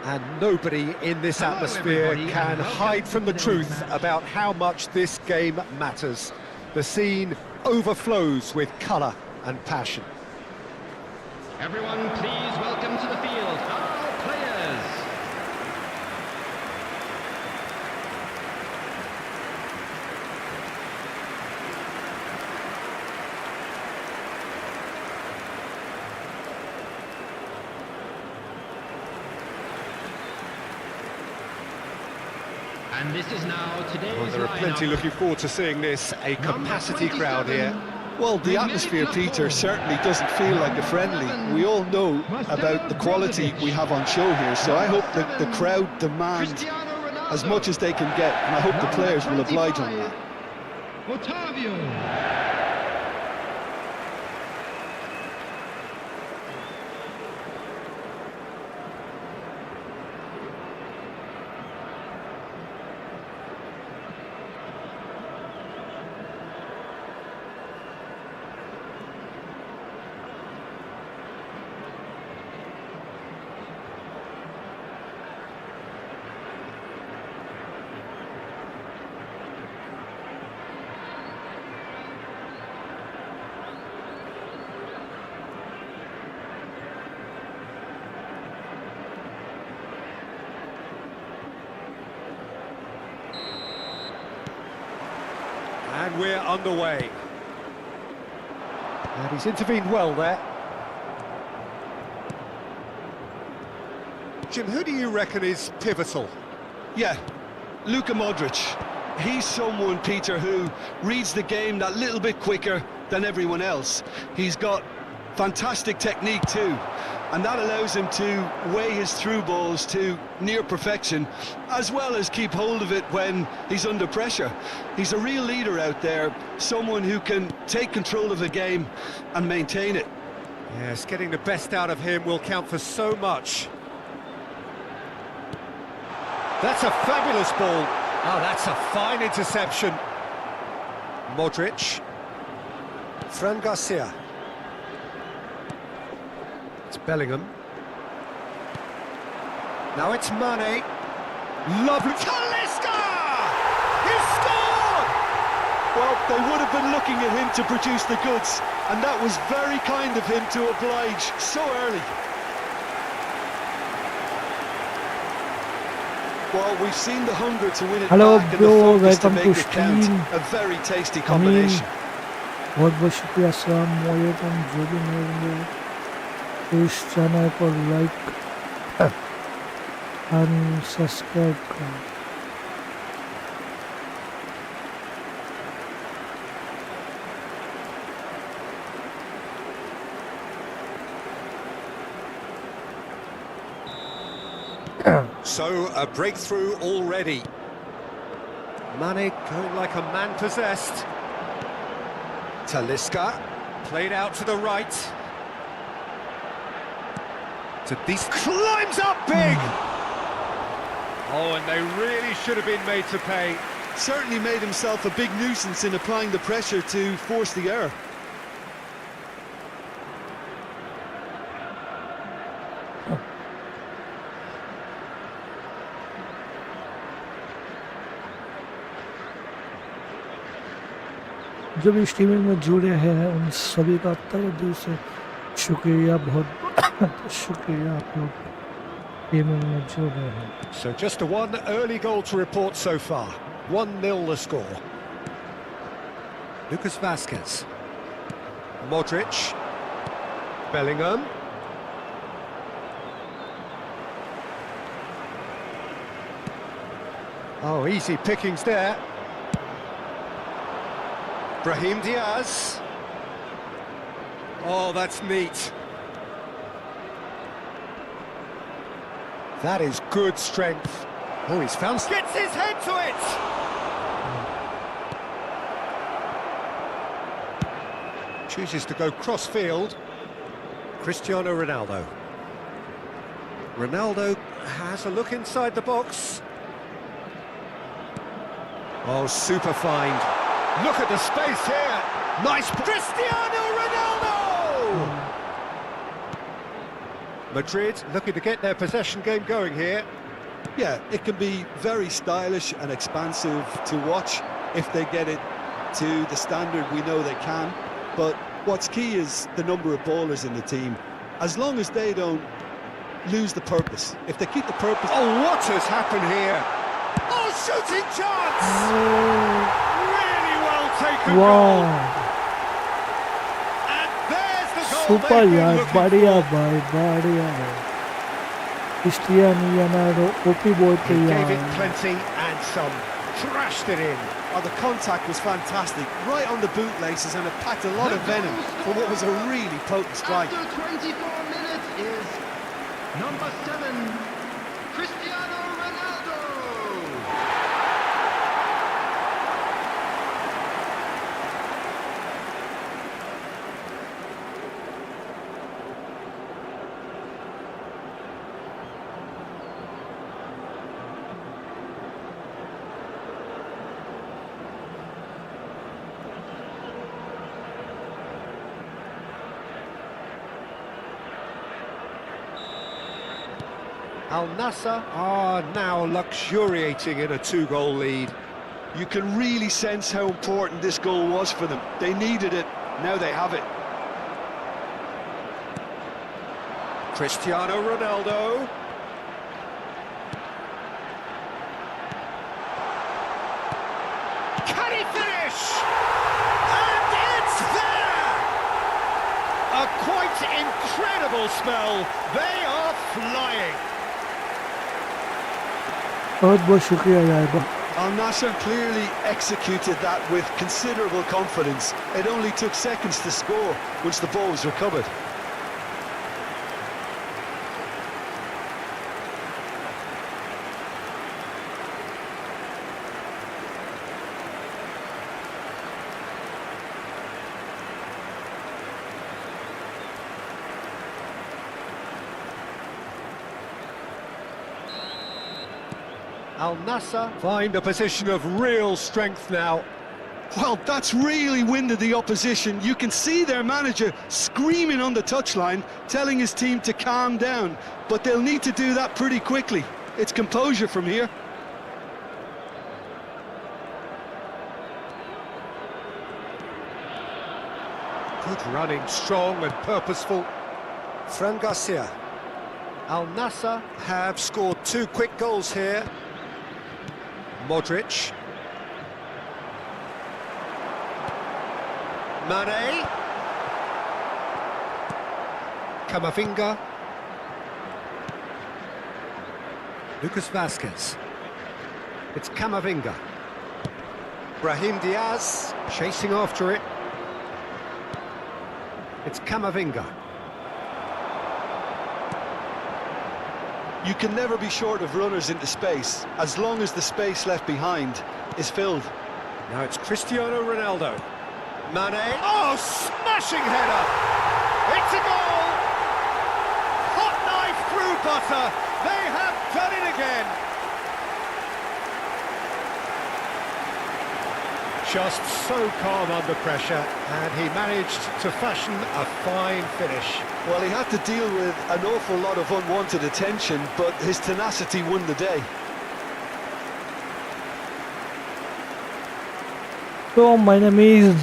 And nobody in this atmosphere can hide from the truth about how much this game matters. The scene overflows with colour and passion. Everyone, please welcome to the field our players. And this is now today's Well, there are plenty looking forward to seeing this, a capacity crowd here. Well, the atmosphere, Peter, certainly doesn't feel like a friendly. We all know about the quality we have on show here, so I hope that the crowd demand as much as they can get, and I hope the players will oblige on that. And we're underway. And he's intervened well there. Jim, who do you reckon is pivotal? Yeah, Luka Modric. He's someone, Peter, who reads the game that little bit quicker than everyone else. He's got fantastic technique too, and that allows him to weigh his through balls to near perfection, as well as keep hold of it when he's under pressure. He's a real leader out there, someone who can take control of the game and maintain it. Yes, getting the best out of him will count for so much. That's a fabulous ball. Oh, that's a fine interception. Modric. Fran Garcia. It's Bellingham. Now it's Mane. Lovely. Talisca! He scored! Well, they would have been looking at him to produce the goods, and that was very kind of him to oblige so early. Well, we've seen the hunger to win it back and the focus to make it count. A very tasty combination. बहुत बहुत शुक्रिया अस्सलाम वालेकुम जो भी मेरे इस channel को लाइक and subscribe करें. So, a breakthrough already. Mane going like a man possessed. Talisca, played out to the right. This climbs up big! Oh, and they really should have been made to pay. Certainly made himself a big nuisance in applying the pressure to force the error. जो भी streaming में जुड़े हैं उन सभी का तहे दिल से शुक्रिया, बहुत शुक्रिया आप लोग स्ट्रीमिंग में जुड़े हैं. So just a one early goal to report so far. 1-0 the score. Lucas Vazquez. Modric. Bellingham. Oh, easy pickings there. Brahim Diaz. Oh, that's neat. That is good strength. Oh, he's found... Gets his head to it! Chooses to go cross-field. Cristiano Ronaldo. Ronaldo has a look inside the box. Oh, super find. Look at the space here. Nice... Cristiano Ronaldo! Madrid looking to get their possession game going here. Yeah, it can be very stylish and expansive to watch if they get it to the standard we know they can. But what's key is the number of ballers in the team. As long as they don't lose the purpose. If they keep the purpose... Oh, what has happened here? Oh, shooting chance! Really well taken goal. And there's the goal. Super yaar, बढ़िया भाई, बढ़िया भाई. Cristiano Ronaldo, OP boy He yaar. gave it plenty and some. Trashed it in. Oh, the contact was fantastic, right on the bootlaces, and it packed a lot of venom for what was a really potent strike. After 24 minutes is number 7, Cristiano Ronaldo. Al-Nassr are now luxuriating in a 2-goal lead. You can really sense how important this goal was for them. They needed it, now they have it. Cristiano Ronaldo. Can he finish? And it's there! A quite incredible spell. They are flying. बहुत शुक्रिया यार. Al-Nassr clearly executed that with considerable confidence. It only took seconds to score once the ball was recovered. Al-Nassr find a position of real strength now. Well, that's really winded the opposition. You can see their manager screaming on the touchline, telling his team to calm down. But they'll need to do that pretty quickly. It's composure from here. Good running, strong and purposeful. Fran Garcia. Al-Nassr have scored 2 quick goals here. Modric. Mane. Camavinga. Lucas Vazquez. It's Camavinga. Brahim Diaz chasing after it. It's Camavinga. You can never be short of runners into space, as long as the space left behind is filled. Now it's Cristiano Ronaldo. Mane. Oh, smashing header! It's a goal! Hot knife through butter. They have done it again. Just so calm under pressure, and he managed to fashion a fine finish. Well, he had to deal with an awful lot of unwanted attention, but his tenacity won the day. So my name is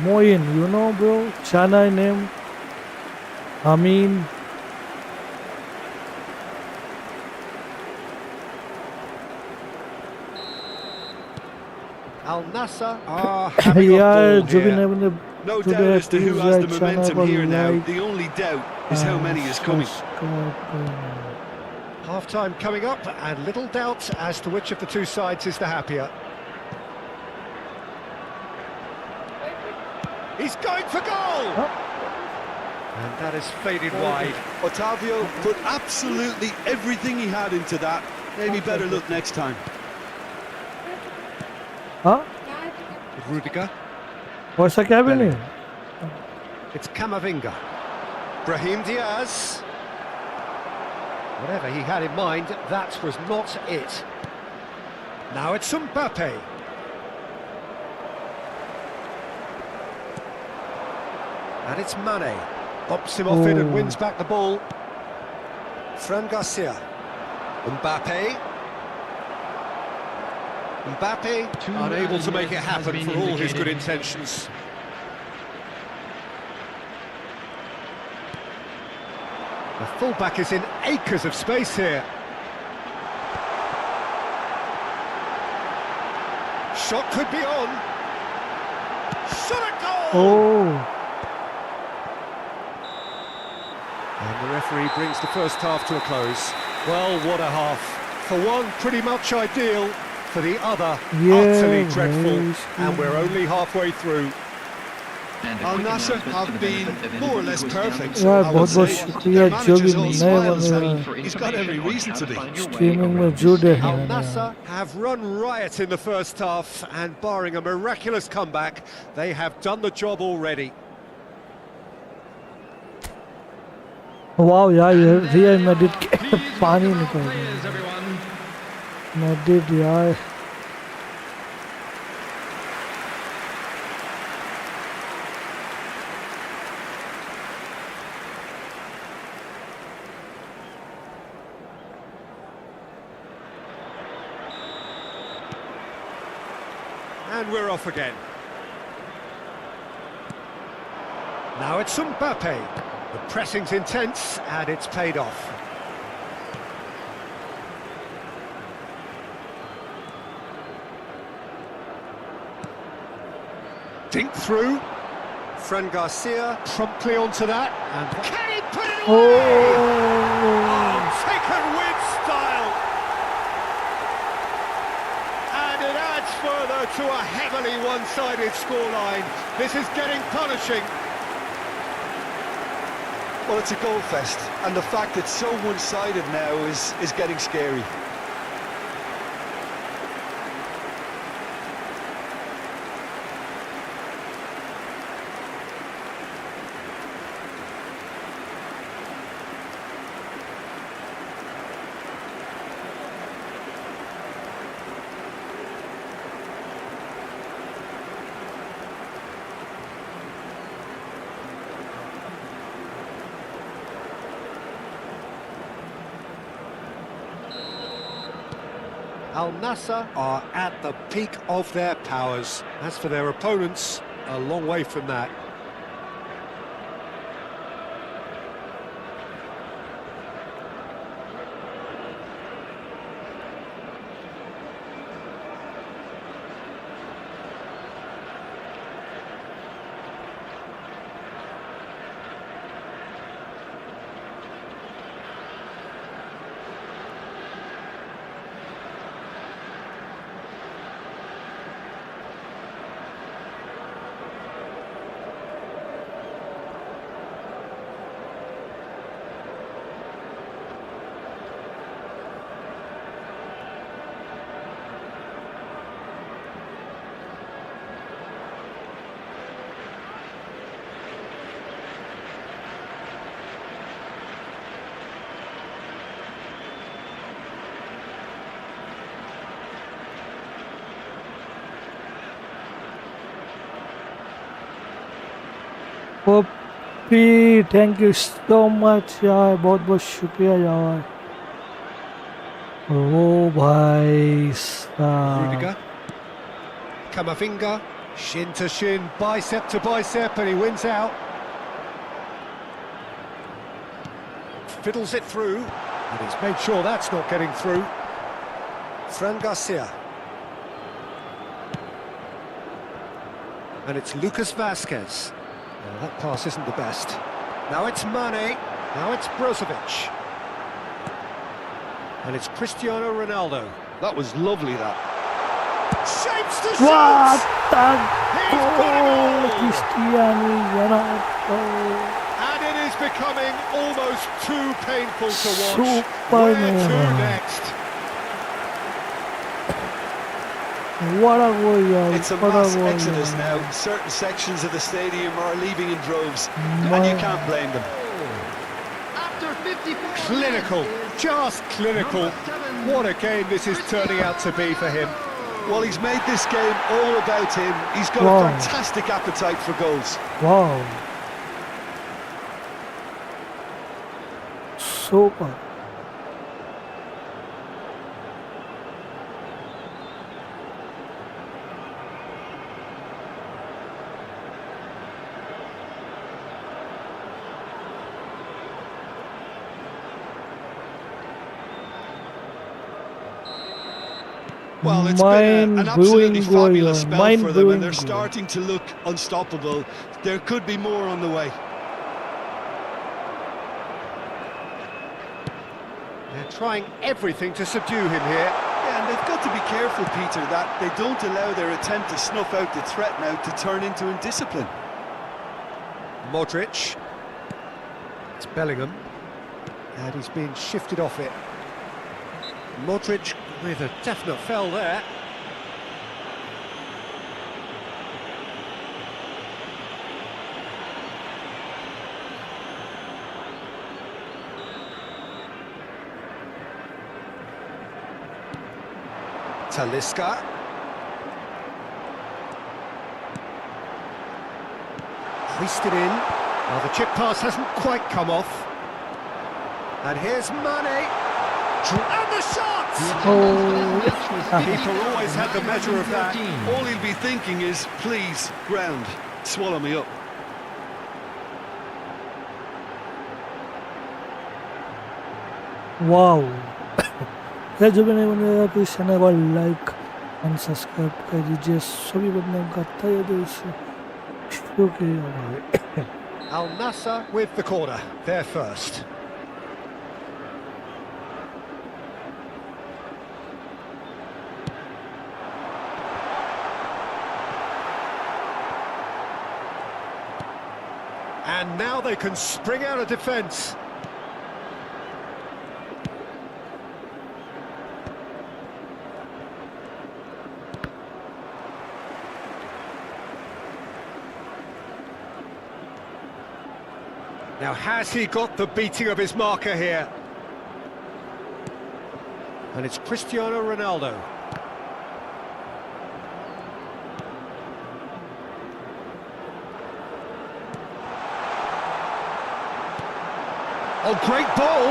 Moin, you know bro, China name, Amin. Al-Nassr are having a यार ball जो भी here. नए No today doubt as to who please has the like channel momentum को here now. like The only doubt is how many is coming. Half-time coming up, and little doubt as to which of the two sides is the happier. He's going for goal! And that has faded wide. Otavio put absolutely everything he had into that. Maybe better look next time. हाँ Rudiger. वैसा क्या भी नहीं It's Camavinga. Brahim Diaz. Whatever he had in mind, that was not it. Now it's Mbappé. And it's Mane. Bops him off it and wins back the ball. Fran Garcia. Mbappé. Mbappé unable to make it happen for all his good intentions. The fullback is in acres of space here. Shot could be on. Shot at goal! Oh And the referee brings the first half to a close. Well, what a half. For one, pretty much ideal. For the other, utterly dreadful. And we're only halfway through. Al-Nassr have been more or less perfect. यार I would बहुत बहुत say. शुक्रिया Their जो भी manager's all नए smiles बंदे and he's got every reason to be. Streaming में जुड़े हैं Al-Nassr have run riot in the first half, and barring a miraculous comeback, they have done the job already. Wow यार ये real Madrid के पानी निकल Players, गया everyone. Madrid यार And we're off again. Now it's Mbappé. The pressing's intense, and it's paid off. Dink through. Fran Garcia promptly onto that. And can he put it away? Oh, taken with style. And it adds further to a heavily one-sided scoreline. This is getting punishing. Well, it's a goal fest, and the fact it's so one-sided now is getting scary. Al-Nassr are at the peak of their powers. As for their opponents, a long way from that. पप्पी thank you so much यार बहुत बहुत शुक्रिया यार ओ भाई साहब Rudiger. Camavinga. Shin to shin, bicep to bicep, and he wins out. Fiddles it through, and he's made sure that's not getting through. Fran Garcia. And it's Lucas Vazquez. Well, that pass isn't the best. Now it's Mane. Now it's Brozovic. And it's Cristiano Ronaldo. That was lovely, that. Shapes to What shoot! the He He's got a goal! Cristiano Ronaldo. And it is becoming almost too painful to watch. Super Where to man. next? What a goal, yaar. It's a What mass goal, exodus yaar. now. Certain sections of the stadium are leaving in droves, and My- you can't blame them. After 54 Clinical, minutes just clinical. number 7, What a game this is turning out to be for him. Well, he's made this game all about him. He's got Wow. a fantastic appetite for goals. Wow. Super. Well, it's been an absolutely Mind-blowing goal, fabulous yeah. spell for them, and Mind-blowing they're goal. starting to look unstoppable. There could be more on the way. They're trying everything to subdue him here. Yeah, and they've got to be careful, Peter, that they don't allow their attempt to snuff out the threat now to turn into indiscipline. Modric. It's Bellingham. And he's been shifted off it. Modric with a definite fell there. Talisca. Hoisted in. Well, the chip pass hasn't quite come off. And here's Mane. And the shot! Keeper always had the measure of that. All he'll be thinking is, please, ground, swallow me up. Wow. या जो मैंने मेरा please channel को like and subscribe कर दीजिए सभी बंदों का तहे दिल से शुक्रिया भाई. Al-Nassr with the corner. They're first. And now they can spring out of defence. Now, has he got the beating of his marker here? And it's Cristiano Ronaldo. Oh, great ball!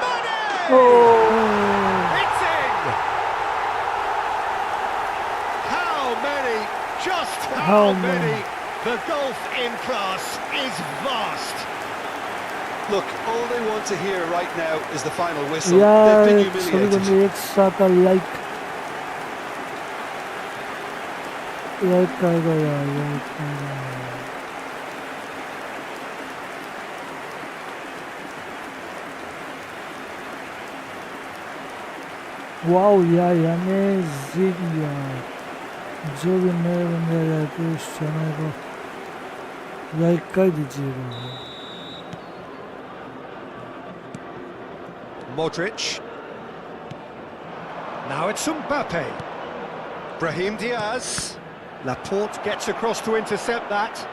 Mane! Oh. It's in! How many? Just how How many? many? The gulf in class is vast. Look, all they want to hear right now is the final whistle. यार They've been सभी humiliated. बंदे एक साथ like कर दो यार like कर दो. वाओ यार अमेजिंग यार. जो भी नए बंदे रहते हैं इस चैनल को लाइक कर दीजिएगा. Modric. Now it's Mbappé. Brahim Diaz. Laporte gets across to intercept that.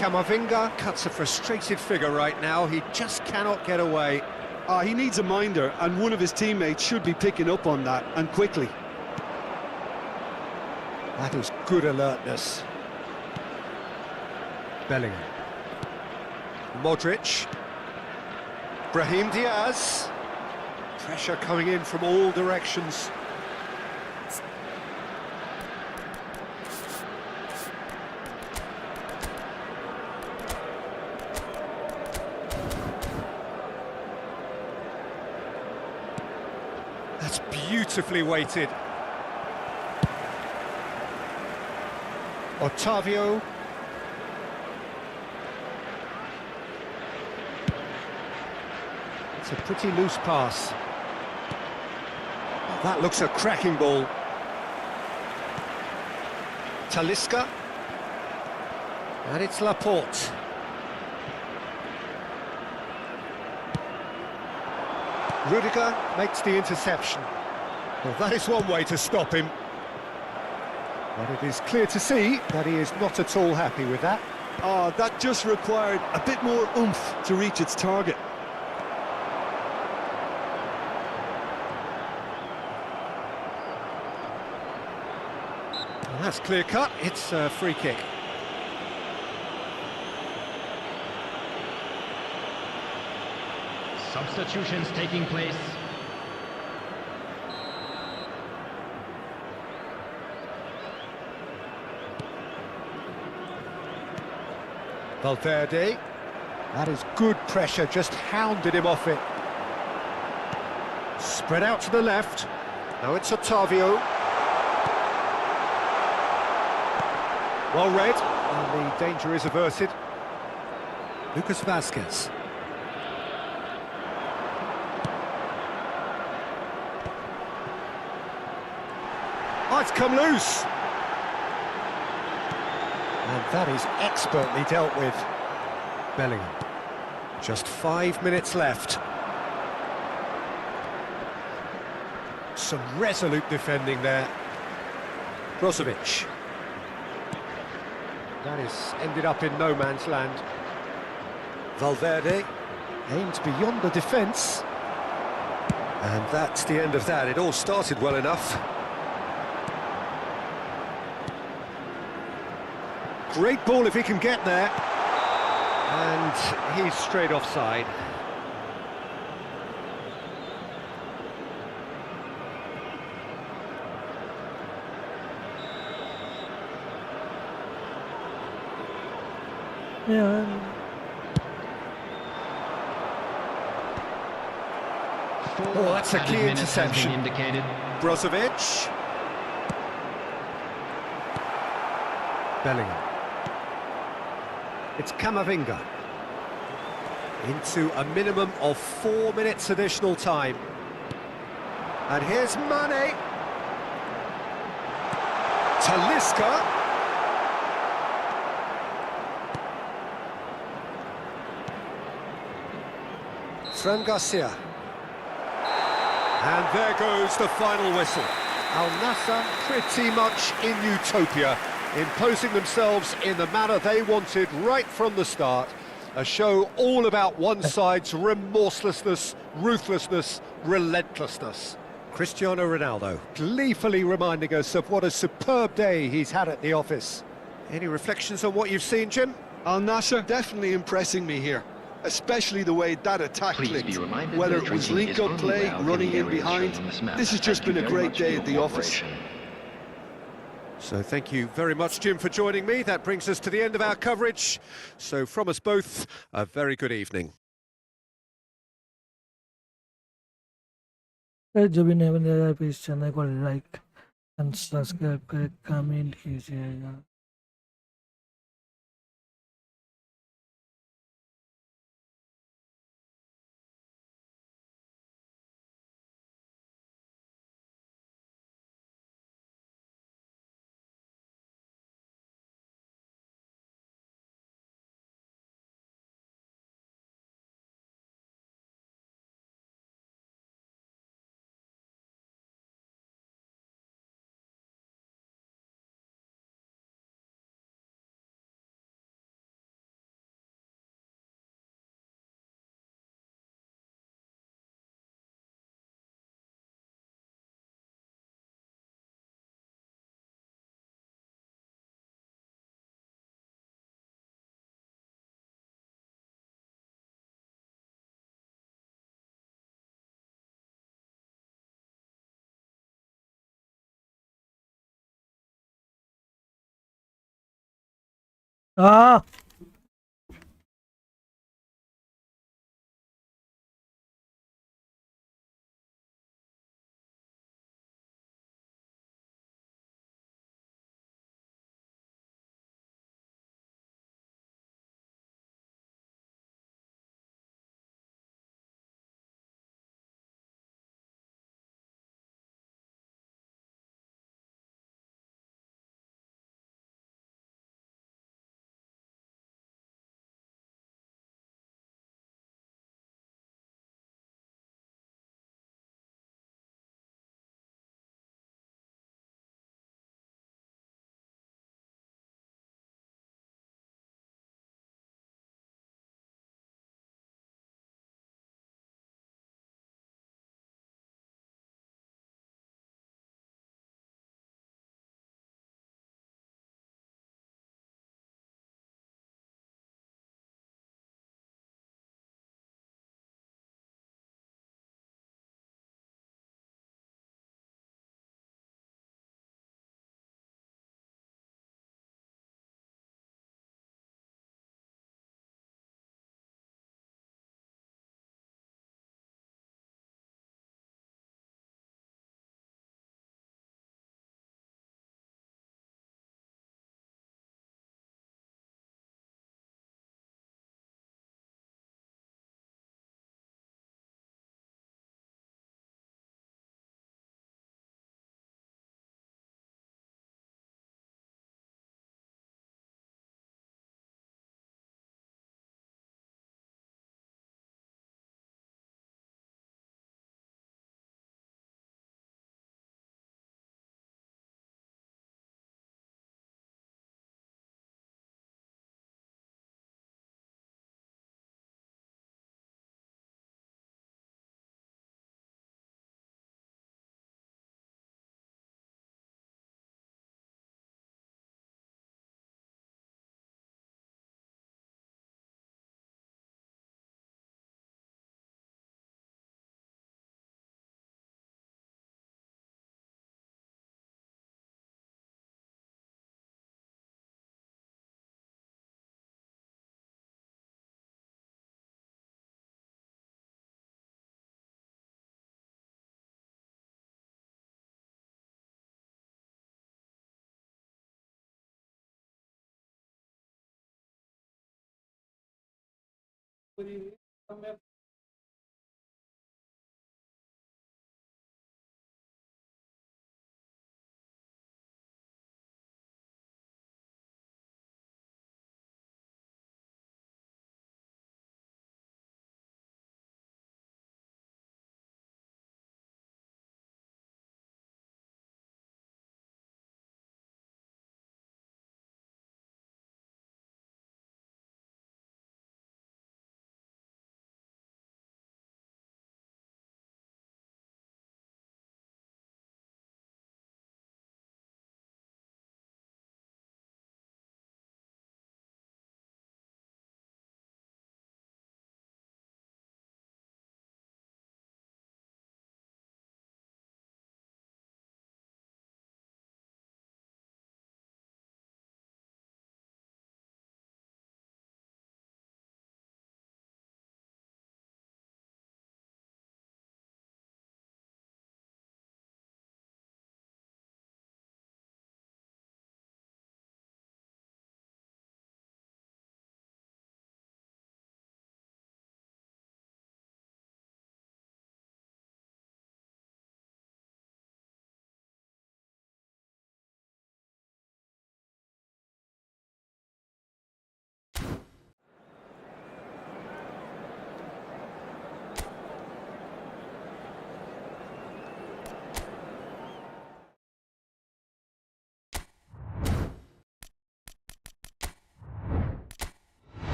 Camavinga cuts a frustrated figure right now. He just cannot get away. He needs a minder, and one of his teammates should be picking up on that, and quickly. That is good alertness. Bellingham. Modric. Brahim Diaz. Pressure coming in from all directions. That's beautifully weighted. Otavio. It's a pretty loose pass. Oh, that looks a cracking ball. Talisca. And it's Laporte. Rudiger makes the interception. Well, that is one way to stop him. But it is clear to see that he is not at all happy with that. Oh, that just required a bit more oomph to reach its target. Well, that's clear cut. It's a free kick. Substitutions taking place. Valverde. That is good pressure, just hounded him off it. Spread out to the left. Now it's Otavio. Well read, and the danger is averted. Lucas Vazquez. Oh, it's come loose. And that is expertly dealt with. Bellingham. Just 5 minutes left. Some resolute defending there. Brozovic. That is ended up in no man's land. Valverde aimed beyond the defence. And that's the end of that. It all started well enough. Great ball if he can get there. And he's straight offside. Yeah. Oh, that's a key interception. Indicated. Brozovic. Bellingham. It's Camavinga. Into a minimum of 4 minutes additional time. And here's Mane. Talisca. Fran Garcia. And there goes the final whistle. Al-Nassr pretty much in utopia, imposing themselves in the manner they wanted right from the start. A show all about one side's remorselessness, ruthlessness, relentlessness. Cristiano Ronaldo gleefully reminding us of what a superb day he's had at the office. Any reflections on what you've seen, Jim? Al-Nassr definitely impressing me here, especially the way that attack clicked. Whether it was link-up play, running in behind, this has just been a great day at the office. So thank you very much, Jim, for joining me. That brings us to the end of our coverage. So from us both, a very good evening. जो भी नया बंदा है please channel को like and subscribe करें, comment कीजिएगा।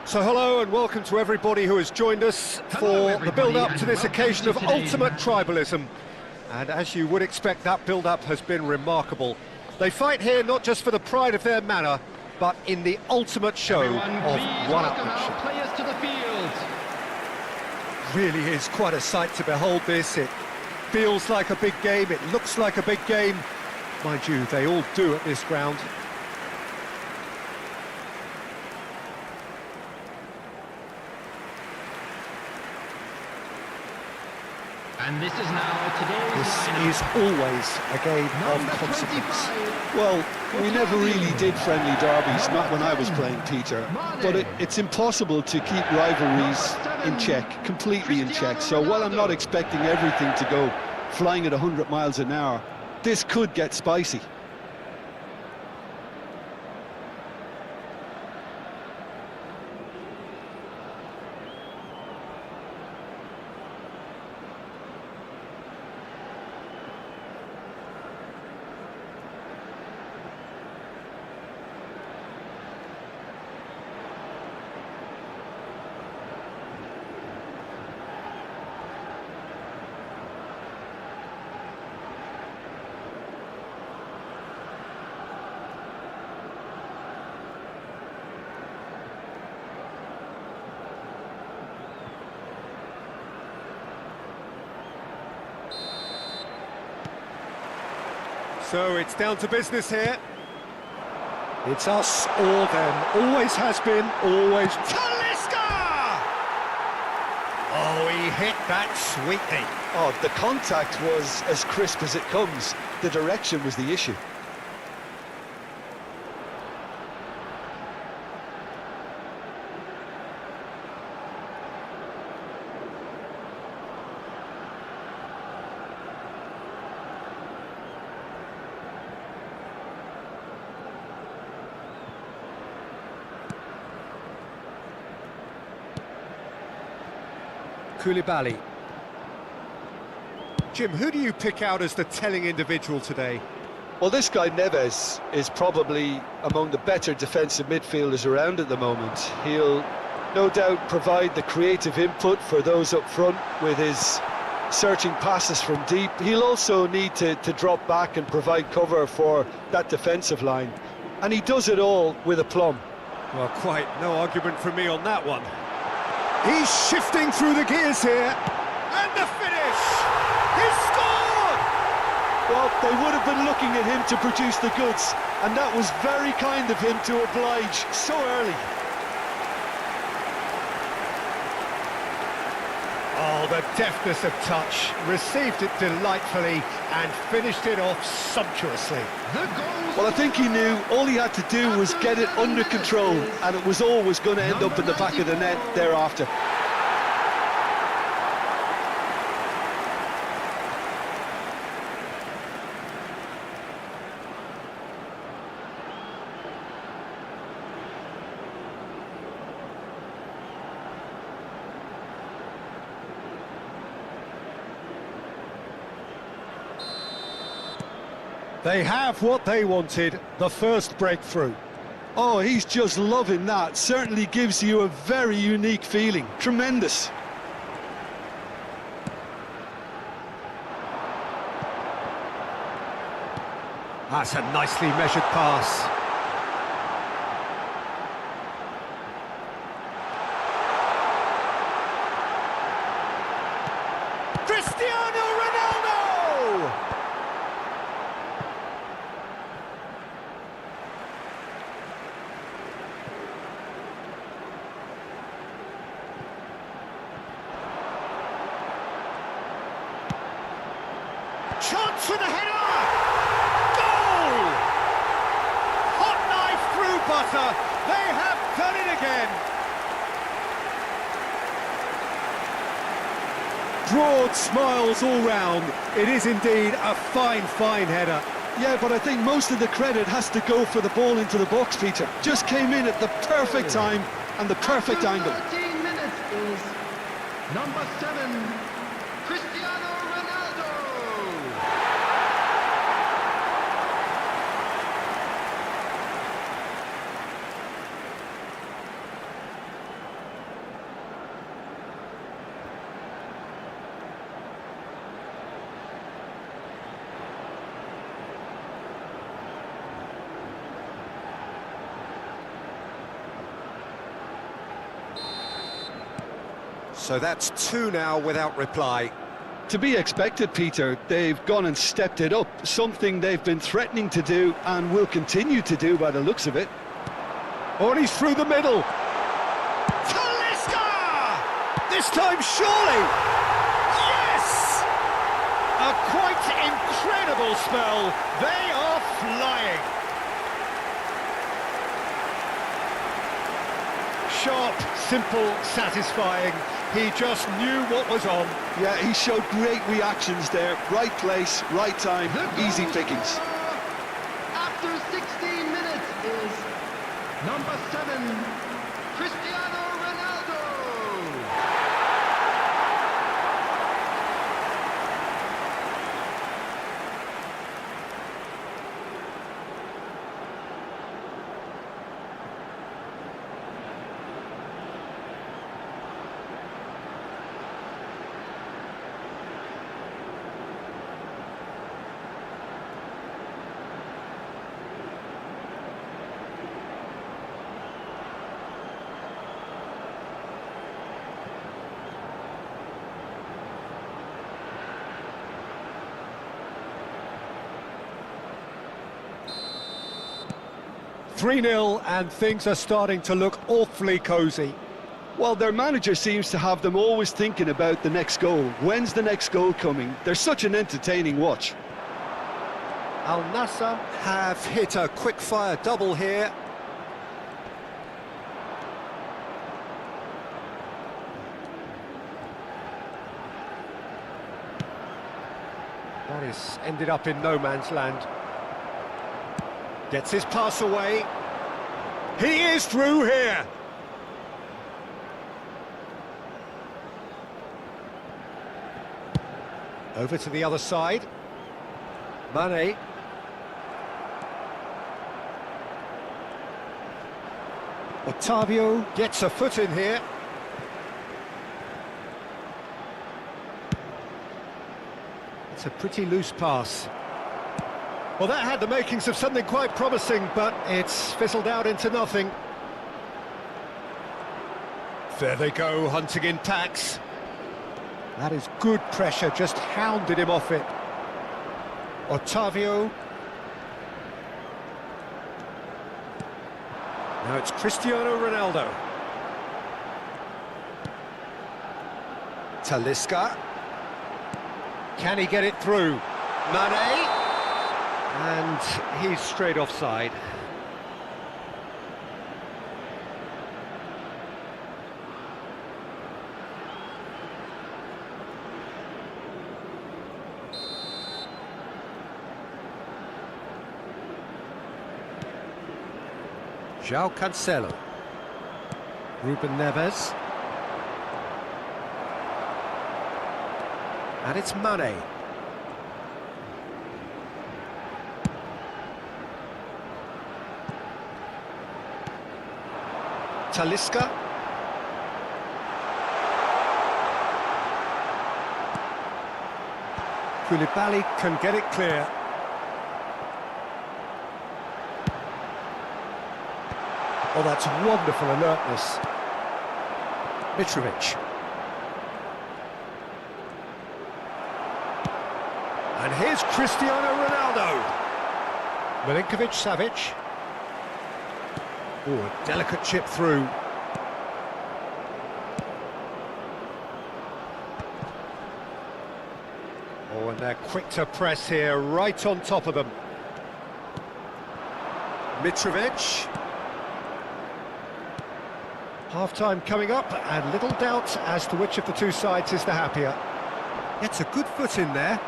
So hello and welcome to everybody who has joined us for the build-up to this occasion of ultimate tribalism. And as you would expect, that build-up has been remarkable. They fight here not just for the pride of their manor, but in the ultimate show of one-upmanship. Players to the field. Really is quite a sight to behold this. It feels like a big game, it looks like a big game. Mind you, they all do at this ground. And this is now today's This lineup. is always a game of Number consequence. 25. Well, we never really did friendly derbies, not when I was playing, Peter. But it's impossible to keep rivalries in check, completely in check. So while I'm not expecting everything to go flying at 100 miles an hour, this could get spicy. So it's down to business here. It's us or them. Always has been, always. Talisca! Oh, he hit that sweetly. Oh, the contact was as crisp as it comes. The direction was the issue. Koulibaly. Jim, who do you pick out as the telling individual today? Well, this guy Neves is probably among the better defensive midfielders around at the moment. He'll no doubt provide the creative input for those up front with his searching passes from deep. He'll also need to drop back and provide cover for that defensive line. And he does it all with aplomb. Well, quite no argument from me on that one. He's shifting through the gears here. And the finish! He's scored! Well, they would have been looking at him to produce the goods, and that was very kind of him to oblige so early. Oh, the deftness of touch. Received it delightfully and finished it off sumptuously. Well, I think he knew all he had to do was get it under control, and it was always going to end up in the back of the net thereafter. They have what they wanted, the first breakthrough. Oh, he's just loving that. Certainly gives you a very unique feeling. Tremendous. That's a nicely measured pass. Cristiano Ronaldo! Chance for the header! Goal! Hot knife through butter. They have done it again. Broad smiles all round. It is indeed a fine, fine header. Yeah, but I think most of the credit has to go for the ball into the box, Peter. Just came in at the perfect time and the perfect angle. 13 minutes is number 7, Cristiano Ronaldo. So that's 2 now without reply. To be expected, Peter. They've gone and stepped it up, something they've been threatening to do and will continue to do by the looks of it. Oh, and he's through the middle. Talisca! This time, surely! Yes! A quite incredible spell. They are flying. Sharp, simple, satisfying. He just knew what was on. Yeah, he showed great reactions there. Right place, right time, easy pickings. After 16 minutes is number 7, Cristiano Ronaldo. 3-0 and things are starting to look awfully cosy. Well, their manager seems to have them always thinking about the next goal. When's the next goal coming? They're such an entertaining watch. Al-Nassr have hit a quick-fire double here. That is ended up in no man's land. Gets his pass away. He is through here. Over to the other side. Mane. Otavio gets a foot in here. It's a pretty loose pass. Well, that had the makings of something quite promising, but it's fizzled out into nothing. There they go, hunting in packs. That is good pressure, just hounded him off it. Otavio. Now it's Cristiano Ronaldo. Talisca. Can he get it through? Mane. And he's straight offside. João Cancelo. Ruben Neves. And it's Mane. Talisca. Koulibaly can get it clear. Oh, that's wonderful alertness. Mitrovic. And here's Cristiano Ronaldo. Milinkovic-Savic. Oh, a delicate chip through. Oh, and they're quick to press here, right on top of them. Mitrovic. Half-time coming up, and little doubt as to which of the two sides is the happier. Gets a good foot in there.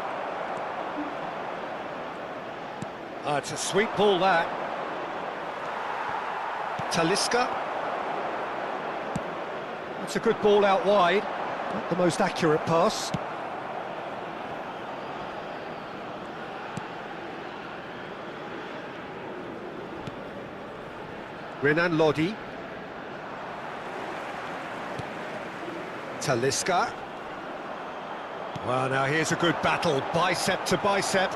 It's a sweet ball, that. Talisca. That's a good ball out wide. Not the most accurate pass. Renan Lodi. Talisca. Well, now here's a good battle, bicep to bicep.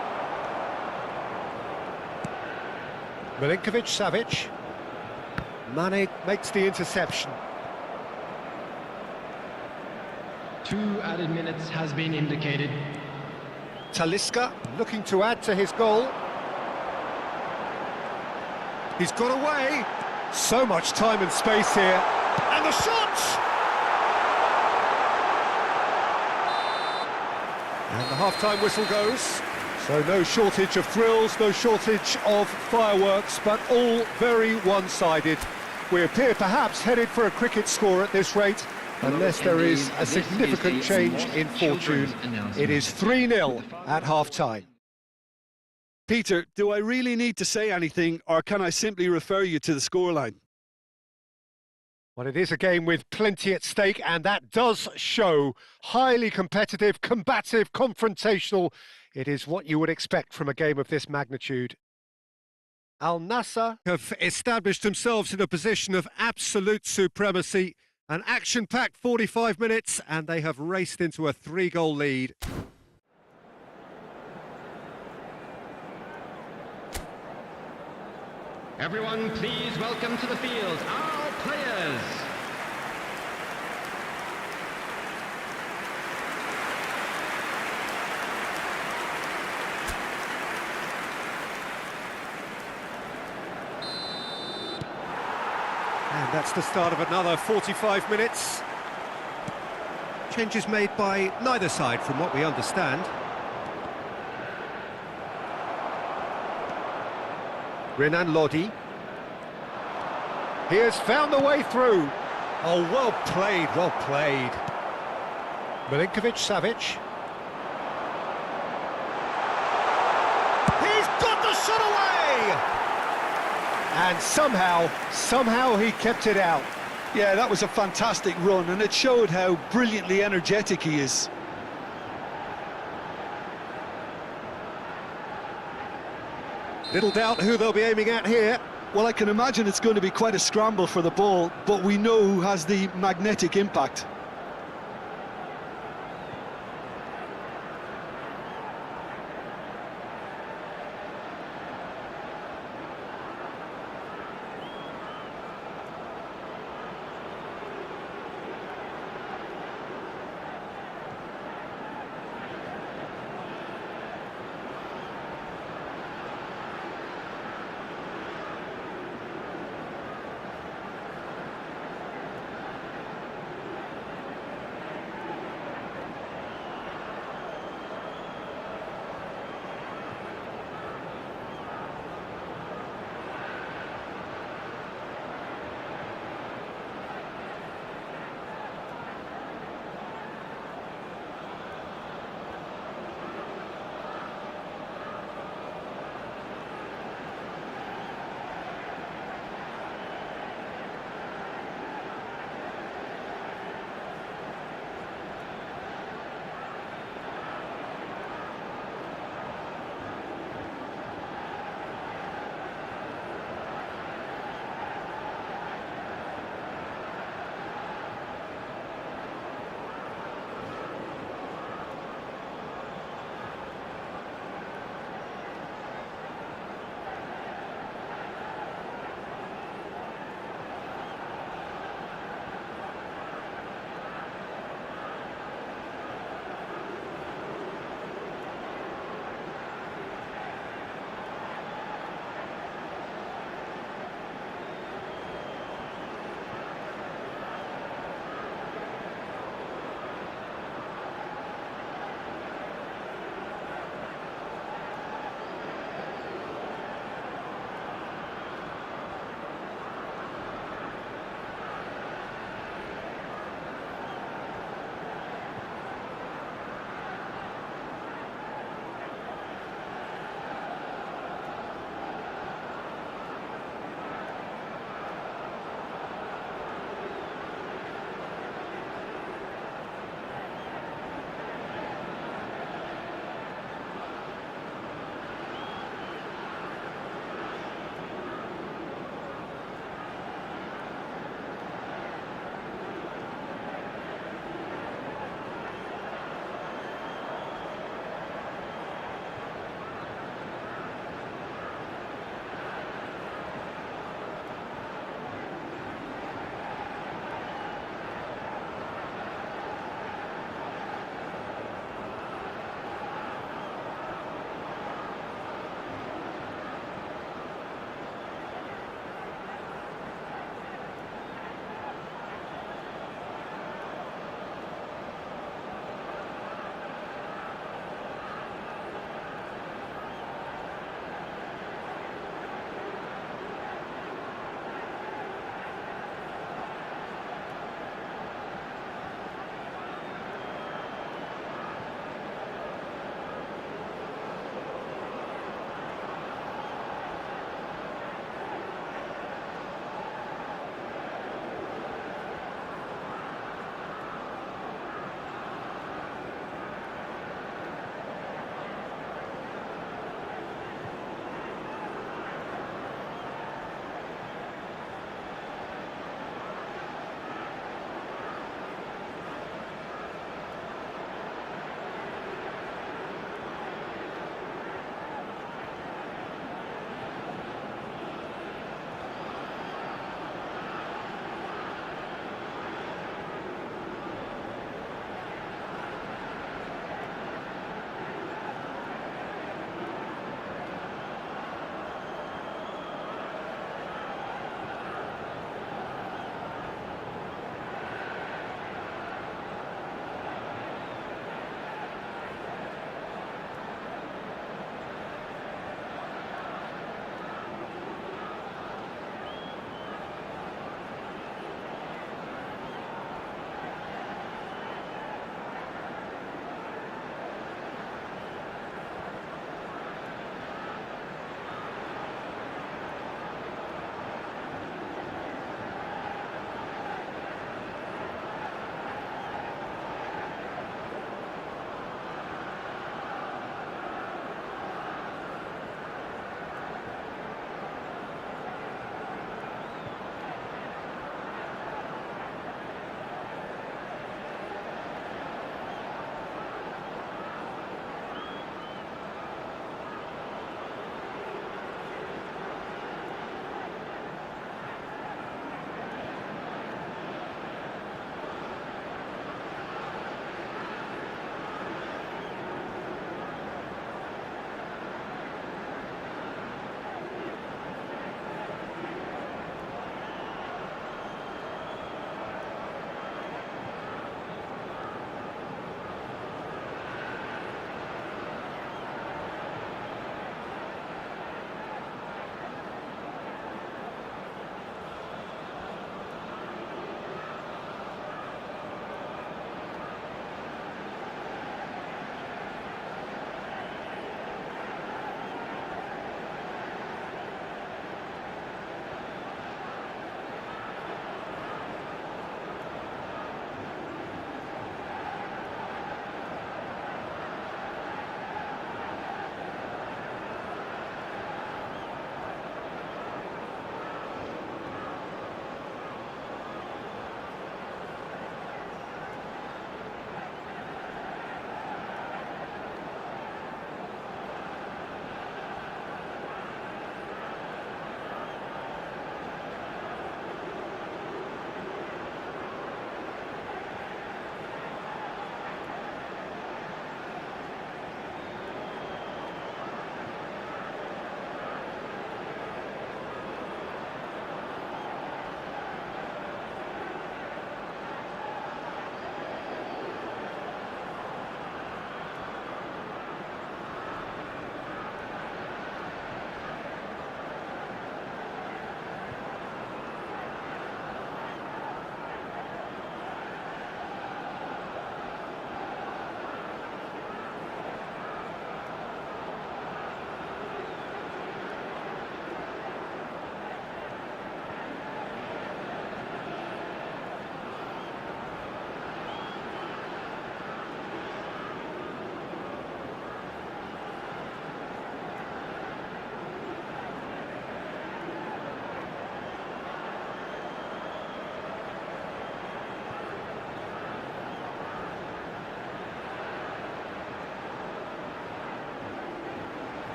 Milinkovic-Savic. Mane makes the interception. 2 added minutes has been indicated. Talisca looking to add to his goal. He's got away. So much time and space here. And the shot! And the half-time whistle goes. So no shortage of thrills, no shortage of fireworks, but all very one-sided. We appear perhaps headed for a cricket score at this rate, unless there is a significant change in fortune. It is 3-0 at half-time. Peter, do I really need to say anything, or can I simply refer you to the scoreline? Well, it is a game with plenty at stake, and that does show. Highly competitive, combative, confrontational. It is what you would expect from a game of this magnitude. Al-Nassr have established themselves in a position of absolute supremacy. An action-packed 45 minutes, and they have raced into a 3-goal lead. Everyone, please welcome to the field our players. That's the start of another 45 minutes. Changes made by neither side, from what we understand. Renan Lodi. He has found the way through. Oh, well played, well played. Milinkovic-Savic. He's got the shot away! And somehow he kept it out. Yeah, that was a fantastic run, and it showed how brilliantly energetic he is. Little doubt who they'll be aiming at here. Well, I can imagine it's going to be quite a scramble for the ball, but we know who has the magnetic impact.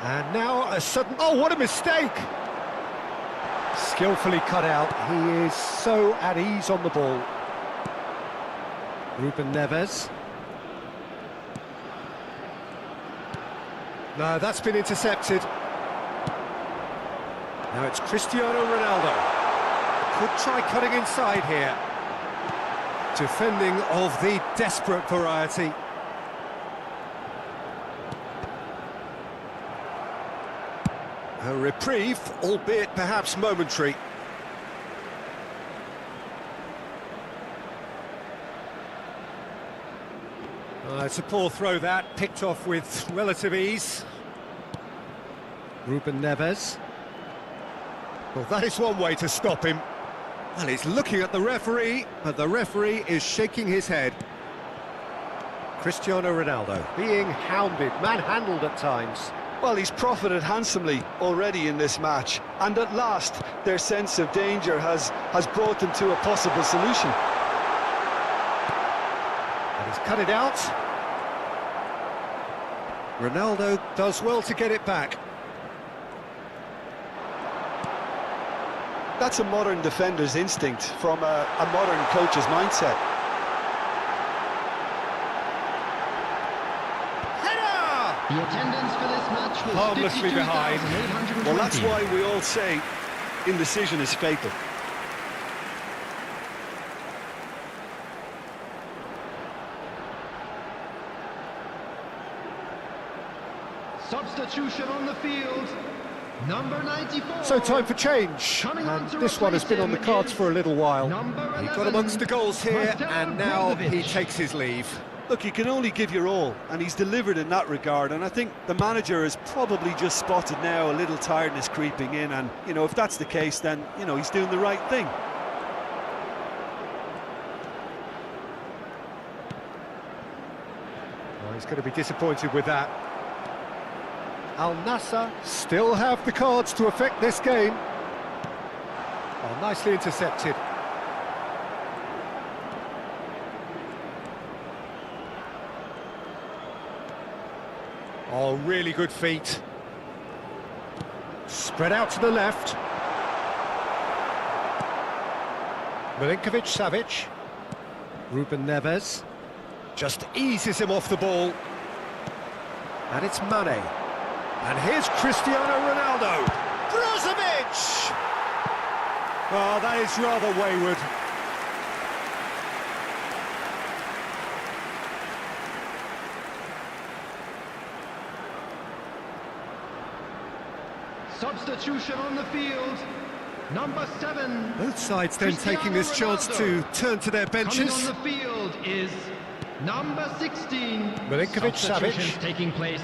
And now a sudden... Oh, what a mistake! Skillfully cut out. He is so at ease on the ball. Ruben Neves. No, that's been intercepted. Now it's Cristiano Ronaldo. Could try cutting inside here. Defending of the desperate variety. A reprieve, albeit perhaps momentary. It's a poor throw that, picked off with relative ease. Ruben Neves. Well, that is one way to stop him. Well, he's looking at the referee, but the referee is shaking his head. Cristiano Ronaldo being hounded, manhandled at times. Well, he's profited handsomely already in this match, and at last their sense of danger has brought them to a possible solution. And he's cut it out. Ronaldo does well to get it back. That's a modern defender's instinct from a modern coach's mindset. The attendance for this match was Harmlessly behind. Well, that's why we all say indecision is fatal. Substitution on the field, number 94. So time for change, and this one has been on the cards for a little while. He got amongst the goals here, and now he takes his leave. Look, you can only give your all, and he's delivered in that regard, and I think the manager has probably just spotted now a little tiredness creeping in, and, you know, if that's the case, then, you know, he's doing the right thing. Well, he's going to be disappointed with that. Al-Nassr still have the cards to affect this game. Oh, nicely intercepted. Oh, really good feet. Spread out to the left. Milinkovic-Savic. Ruben Neves. Just eases him off the ball. And it's Mane. And here's Cristiano Ronaldo. Brozovic! Oh, that is rather wayward. Substitution on the field, number 7. Both sides then taking this chance to turn to their benches. Coming on the field is number 16. Milinkovic-Savic. Substitutions taking place.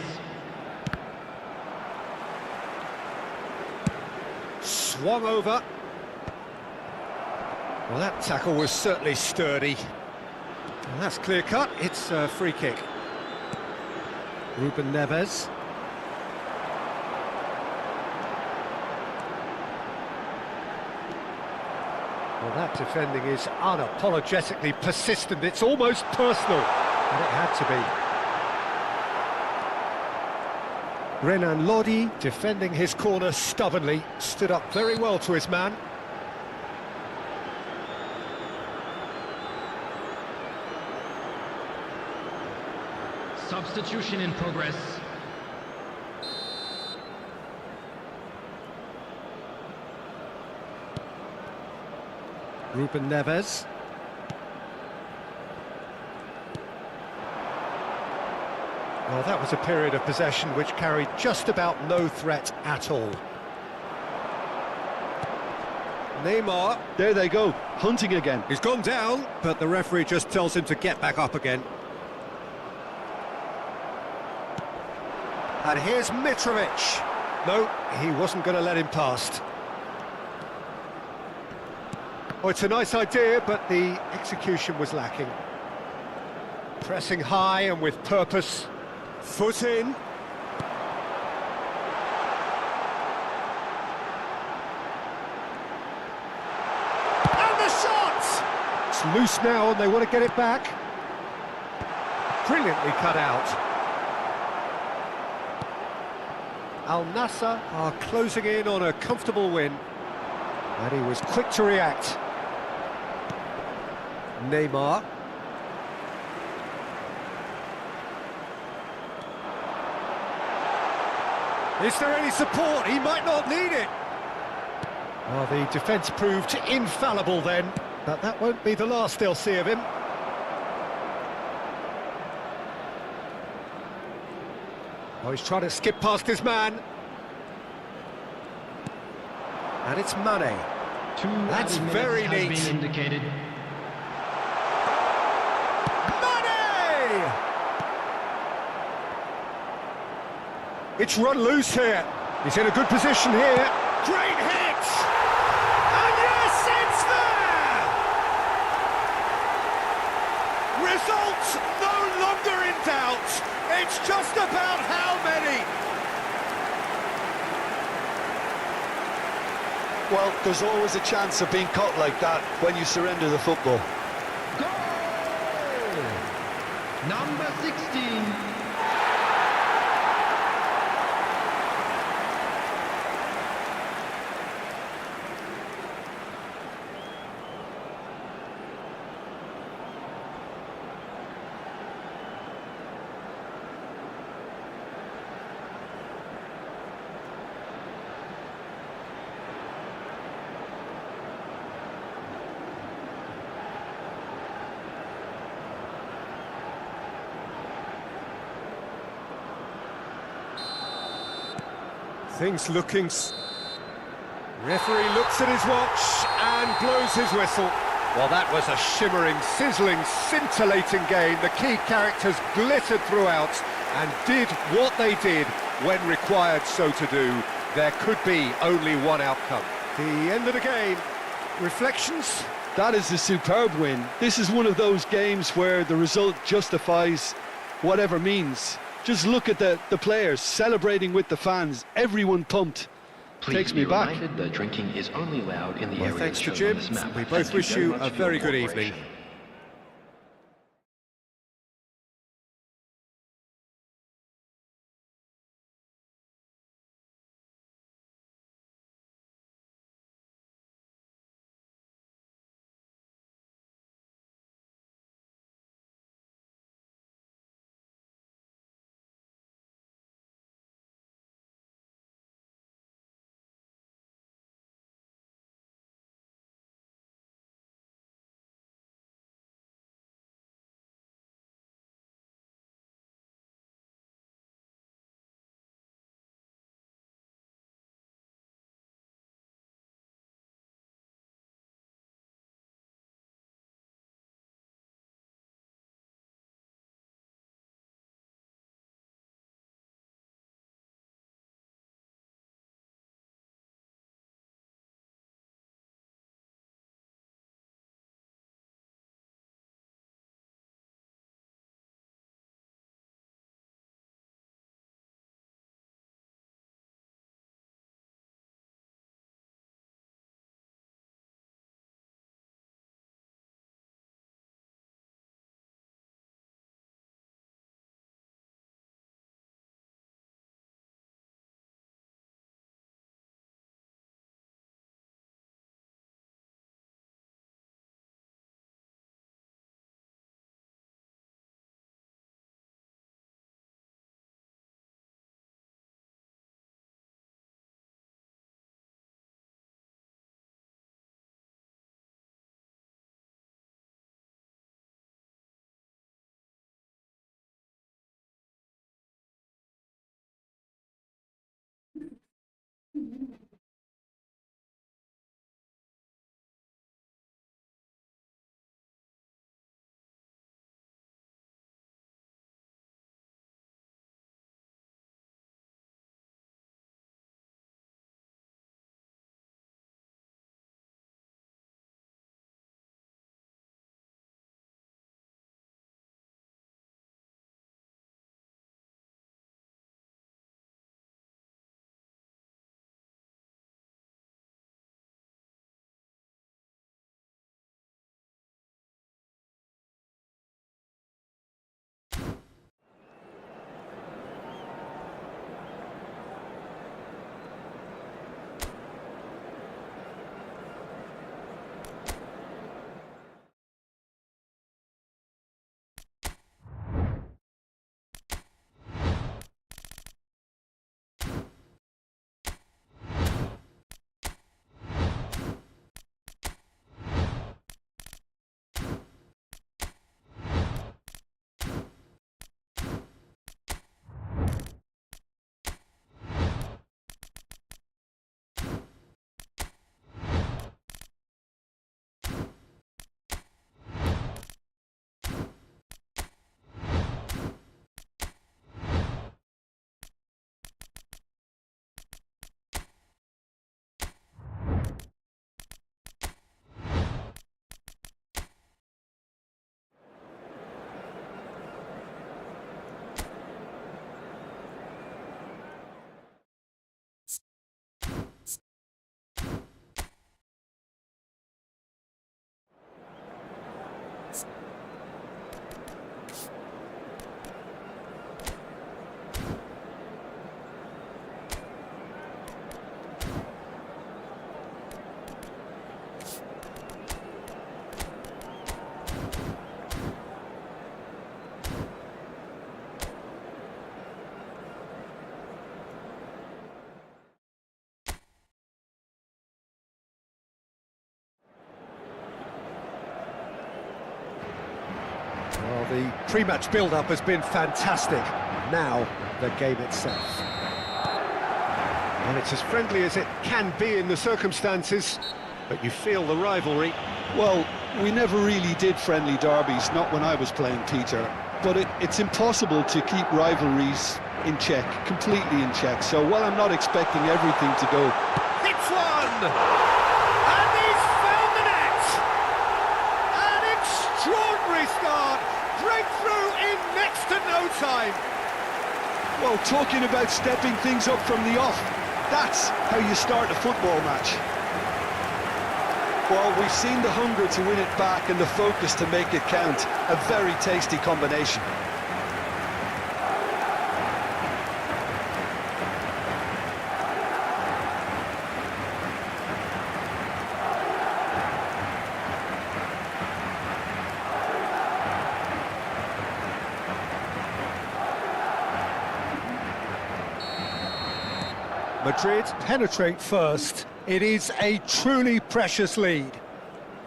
Swung over. Well, that tackle was certainly sturdy. And that's clear cut. It's a free kick. Ruben Neves. Well, that defending is unapologetically persistent. It's almost personal, and it had to be. Renan Lodi, defending his corner stubbornly, stood up very well to his man. Substitution in progress. Ruben Neves. Well, that was a period of possession which carried just about no threat at all. Neymar. There they go, hunting again. He's gone down, but the referee just tells him to get back up again. And here's Mitrovic. No, he wasn't going to let him past. Oh, it's a nice idea, but the execution was lacking. Pressing high and with purpose. Foot in. And the shot! It's loose now and they want to get it back. Brilliantly cut out. Al-Nassr are closing in on a comfortable win. And he was quick to react. Neymar. Is there any support? He might not need it. Oh, the defence proved infallible then, but that won't be the last they'll see of him. Oh, he's trying to skip past his man. And it's Mane. That's very neat. Has been indicated. Mane! It's run loose here. He's in a good position here. Great hit! And yes, it's there! Results no longer in doubt. It's just about how many. Well, there's always a chance of being caught like that when you surrender the football. Goal! Number 16. Things looking... Referee looks at his watch and blows his whistle. Well, that was a shimmering, sizzling, scintillating game. The key characters glittered throughout and did what they did when required so to do. There could be only one outcome. The end of the game. Reflections? That is a superb win. This is one of those games where the result justifies whatever means. Just look at the players celebrating with the fans. Everyone pumped. Please Takes me be back. reminded that drinking is only allowed in the Well, areas thanks to shown Jim. on this map. We Thank both wish you much a for very your good cooperation. evening. Well, the pre-match build-up has been fantastic. Now, the game itself. And it's as friendly as it can be in the circumstances, but you feel the rivalry. Well, we never really did friendly derbies, not when I was playing, Peter. But it's impossible to keep rivalries in check, completely in check. So while I'm not expecting everything to go... Hits one! And he's found the net! An extraordinary start! Breakthrough in next to no time! Well, talking about stepping things up from the off, that's how you start a football match. Well, we've seen the hunger to win it back and the focus to make it count. A very tasty combination. Madrid penetrate first. It is a truly precious lead.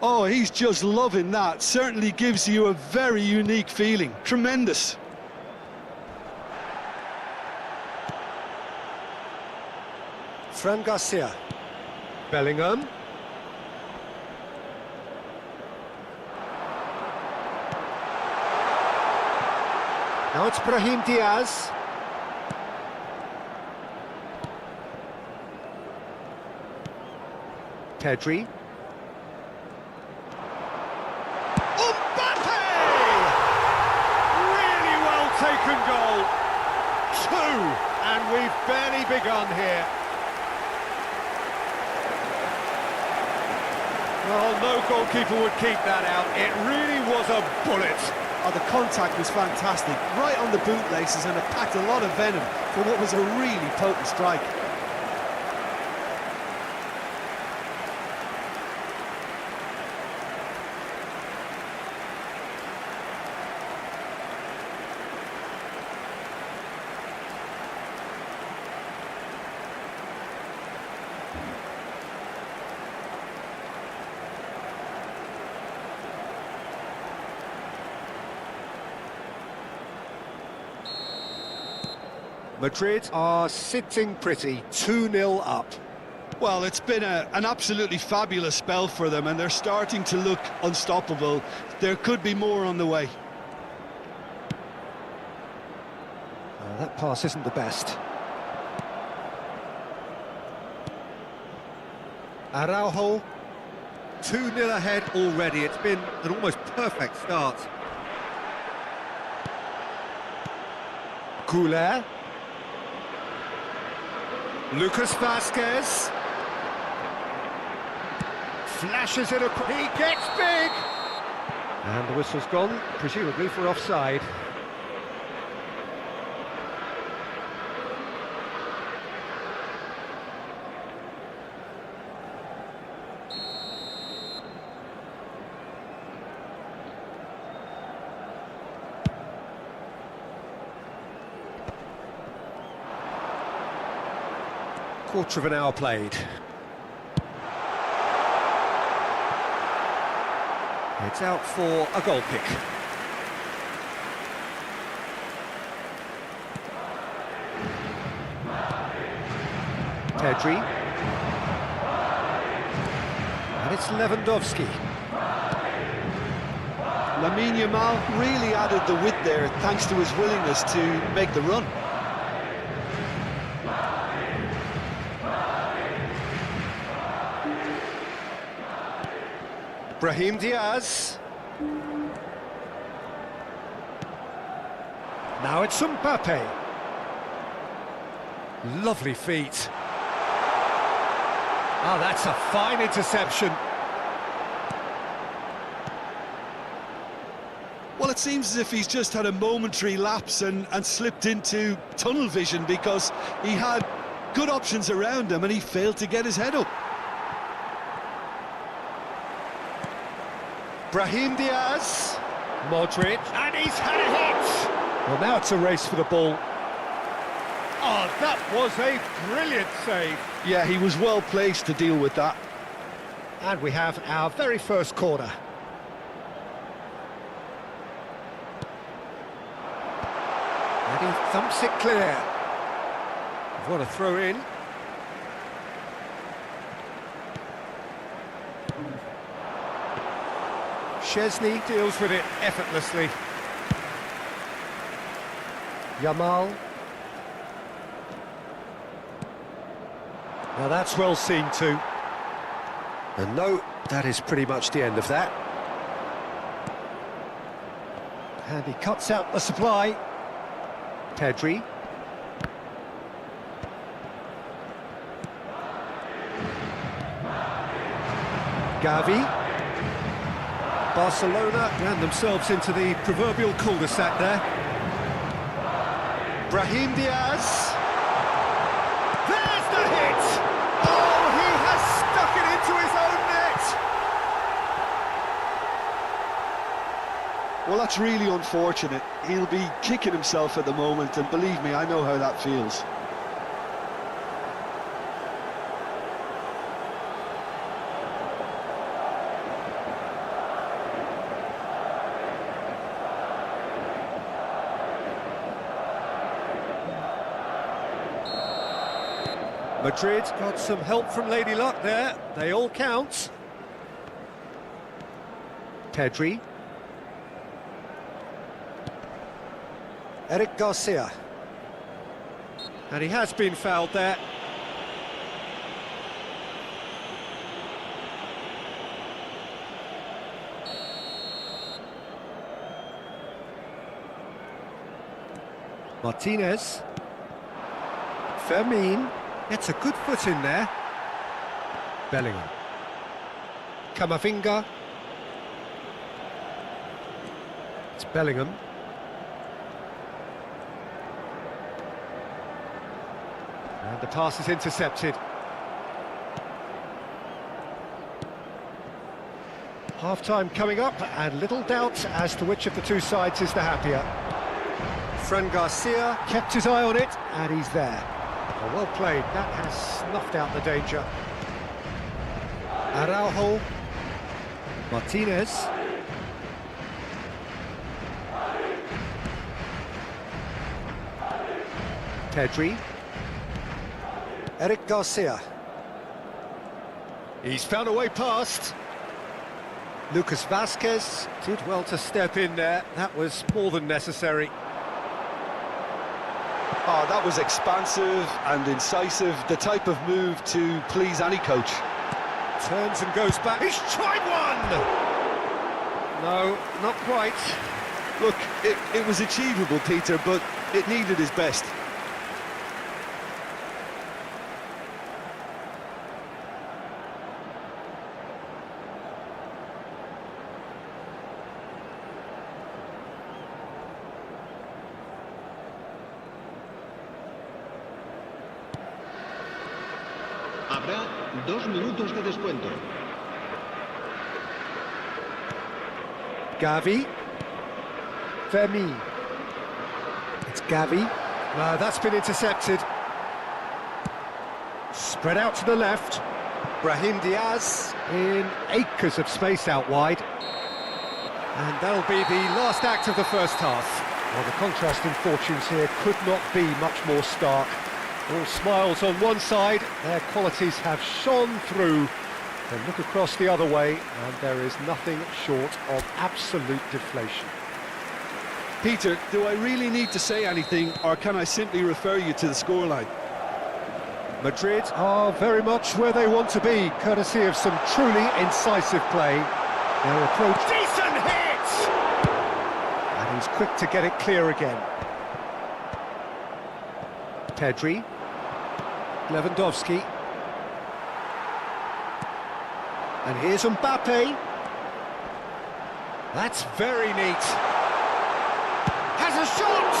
Oh, he's just loving that. Certainly gives you a very unique feeling. Tremendous. Fran Garcia. Bellingham. Now it's Brahim Diaz. Pedri. Mbappé! Really well taken goal. 2, and we've barely begun here. Well, no goalkeeper would keep that out. It really was a bullet. Oh, the contact was fantastic. Right on the bootlaces, and it packed a lot of venom for what was a really potent strike. Madrid are sitting pretty, 2-0 up. Well, it's been an absolutely fabulous spell for them, and they're starting to look unstoppable. There could be more on the way. That pass isn't the best. Araujo, 2-0 ahead already. It's been an almost perfect start. Goulet. Lucas Vasquez. Flashes it across. He gets big! And the whistle's gone, presumably for offside. Quarter of an hour played. It's out for a goal kick. Pedri. And it's Lewandowski. Lamine Yamal really added the width there thanks to his willingness to make the run. Brahim Diaz. Now it's Mbappé. Lovely feet. Ah, that's a fine interception. Well, it seems as if he's just had a momentary lapse and slipped into tunnel vision, because he had good options around him and he failed to get his head up. Brahim Diaz. Modric. And he's had a hit. Well, now it's a race for the ball. Oh, that was a brilliant save. Yeah, he was well placed to deal with that. And we have our very first corner. And he thumps it clear. What a throw in. Chesney deals with it effortlessly. Yamal. Now that's well seen too. And no, that is pretty much the end of that. And he cuts out the supply. Pedri. Gavi. Barcelona ran themselves into the proverbial cul-de-sac there. Brahim Diaz. There's the hit! Oh, he has stuck it into his own net! Well, that's really unfortunate. He'll be kicking himself at the moment, and believe me, I know how that feels. Madrid got some help from Lady Luck there. They all count. Pedri. Eric Garcia. And he has been fouled there. Martinez. Fermin. Gets a good foot in there. Bellingham. Camavinga. It's Bellingham. And the pass is intercepted. Half-time coming up, and little doubt as to which of the two sides is the happier. Fran Garcia kept his eye on it, and he's there. Oh, well played, that has snuffed out the danger. Araujo. Martinez. Pedri. Eric Garcia. He's found a way past. Lucas Vazquez did well to step in there. That was more than necessary. Oh, that was expansive and incisive, the type of move to please any coach. Turns and goes back. He's tried one! No, not quite. Look, it was achievable, Peter, but it needed his best. Habrá 2 minutos de descuento. Gavi. Fermin. It's Gavi. No, that's been intercepted. Spread out to the left. Brahim Diaz in acres of space out wide. And that'll be the last act of the first half. Well, the contrast in fortunes here could not be much more stark. All smiles on one side, their qualities have shone through. Then look across the other way, and there is nothing short of absolute deflation. Peter, do I really need to say anything, or can I simply refer you to the scoreline? Madrid are very much where they want to be, courtesy of some truly incisive play. Their approach... Decent hit! And he's quick to get it clear again. Pedri. Lewandowski. And here's Mbappé. That's very neat. Has a shot!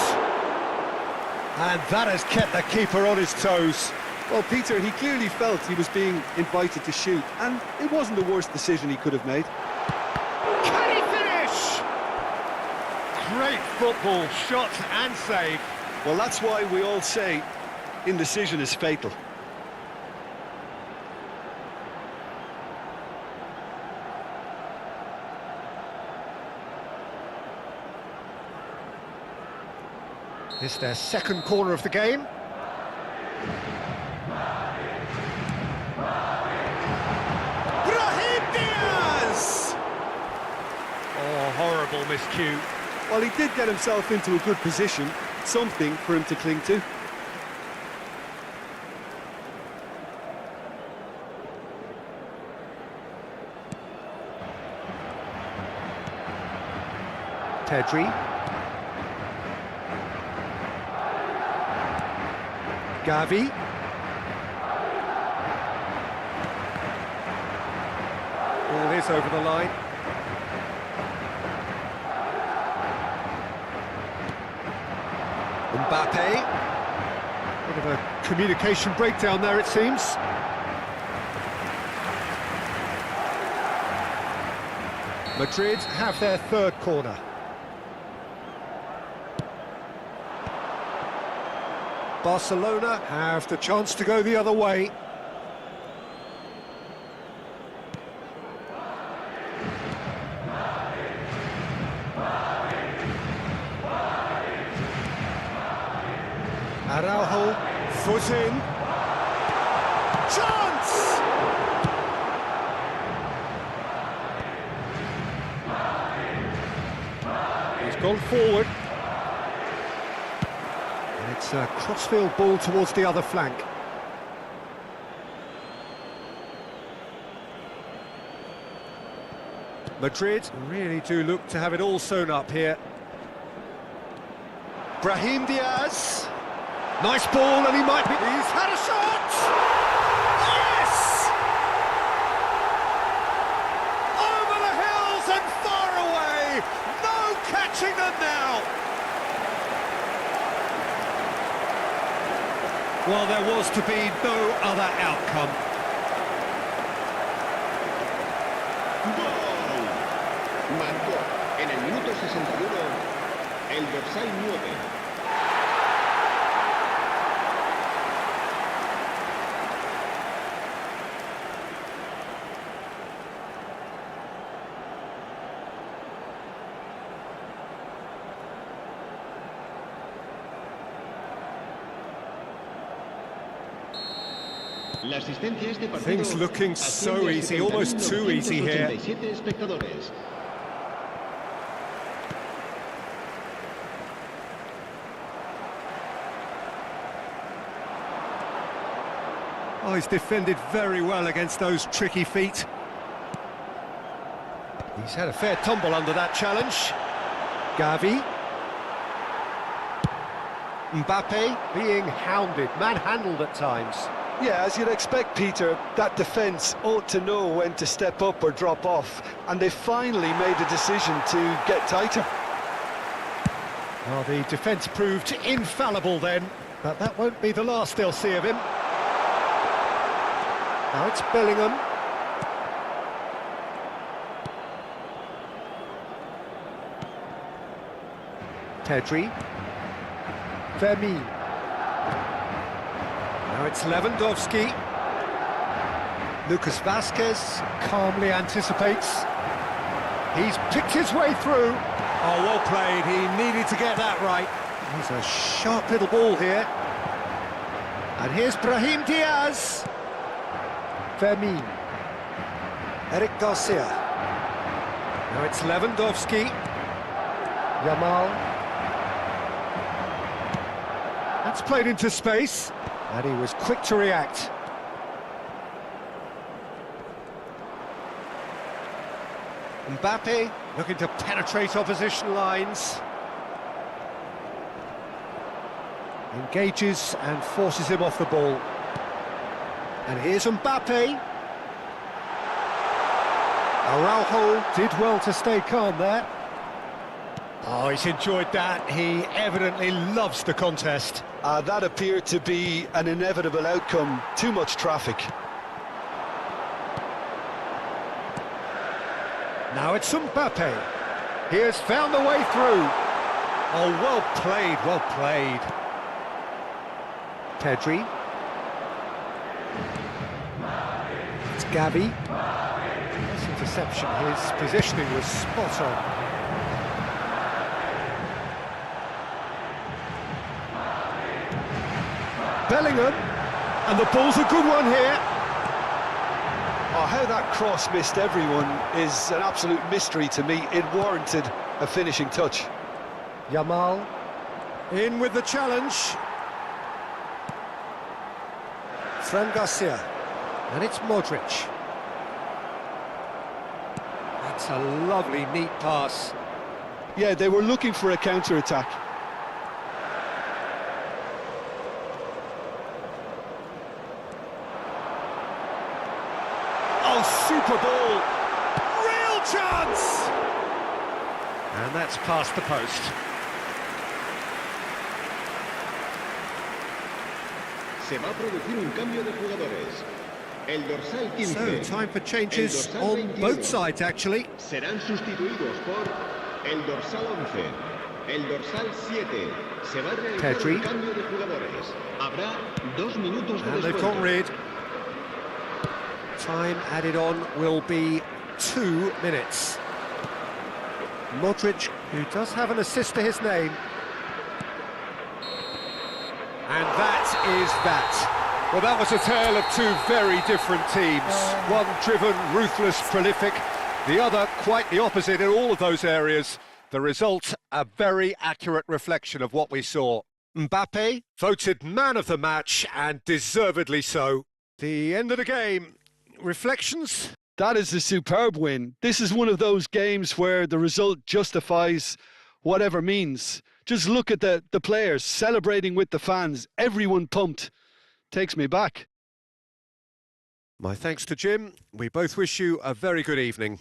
And that has kept the keeper on his toes. Well, Peter, he clearly felt he was being invited to shoot, and it wasn't the worst decision he could have made. Can he finish? Great football, shot and save. Well, that's why we all say indecision is fatal. This is their second corner of the game. Brahim Diaz! Oh, horrible miscue. Well, he did get himself into a good position, something for him to cling to. Pedri. Gavi. Ball is over the line. Mbappé. Bit of a communication breakdown there, it seems. Madrid have their third corner. Barcelona have the chance to go the other way. Araujo, foot in. Chance! He's gone forward. And it's a crossfield ball towards the other flank. Madrid really do look to have it all sewn up here. Brahim Diaz. Nice ball, and he might be... He's had a shot! Yes! Over the hills and far away! No catching them now! Well, there was to be no other outcome. ¡Gol! Marcó en el minuto 61 el dorsal 9. La asistencia a este partido Things looking so easy, almost too easy here. espectadores. Oh, he's defended very well against those tricky feet. He's had a fair tumble under that challenge. Gavi. Mbappé being hounded, manhandled at times. Yeah, as you'd expect, Peter, that defence ought to know when to step up or drop off, and they finally made a decision to get tighter. Well, the defence proved infallible then, but that won't be the last they'll see of him. Now it's Bellingham. Pedri. Vermeer. Now it's Lewandowski. Lucas Vazquez calmly anticipates. He's picked his way through. Oh, well played. He needed to get that right. He's a sharp little ball here. And here's Brahim Diaz. Vermeer. Eric Garcia. Now it's Lewandowski. Yamal. That's played into space. And he was quick to react. Mbappé looking to penetrate opposition lines. Engages and forces him off the ball. And here's Mbappé. Araujo did well to stay calm there. Oh, he's enjoyed that. He evidently loves the contest. That appeared to be an inevitable outcome. Too much traffic. Now it's Mbappé. He has found the way through. Oh, well played, well played. Pedri. It's Gavi. Nice interception. His positioning was spot on. Bellingham, and the ball's a good one here. Oh, how that cross missed everyone is an absolute mystery to me. It warranted a finishing touch. Yamal in with the challenge. Fran Garcia, and it's Modric. That's a lovely, neat pass. Yeah, they were looking for a counter-attack. Oh, super ball! Real chance! And that's past the post. Se va a producir un cambio de jugadores. El dorsal 15. So, time for changes el dorsal on 21. both sides, actually. Serán sustituidos por el dorsal 11, el dorsal 7. Se va a realizar Pedri. un cambio de jugadores. Habrá 2 minutos de And they've descuento. got rid. Time added on will be 2 minutes. Modric, who does have an assist to his name. And that is that. Well, that was a tale of two very different teams. One driven, ruthless, prolific. The other quite the opposite in all of those areas. The result, a very accurate reflection of what we saw. Mbappé voted man of the match, and deservedly so. The end of the game. Reflections? That is a superb win. This is one of those games where the result justifies whatever means. Just look at the players celebrating with the fans. Everyone pumped. Takes me back. My thanks to Jim. We both wish you a very good evening.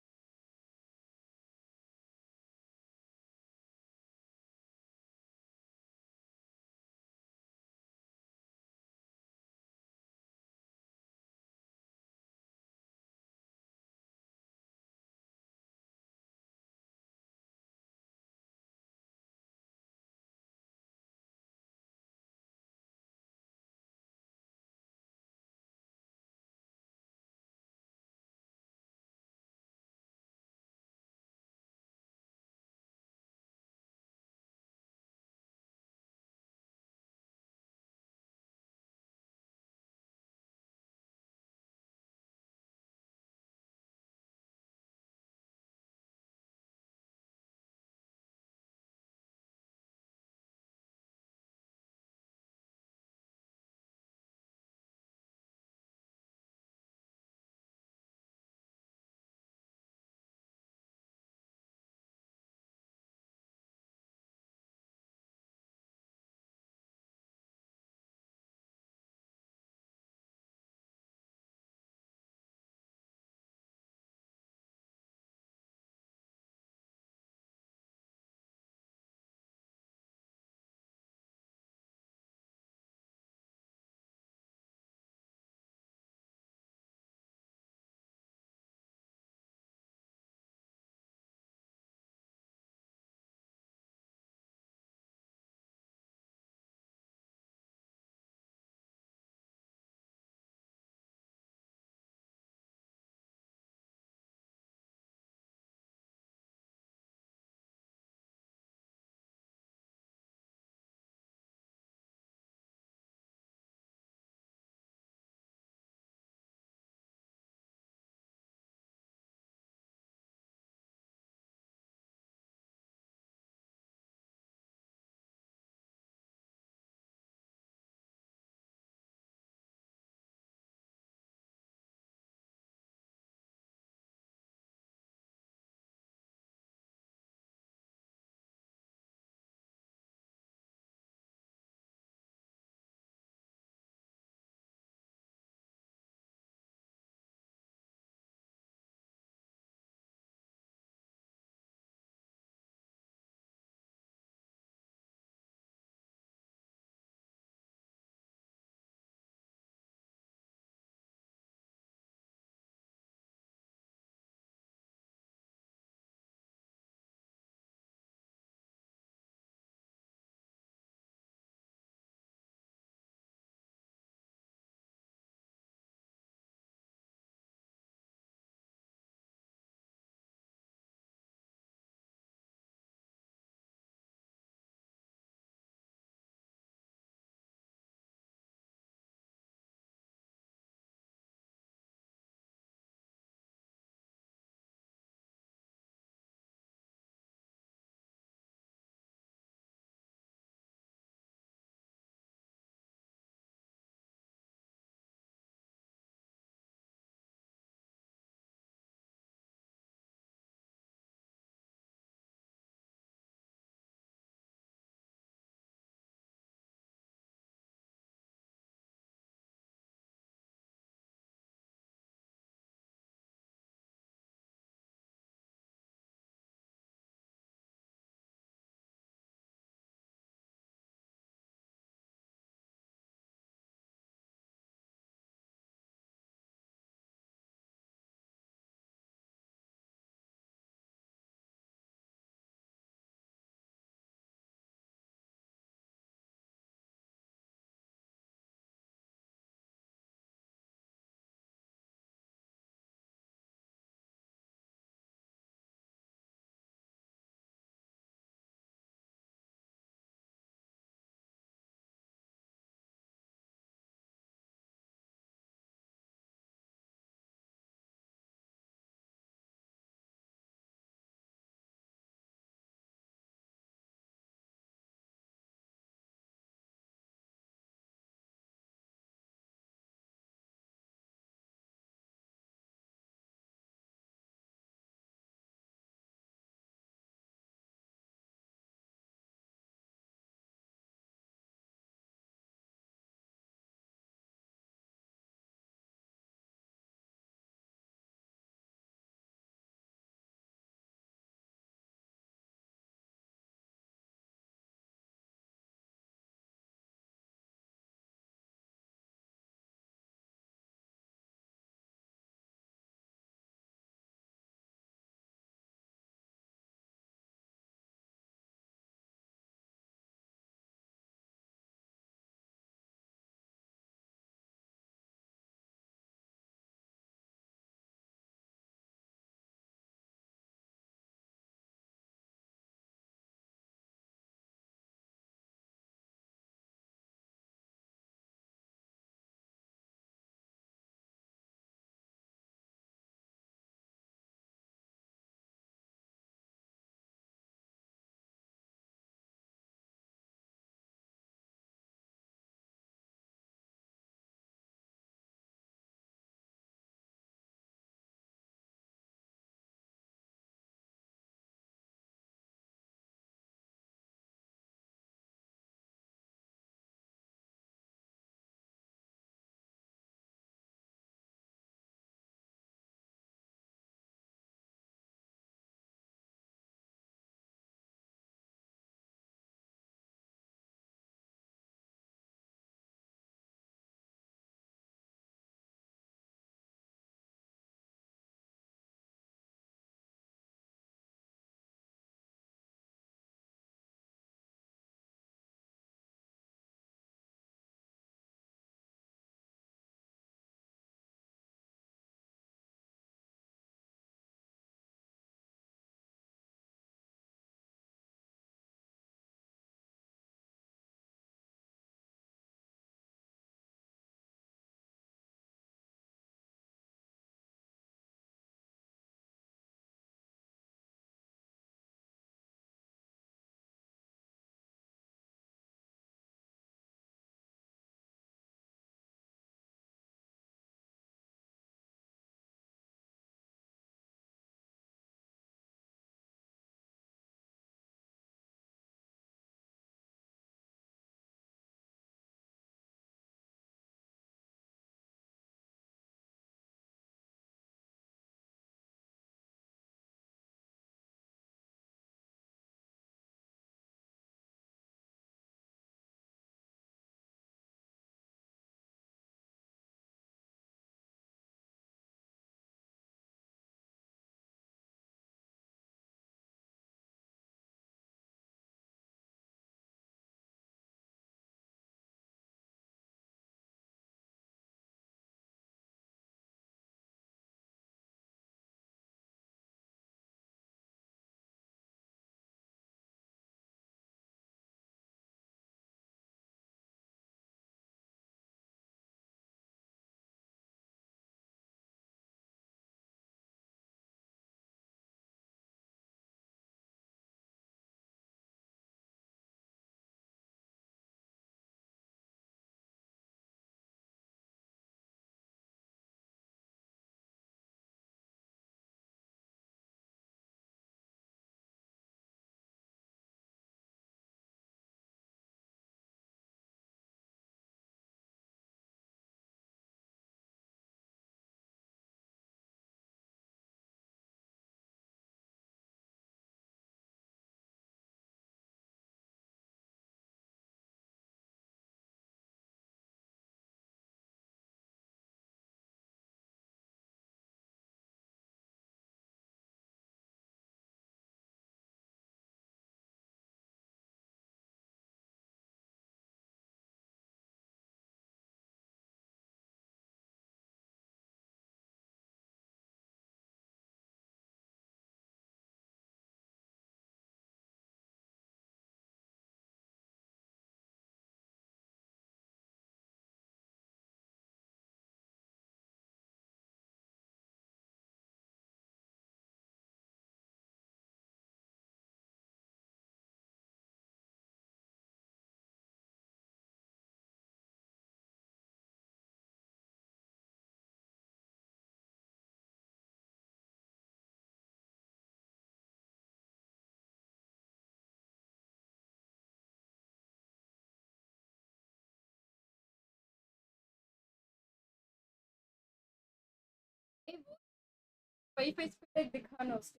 Wifi speed दिखाना उसको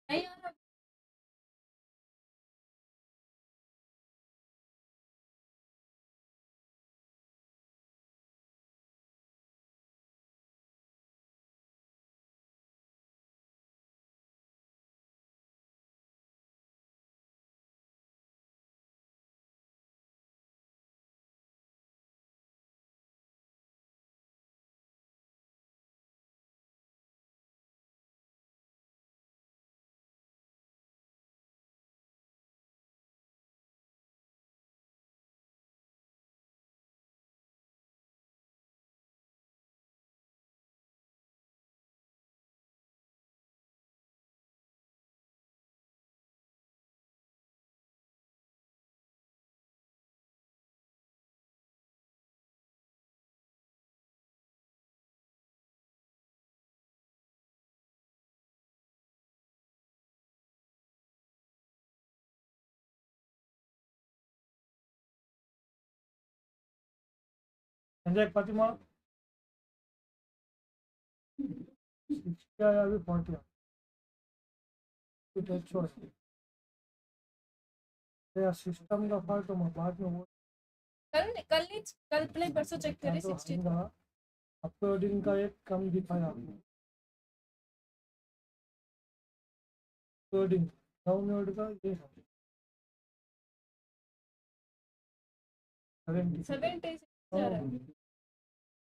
नहीं आ रहा संजय फातिमा क्या है अभी पहुंच गया छोड़ सिस्टम का फॉल्ट तो मैं बाद में वो कल प्ले परसों चेक करे 60 अपलोडिंग का एक कम दिखाया अपलोडिंग डाउनलोड का ये 70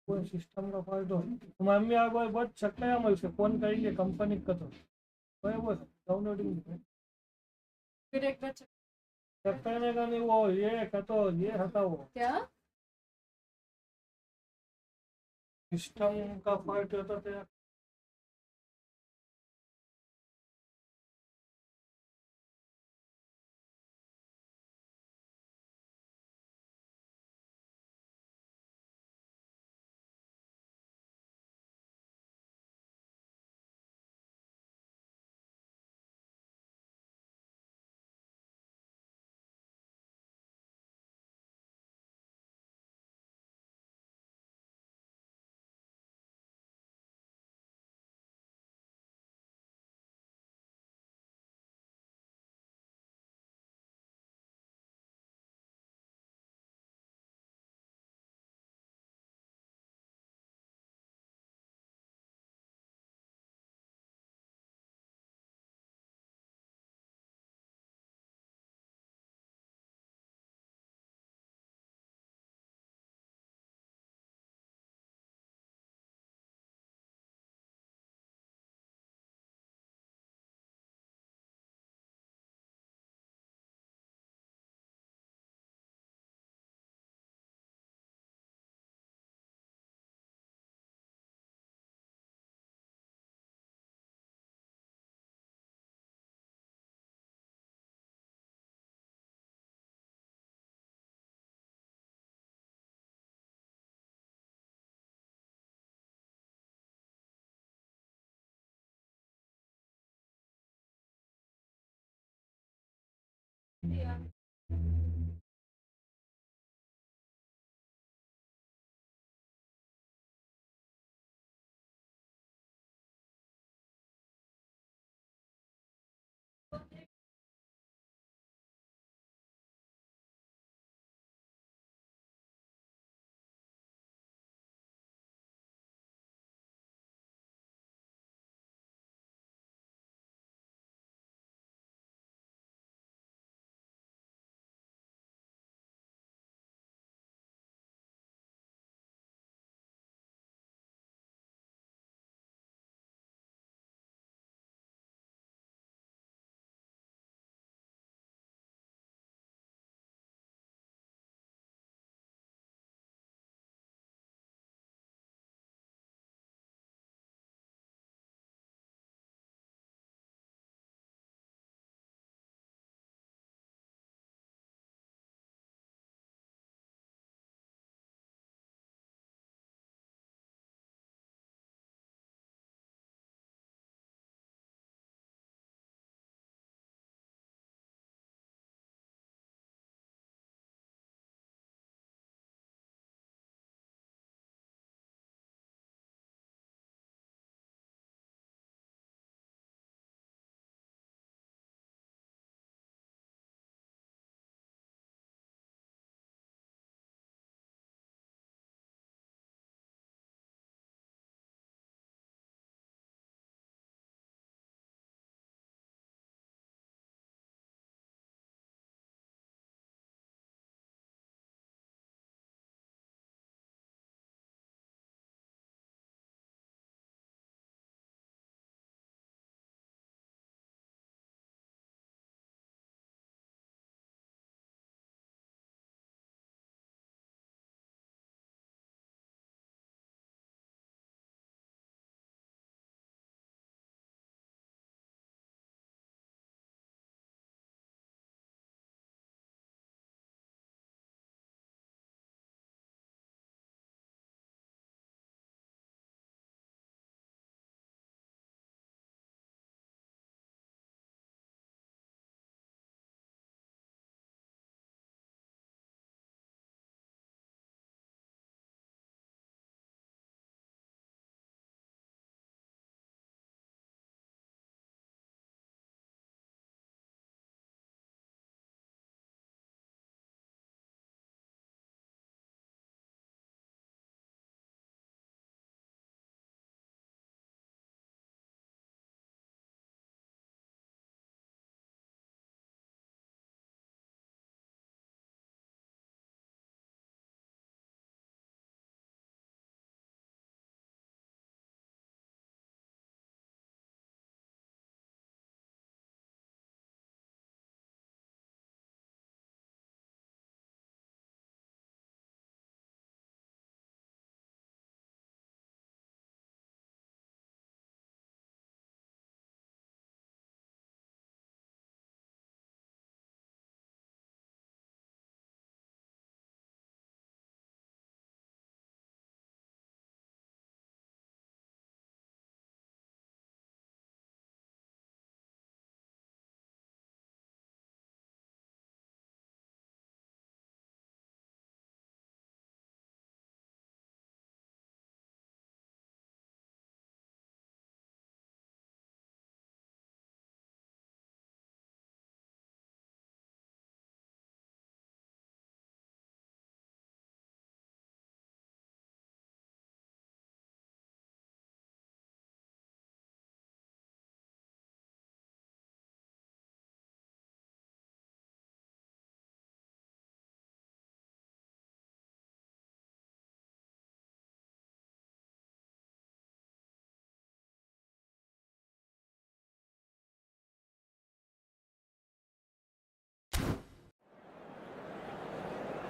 कोई सिस्टम का फॉल्ट हो मम्मी आप बहुत चक्कर है मैं उसे फोन करेंगे कंपनी का तो वो डाउनलोडिंग फिर एक बार चेक करने का नहीं वो ये का तो ये हटाओ क्या सिस्टम का फॉल्ट होता था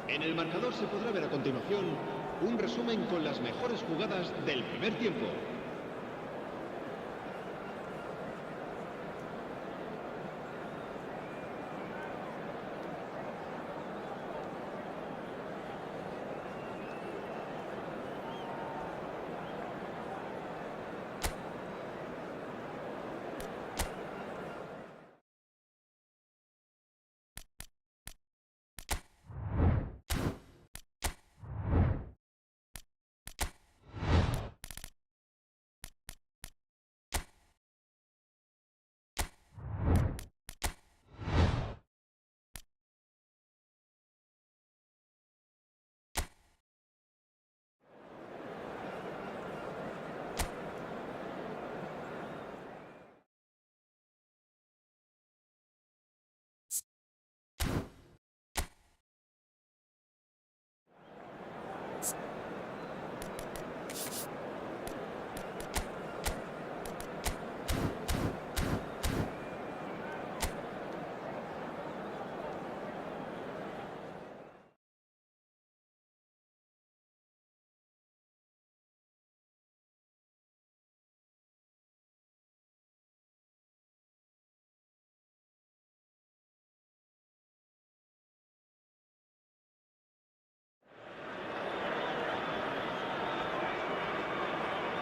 En el marcador se podrá ver a continuación un resumen con las mejores jugadas del primer tiempo.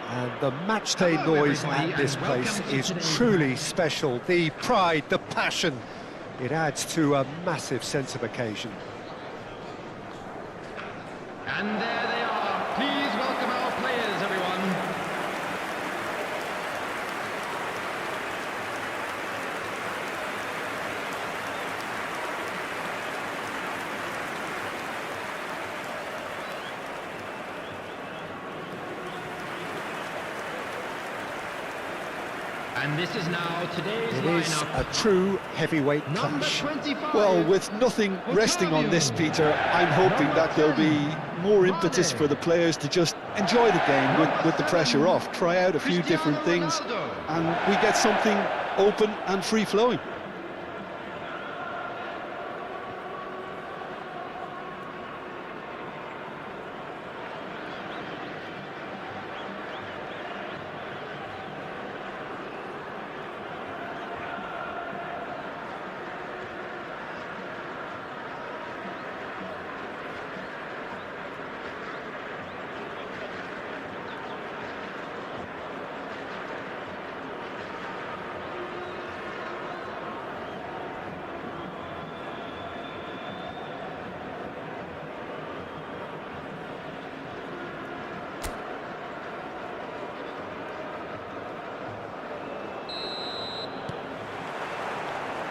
And the matchday noise at this place is truly special. The pride, the passion, it adds to a massive sense of occasion. And there they are. Please welcome our players, everyone. And this is now today's It is lineup. a true heavyweight Number clash. 25. Well, with nothing resting on this, Peter, I'm hoping that there'll be more impetus for the players to just enjoy the game with the pressure off, try out a few different things, and we get something open and free-flowing.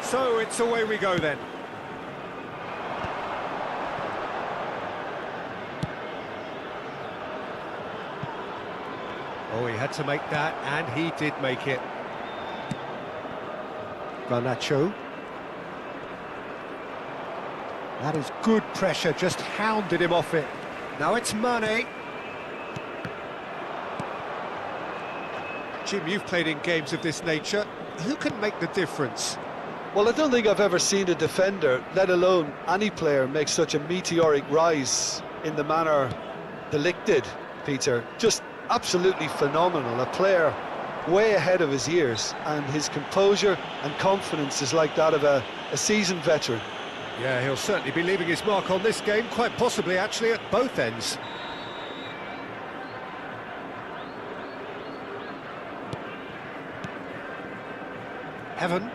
So it's away we go then. Oh, he had to make that, and he did make it. Garnacho. That is good pressure, just hounded him off it. Now it's Mane. Jim, you've played in games of this nature. Who can make the difference? Well, I don't think I've ever seen a defender, let alone any player, make such a meteoric rise in the manner the Lick did, Peter. Just absolutely phenomenal. A player way ahead of his years, and his composure and confidence is like that of a seasoned veteran. Yeah, he'll certainly be leaving his mark on this game, quite possibly actually at both ends. Heaven.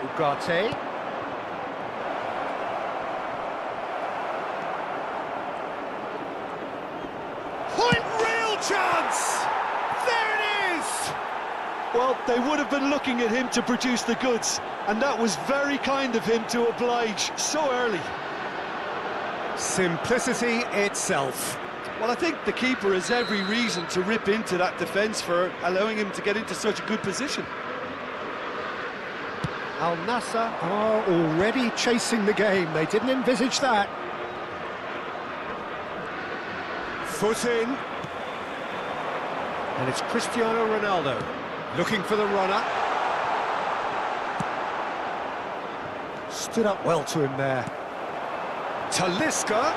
Ugarte. Point, real chance! There it is! Well, they would have been looking at him to produce the goods, and that was very kind of him to oblige so early. Simplicity itself. Well, I think the keeper has every reason to rip into that defence for allowing him to get into such a good position. Al-Nassr are already chasing the game. They didn't envisage that. Foot in. And it's Cristiano Ronaldo looking for the runner. Stood up well to him there. Talisca.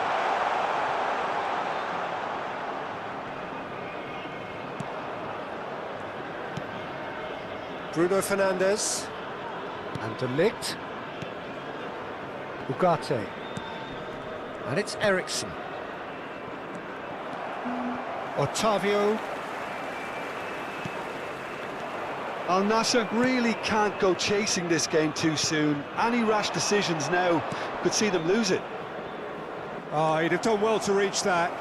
Bruno Fernandes. And De Ligt. Ugarte. And it's Eriksen. Otavio. Al-Nassr really can't go chasing this game too soon. Any rash decisions now could see them lose it. Oh, he'd have done well to reach that.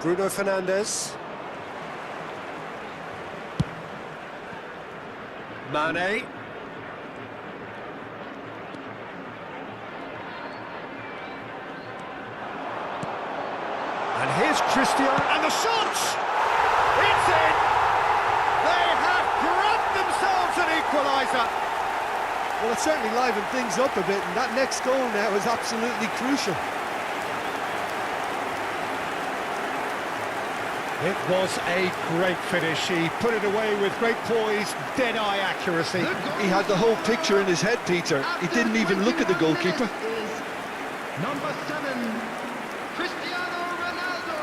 Bruno Fernandes. Mane. And here's Cristiano, and the shot! It's in! They have grabbed themselves an equaliser. Well, it certainly livened things up a bit, and that next goal now is absolutely crucial. It was a great finish. He put it away with great poise, dead-eye accuracy. He had the whole picture in his head, Peter. He didn't even look at the goalkeeper. Number 7, Cristiano Ronaldo.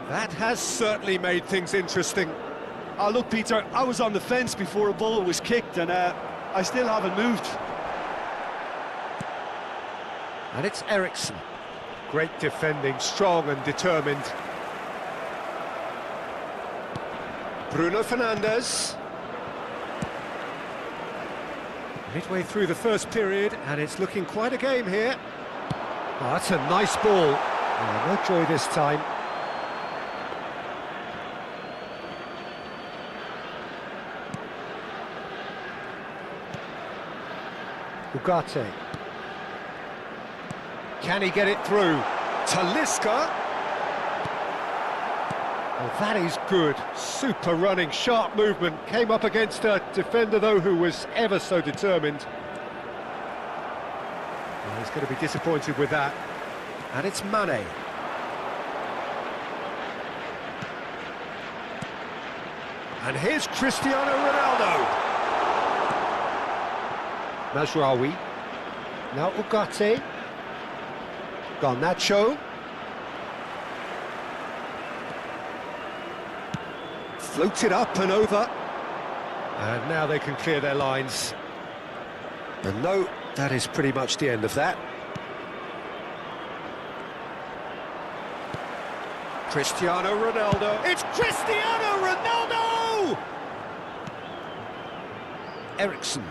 That has certainly made things interesting. Oh, look, Peter, I was on the fence before a ball was kicked, and I still haven't moved. And it's Eriksen. Great defending, strong and determined. Bruno Fernandes. Midway through the first period, and it's looking quite a game here. Oh, that's a nice ball. Oh, no joy this time. Ugarte. Can he get it through? Talisca. Oh, that is good. Super running, sharp movement. Came up against a defender, though, who was ever so determined. Oh, he's going to be disappointed with that. And it's Mane. And here's Cristiano Ronaldo. Mazraoui. Now Ugarte. Garnacho. Floats it up and over. And now they can clear their lines. And no, that is pretty much the end of that. Cristiano Ronaldo. It's Cristiano Ronaldo! Eriksen.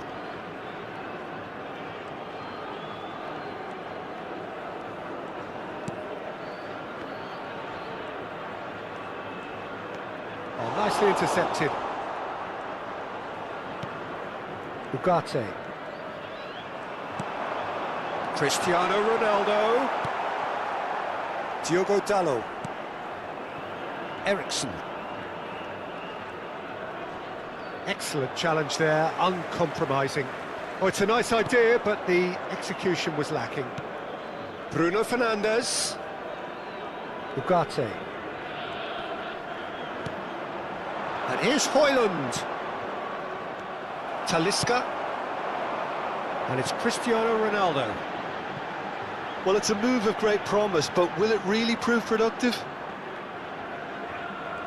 Oh, nicely intercepted. Ugarte. Cristiano Ronaldo. Diogo Dalot. Eriksen. Excellent challenge there, uncompromising. Oh, it's a nice idea, but the execution was lacking. Bruno Fernandes. Ugarte. And here's Haaland. Talisca. And it's Cristiano Ronaldo. Well, it's a move of great promise, but will it really prove productive?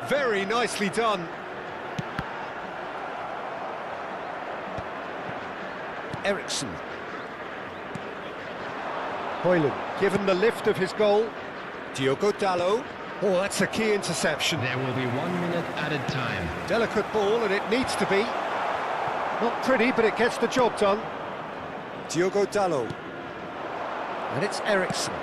Very nicely done. Eriksen. Haaland, given the lift of his goal. Diogo Dalot. Oh, that's a key interception. There will be 1 minute added time. Delicate ball, and it needs to be. Not pretty, but it gets the job done. Diogo Dalot. And it's Eriksen.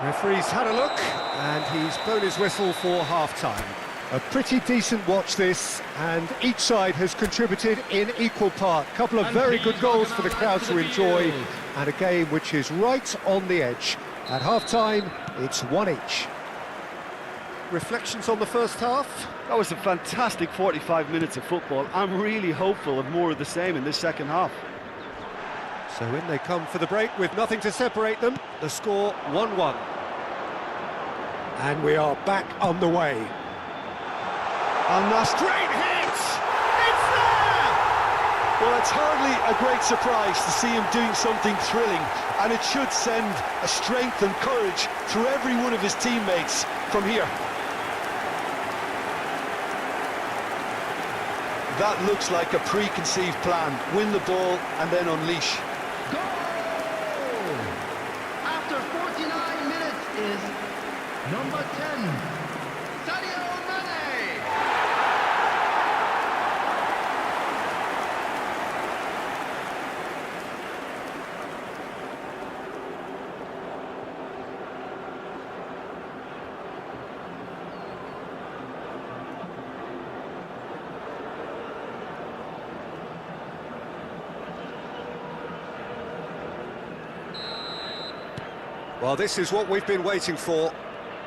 Referee's had a look, and he's blown his whistle for half-time. A pretty decent watch this, and each side has contributed in equal part. A couple of very good goals for the crowd to enjoy, and a game which is right on the edge. At half-time, it's 1 each. reflections on the first half? That was a fantastic 45 minutes of football. I'm really hopeful of more of the same in this second half. So in they come for the break with nothing to separate them. The score 1-1. And we are back on the way. Al-Nassr. Great hit! It's there! Well, it's hardly a great surprise to see him doing something thrilling, and it should send a strength and courage through every one of his teammates from here. That looks like a preconceived plan. Win the ball and then unleash. Goal! After 49 minutes is number 10, Sadio Mane. Well, this is what we've been waiting for.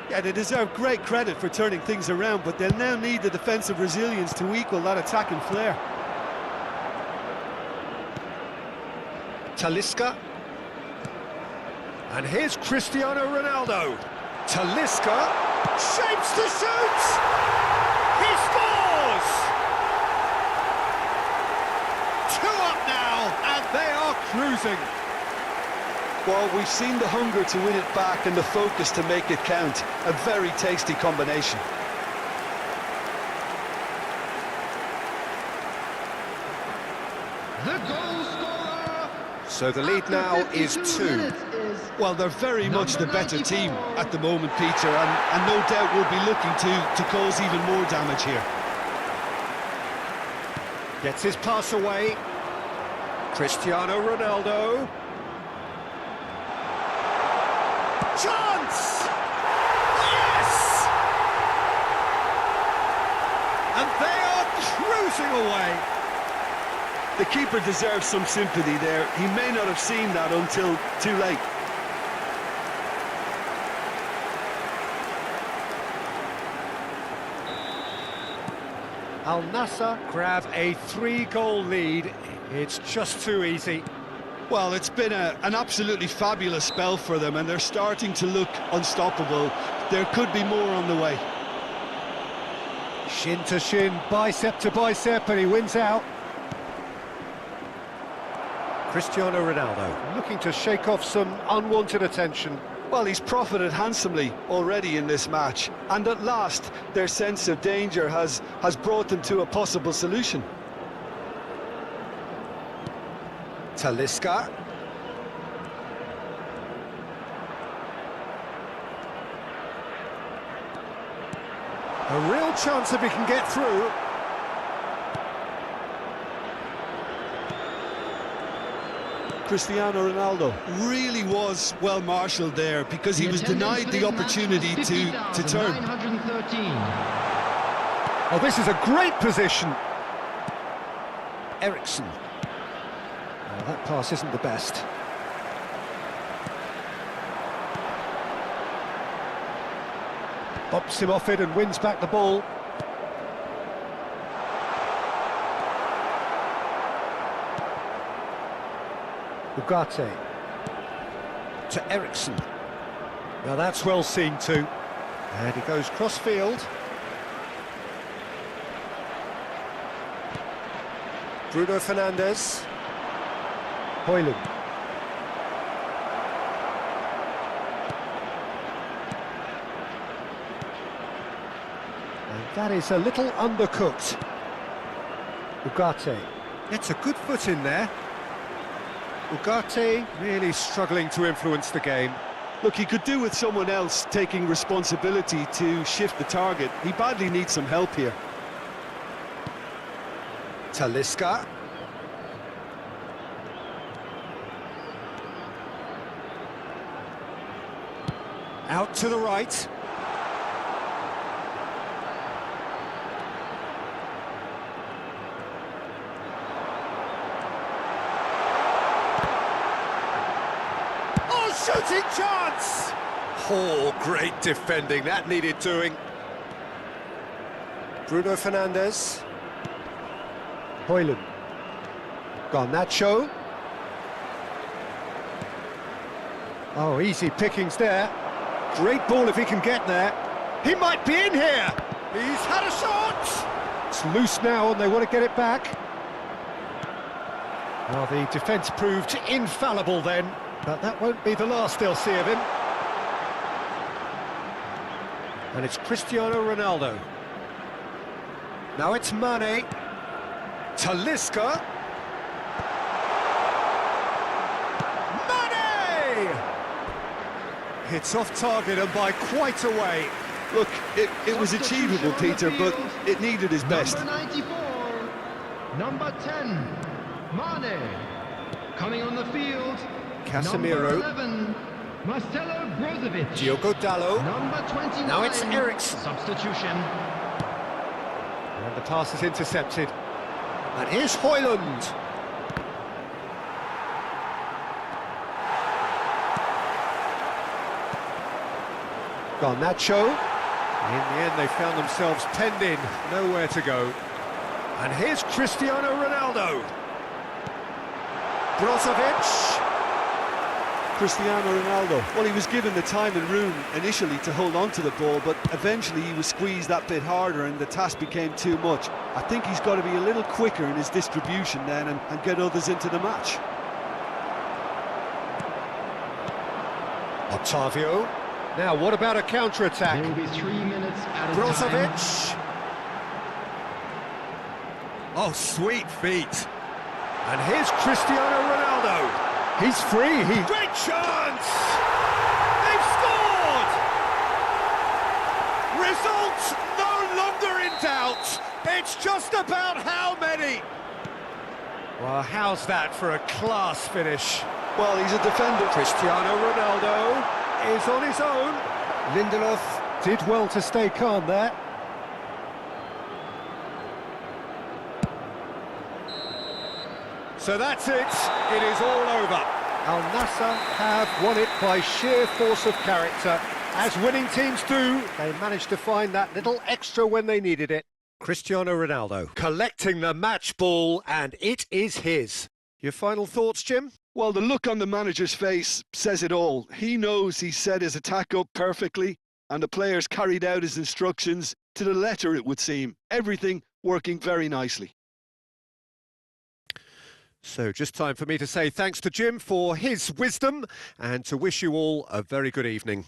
Yeah, they deserve great credit for turning things around, but they'll now need the defensive resilience to equal that attacking flair. Talisca. And here's Cristiano Ronaldo. Talisca shapes to shoot! He scores! 2 up now, and they are cruising. Well, we've seen the hunger to win it back and the focus to make it count. A very tasty combination. The goal scorer. So the lead now is 2. Well, they're very much the better team at the moment, Peter, and no doubt will be looking to cause even more damage here. Gets his pass away. Cristiano Ronaldo. Chance! Yes! And they are cruising away. The keeper deserves some sympathy there. He may not have seen that until too late. Al-Nassr grab a 3-goal lead. It's just too easy. Well, it's been an absolutely fabulous spell for them, and they're starting to look unstoppable. There could be more on the way. Shin to shin, bicep to bicep, and he wins out. Cristiano Ronaldo looking to shake off some unwanted attention. Well, he's profited handsomely already in this match, and at last their sense of danger has brought them to a possible solution. Talisca. A real chance if he can get through. Cristiano Ronaldo really was well marshalled there because he was denied the opportunity to turn. 913. Oh, this is a great position. Ericsson. Oh, that pass isn't the best. Bops him off it and wins back the ball. Ugarte to Ericsson. Now that's well seen too. And he goes cross-field. Bruno Fernandes. Haaland. And that is a little undercooked. Ugarte gets a good foot in there. Ugarte really struggling to influence the game. Look, he could do with someone else taking responsibility to shift the target. He badly needs some help here. Talisca. Out to the right. Oh, shooting chance! Oh, great defending, that needed doing. Bruno Fernandes. Haaland. Garnacho. Oh, easy pickings there. Great ball if he can get there. He might be in here. He's had a shot. It's loose now and they want to get it back. Well, the defence proved infallible then, but that won't be the last they'll see of him. And it's Cristiano Ronaldo. Now it's Mane. Talisca. Mane! It's off target and by quite a way. Look, it was achievable, Peter, but it needed his best. Number 94, number 10, Mane. Coming on the field, Casemiro. number 11, Marcelo Brozovic. Diogo Dalot. Number 29. Now it's Eriksen. Substitution. And the pass is intercepted. And here's Haaland. Garnacho. In the end, they found themselves penned in, nowhere to go. And here's Cristiano Ronaldo. Brozovic. Cristiano Ronaldo, well, he was given the time and room initially to hold on to the ball, but eventually he was squeezed that bit harder and the task became too much. I think he's got to be a little quicker in his distribution then and get others into the match. Otavio. Now, what about a counter-attack? There will be 3 minutes at a Brozovic. time. Oh, sweet feet. And here's Cristiano Ronaldo. He's free. Great chance! They've scored! Results no longer in doubt. It's just about how many. Well, how's that for a class finish? Well, he's a defender. Cristiano Ronaldo is on his own. Lindelof did well to stay calm there. So that's it. It is all over. Al-Nassr have won it by sheer force of character. As winning teams do, they managed to find that little extra when they needed it. Cristiano Ronaldo collecting the match ball, and it is his. Your final thoughts, Jim? Well, the look on the manager's face says it all. He knows he set his attack up perfectly, and the players carried out his instructions to the letter, it would seem. Everything working very nicely. So just time for me to say thanks to Jim for his wisdom and to wish you all a very good evening.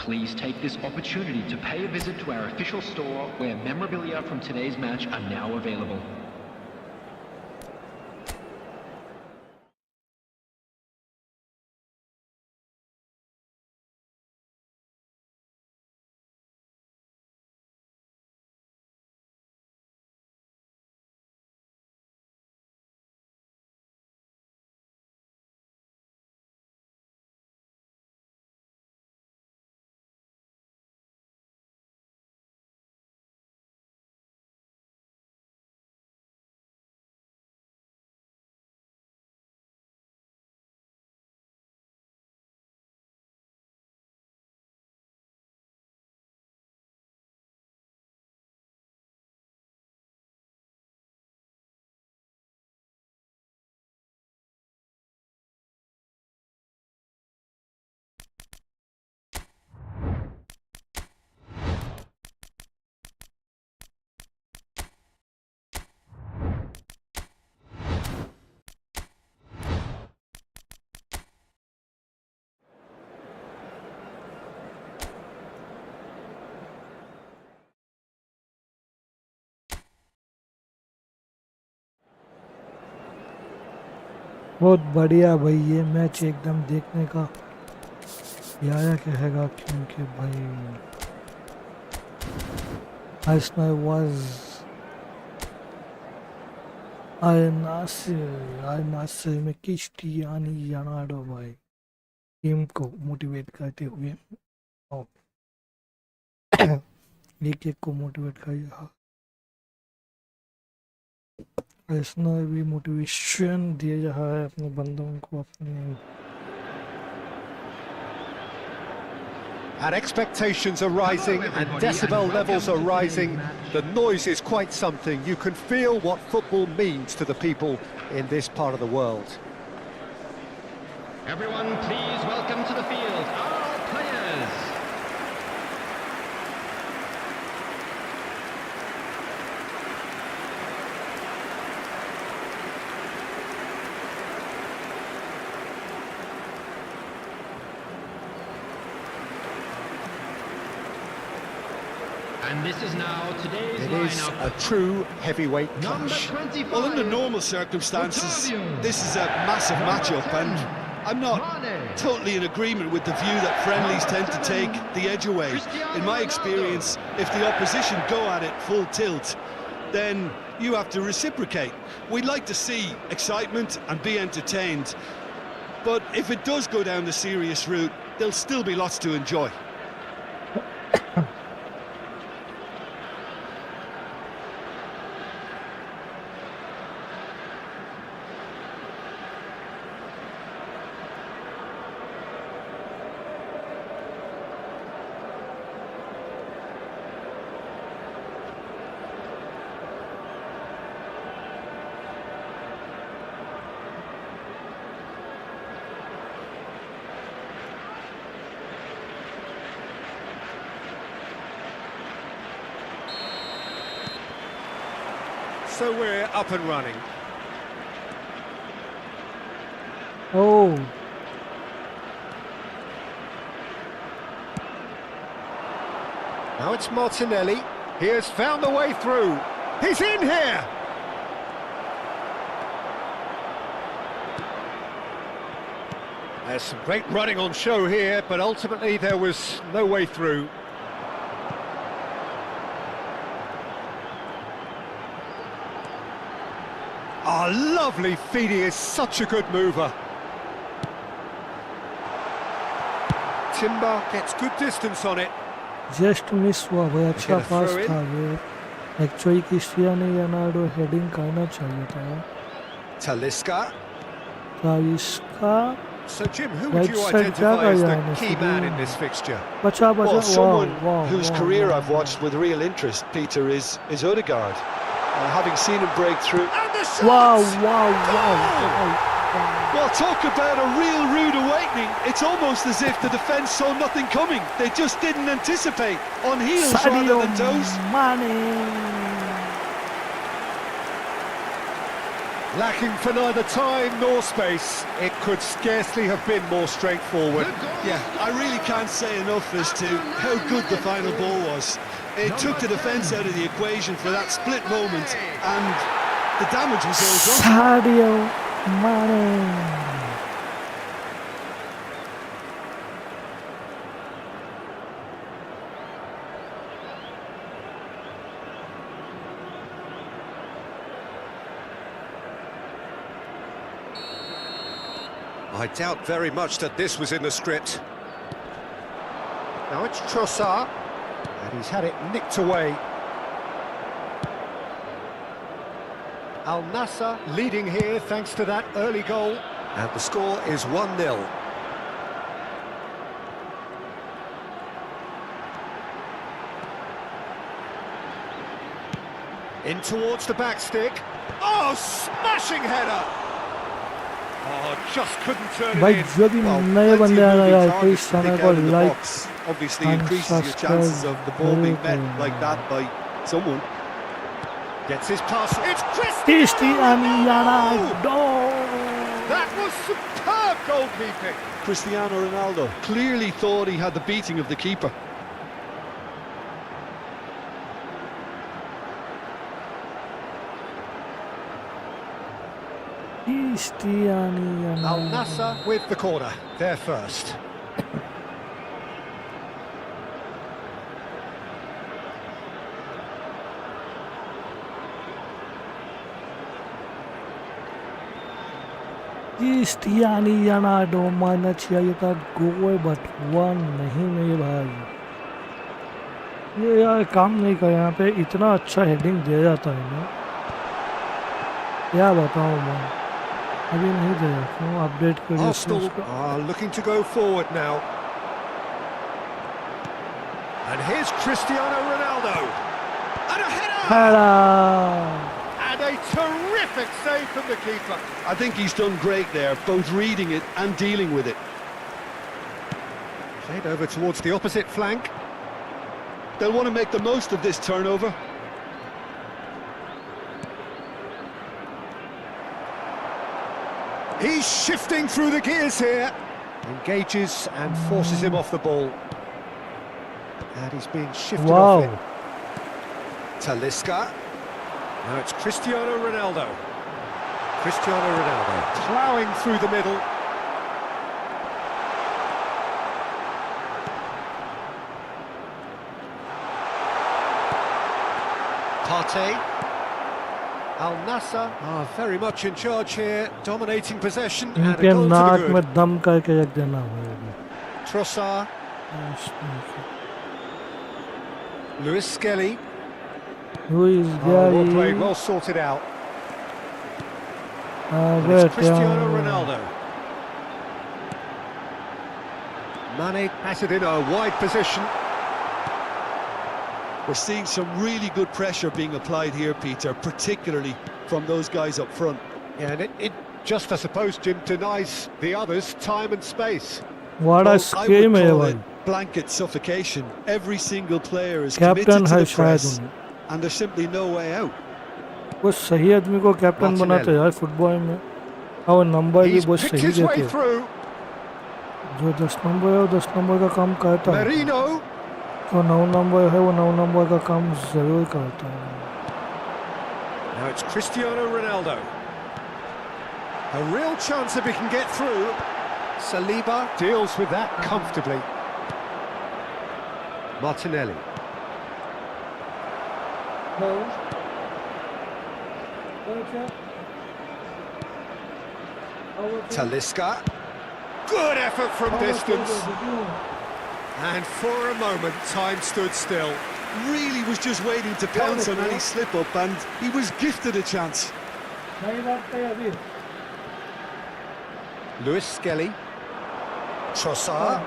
Please take this opportunity to pay a visit to our official store where memorabilia from today's match are now available. बहुत बढ़िया भाई, ये match एकदम देखने का आया कहेगा, क्योंकि भाई Arsenal was Al-Nassr में क्रिस्टियानो रोनाल्डो भाई टीम को मोटिवेट करते हुए एक को मोटिवेट कर रहा। आर्सेनल भी मोटिवेशन दे रहा है अपने बंदों को अपने। And expectations are rising and decibel levels are rising. The noise is quite something. You can feel what football means to the people in this part of the world. Everyone, please welcome to the field our players. And this is now today's It is lineup. a true heavyweight Number clash. 25. Well, under normal circumstances, this is a massive matchup, and I'm not totally in agreement with the view that friendlies tend to take the edge away. In my experience, if the opposition go at it full tilt, then you have to reciprocate. We'd like to see excitement and be entertained, but if it does go down the serious route, there'll still be lots to enjoy. So we're up and running. Oh, Now it's Martinelli. He has found the way through. He's in here! There's some great running on show here, but ultimately there was no way through. Ah, lovely feed, he is such a good mover. Timber gets good distance on it. Just miss हुआ भाई, अच्छा Gonna pass throw in. था ये। Actually Cristiano Ronaldo heading करना चाहिए था। Talisca. इसका So Jim, who Right would you side identify जाएगा as यार the key इसके man लिए। in this fixture? बचा Well, someone वाह, whose वाह, career वाह, I've watched with real interest, Peter, is Odegaard. Having seen him break through. And the वाह shot! वाह वाह Goal! वाह। Well, talk about a real rude awakening. It's almost as if the defence saw nothing coming. They just didn't anticipate. On heels Sadio rather than toes. Mane। Lacking for neither time nor space. It could scarcely have been more straightforward. Yeah, I really can't say enough as to how good the final ball was. It took the defence out of the equation for that split moment, and the damage was all done. Sadio Mane. I doubt very much that this was in the script. Now it's Trossard, and he's had it nicked away. Al-Nassr leading here thanks to that early goal. And the score is 1-0. In towards the back stick. Oh, smashing header! Oh, just couldn't turn भाई it in. जो भी नए बंदे आ रहे हैं यार इस channel को like Obviously increases your chances of the ball being met like that by someone. Gets his pass. It's Cristiano Ronaldo. That was superb goalkeeping. Cristiano Ronaldo clearly thought he had the beating of the keeper. Cristiano Al-Nassr with the corner. There first. Cristiano Ronaldo मारना चाहिए था goal but हुआ नहीं मेरे भाई ये यार काम नहीं कर यहाँ पे इतना अच्छा हेडिंग दिया जाता है ना क्या बताऊँ मैं अभी नहीं दे क्यों अपडेट कर Arsenal are looking to go forward now. And here's Cristiano Ronaldo. And a header! And a terrific save from the keeper. I think he's done great there, both reading it and dealing with it. Played over towards the opposite flank. They'll want to make the most of this turnover. He's shifting through the gears here. Engages and forces him off the ball. And he's being shifted off it. Talisca. Now it's Cristiano Ronaldo. Cristiano Ronaldo ploughing through the middle. Partey. Al-Nassr are very much in charge here, dominating possession and a इनके goal नाक to the में good. दम करके रख देना होगा Trossard, Lewis Skelly. Luis Well played, Gary well sorted out. And it's Cristiano Ronaldo. Mane has it in a wide position. We're seeing some really good pressure being applied here, Peter, particularly from those guys up front. Yeah, and it just, I suppose, Jim, denies the others time and space. What a scheme I would call है it blanket suffocation. Every single player is Captain committed to है the शायद press, उन्हें and there's simply no way out. वो सही आदमी को captain बनाते हैं यार फुटबॉल में और नंबर भी He's बहुत picked सही his देते way हैं through. जो 10 नंबर है वो 10 नंबर का काम करता है Merino. जो 9 नंबर है वो 9 नंबर का काम जरूर करता है Now it's Cristiano Ronaldo. A real chance if he can get through. Saliba deals with that comfortably. Martinelli. Talisca. Good effort from distance. And for a moment, time stood still. Really was just waiting to pounce on any slip-up, and he was gifted a chance. Lewis Skelly. Trossard.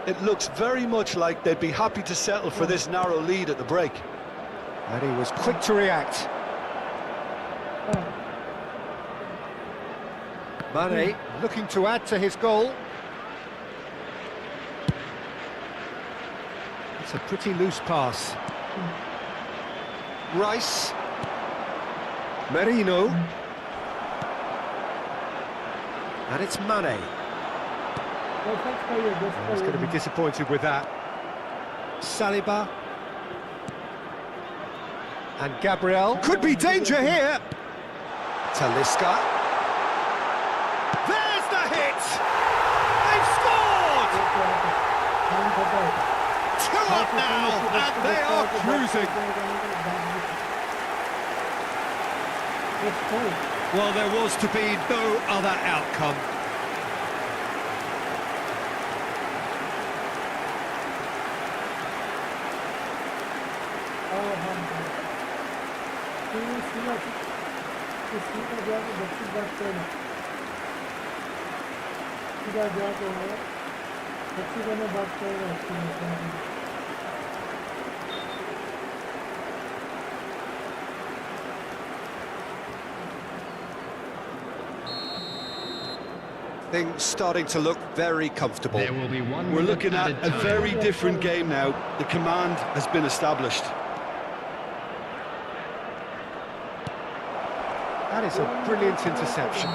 It looks very much like they'd be happy to settle for this narrow lead at the break. And he was quick to react. Mane looking to add to his goal. It's a pretty loose pass. Rice. Merino. And it's Mane. He's going to be disappointed with that. Saliba. And Gabriel. Could be danger here. Talisca. There's the hit! They've scored! 2 up now, and they are cruising. Well, there was to be no other outcome. Things starting to look very comfortable. There will be one. We're looking at a time. very different game now. The command has been established. That is a brilliant interception.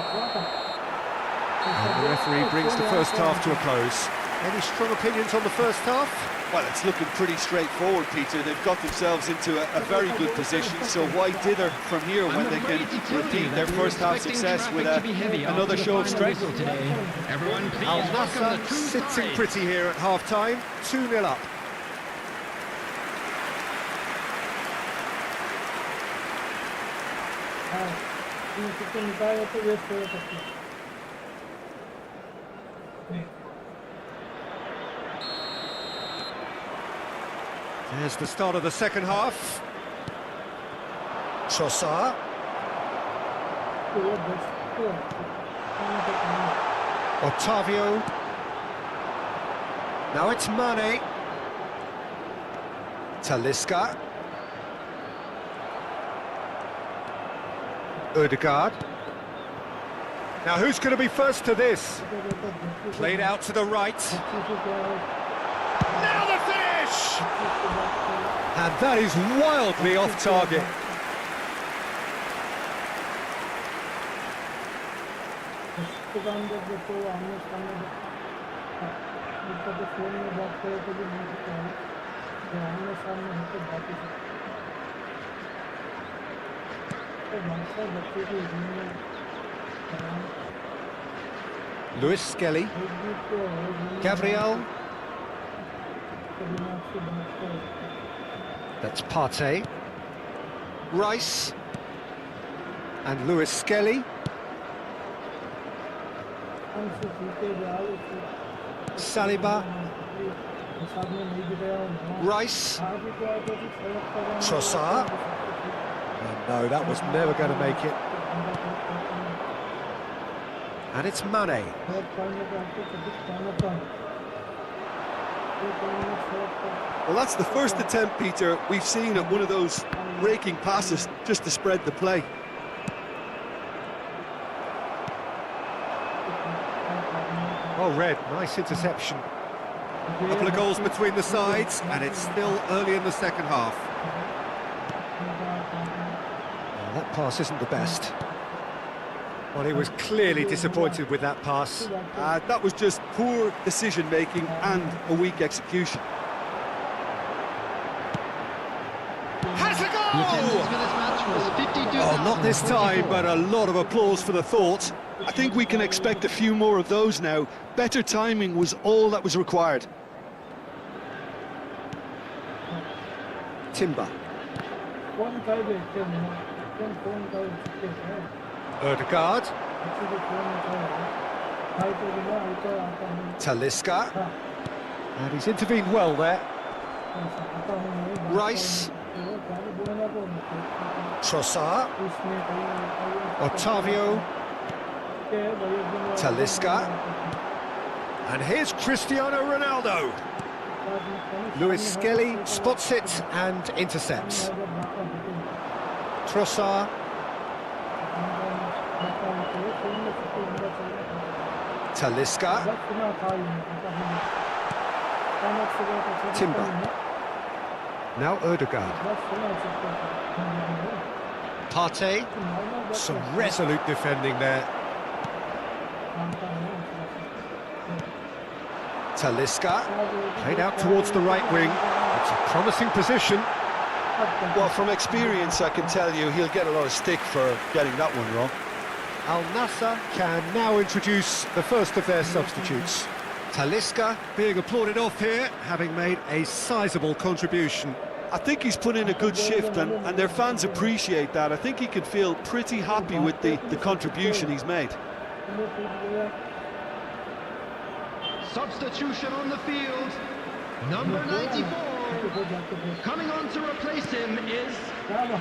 And the referee brings the first half to a close. Any strong opinions on the first half? Well, it's looking pretty straightforward, Peter. They've got themselves into a very good position, so why dither from here when they can repeat their first half success with another show of strength? Everyone, please Al-Nassr sitting pretty here at half-time, 2-0 up. There's the start of the second half. Trossard. Otavio. Now it's Mane. Talisca. Ødegaard. Now who's going to be first to this? Played out to the right. Now the finish! And that is wildly off target. Lewis Skelly. Gabriel. That's Partey. Rice. And Lewis Skelly. Saliba. Rice. Trossard. No, that was never going to make it. And it's Mane. Well, that's the first attempt, Peter, we've seen at one of those raking passes just to spread the play. Oh, Red, nice interception. A couple of goals between the sides, and it's still early in the second half. Well, that pass isn't the best. Well, he was clearly disappointed with that pass. That was just poor decision-making and a weak execution. Has a goal! Oh, not this time, but a lot of applause for the thought. I think we can expect a few more of those now. Better timing was all that was required. Timber. Ødegaard. Talisca. And he's intervened well there. Rice. Trossard. Otavio. Talisca. And here's Cristiano Ronaldo. Lewis Skelly spots it and intercepts. Trossard. Talisca. Timber. Now Ødegaard. Partey, some resolute defending there. Talisca, played out towards the right wing. It's a promising position. Well, from experience, I can tell you he'll get a lot of stick for getting that one wrong. Al-Nassr can now introduce the first of their substitutes. Talisca being applauded off here, having made a sizable contribution. I think he's put in a good shift, and their fans appreciate that. I think he can feel pretty happy with the contribution he's made. Substitution on the field. Number 94. Coming on to replace him is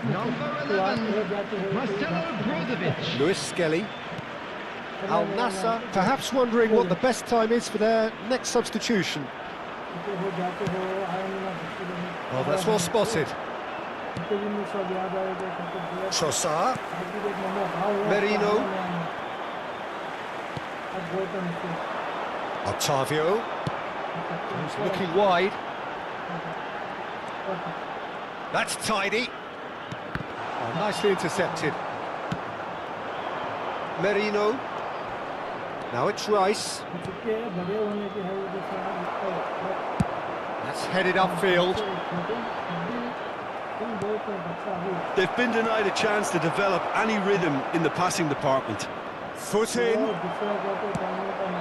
number 11, Marcelo Brozovic. Luis Skelly. Al-Nassr perhaps wondering what the best time is for their next substitution. Well, that's well spotted. Trossard. Merino. Octavio. He's looking wide. That's tidy. Oh, nicely intercepted. Merino. Now it's Rice. That's headed upfield. They've been denied a chance to develop any rhythm in the passing department. Foot in.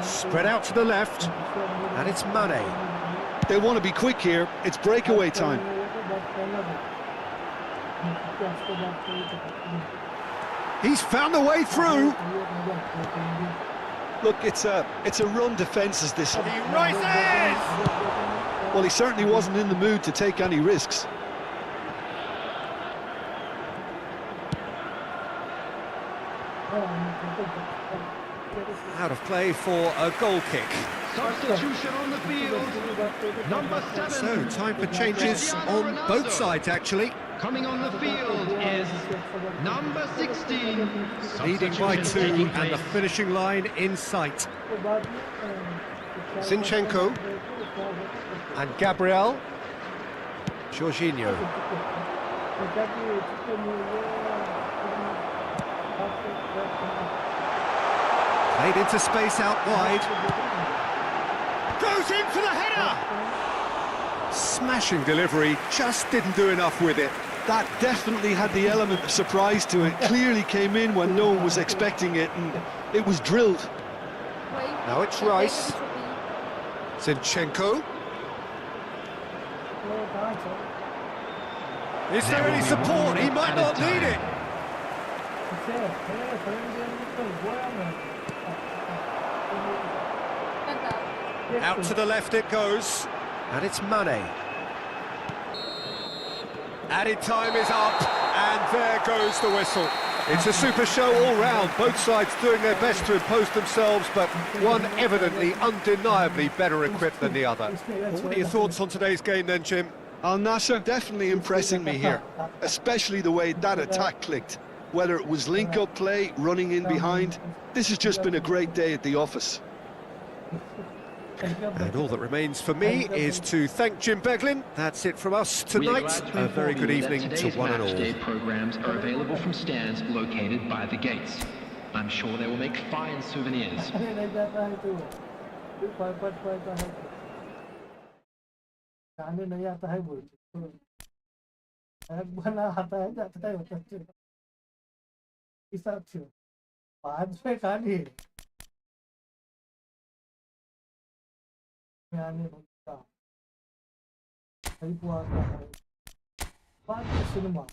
Spread out to the left. And it's Mane. They want to be quick here. It's breakaway time. He's found the way through. Look, it's a run defence as this. He rises! Well, he certainly wasn't in the mood to take any risks. Out of play for a goal kick. Substitution on the field. Number 7. So, time for changes on both sides, actually. Coming on the field is number 16. Leading by 2 and the finishing line in sight. Zinchenko and Gabriel. Jorginho. Played into space out wide. Goes in for the header! Smashing delivery, just didn't do enough with it. That definitely had the element of surprise to it. Clearly came in when no one was expecting it, and it was drilled. Now it's Rice. Zinchenko. Is there any support? He might not need it. Out to the left it goes, and it's Mane. Added time is up, and there goes the whistle. It's a super show all round, both sides doing their best to impose themselves, but one evidently, undeniably better equipped than the other. Well, what are your thoughts on today's game then, Jim? Al-Nassr definitely impressing me here, especially the way that attack clicked. Whether it was link-up play, running in behind, this has just been a great day at the office. And all that remains for me is to thank Jim Beglin. That's it from us tonight. A very good evening to one and all. Today's match day programs are available from stands located by the gates. I'm sure they will make fine souvenirs. Cinema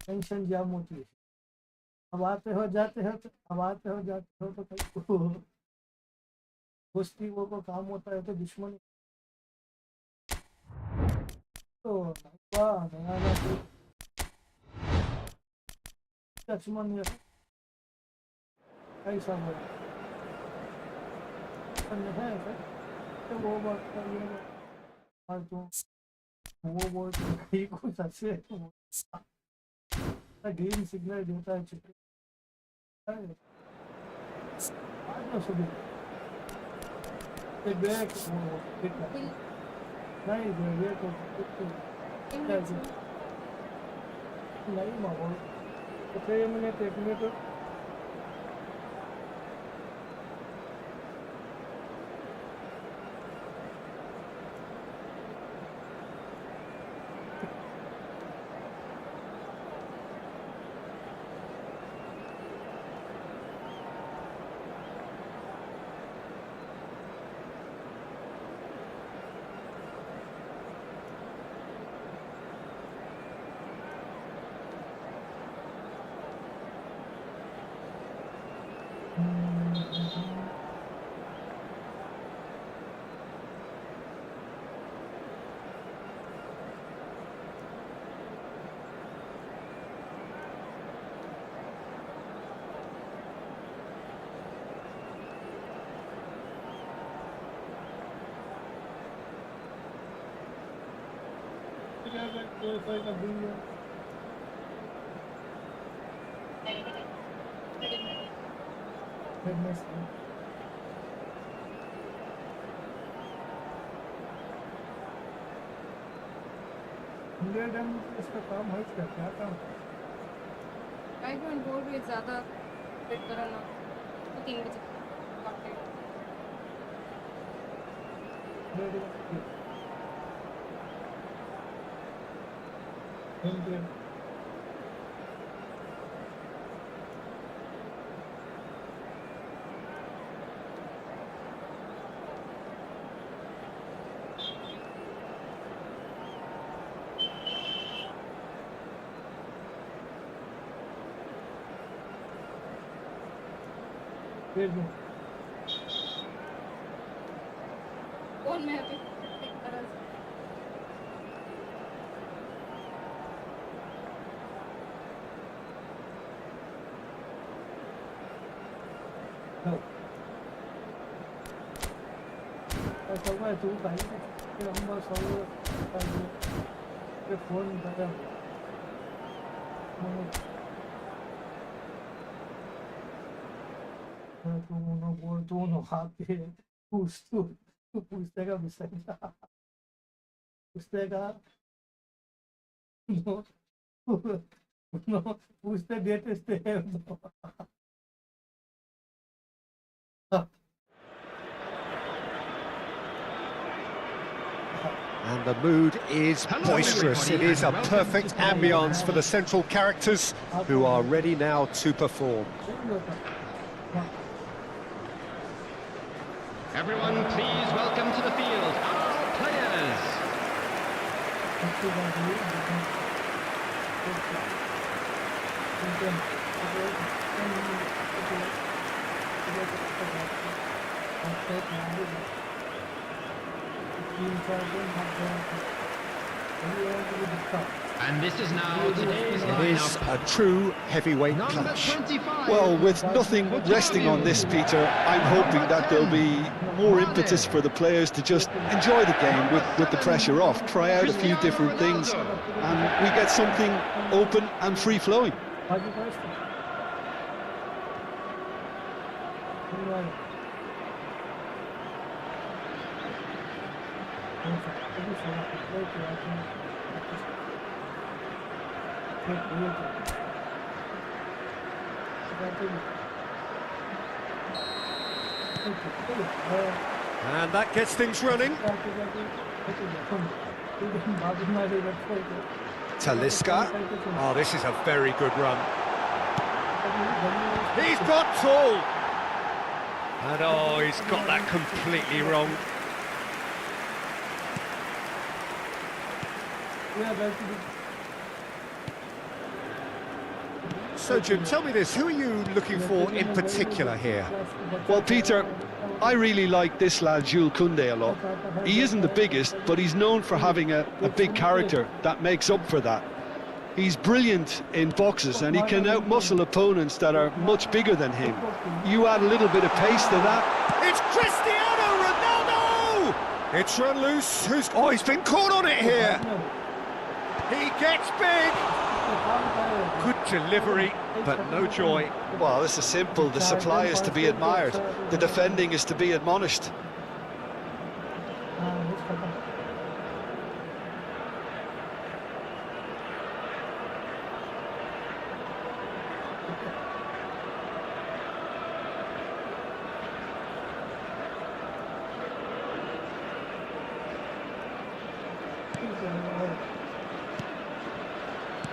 tension jam होती है अब आते हो जाते हो तो दोस्ती वो को काम होता है तो दुश्मनी तो वाह नया दुश्मन है कैसा है तो वो बात का ये और तो वो ठीक हो सकते ग्रीन सिग्नल देता है चित्र बैक नहीं माहौल अच्छा ये मिनट 1 मिनट वाईफाई का बिल है फिटनेस इंडिया डैम इसका काम है क्या क्या काम आई डोंट बोल रही ज़्यादा वेट करो ना तो 3 बजे थैंक यू कौन मैं अभी एक तरह से सब है तू भाई के हम बस सब के फोन कर तू नो बोल तू नो हाथ तू पूछते का विषय पूछते का नो नो पूछते डेट है And the mood is boisterous. It is a perfect ambience for the central characters who are ready now to perform. Everyone, please welcome to the field our players. And this is now today's It is lineup. a true heavyweight Number clash. 25. Well, with nothing resting on this, Peter, I'm hoping that there'll be more impetus for the players to just enjoy the game with the pressure off, try out a few different things, and we get something open and free-flowing. And that gets things running. Talisca. Oh, this is a very good run. He's got tall. And oh, he's got that completely wrong. So, Jim, tell me this, who are you looking for in particular here? Well, Peter, I really like this lad, Jules Koundé, a lot. He isn't the biggest, but he's known for having a big character that makes up for that. He's brilliant in boxes, and he can outmuscle opponents that are much bigger than him. You add a little bit of pace to that. It's Cristiano Ronaldo! It's run loose. Oh, he's been caught on it here. He gets big. Good delivery, but no joy. Well, this is simple. The supply is to be admired. The defending is to be admonished.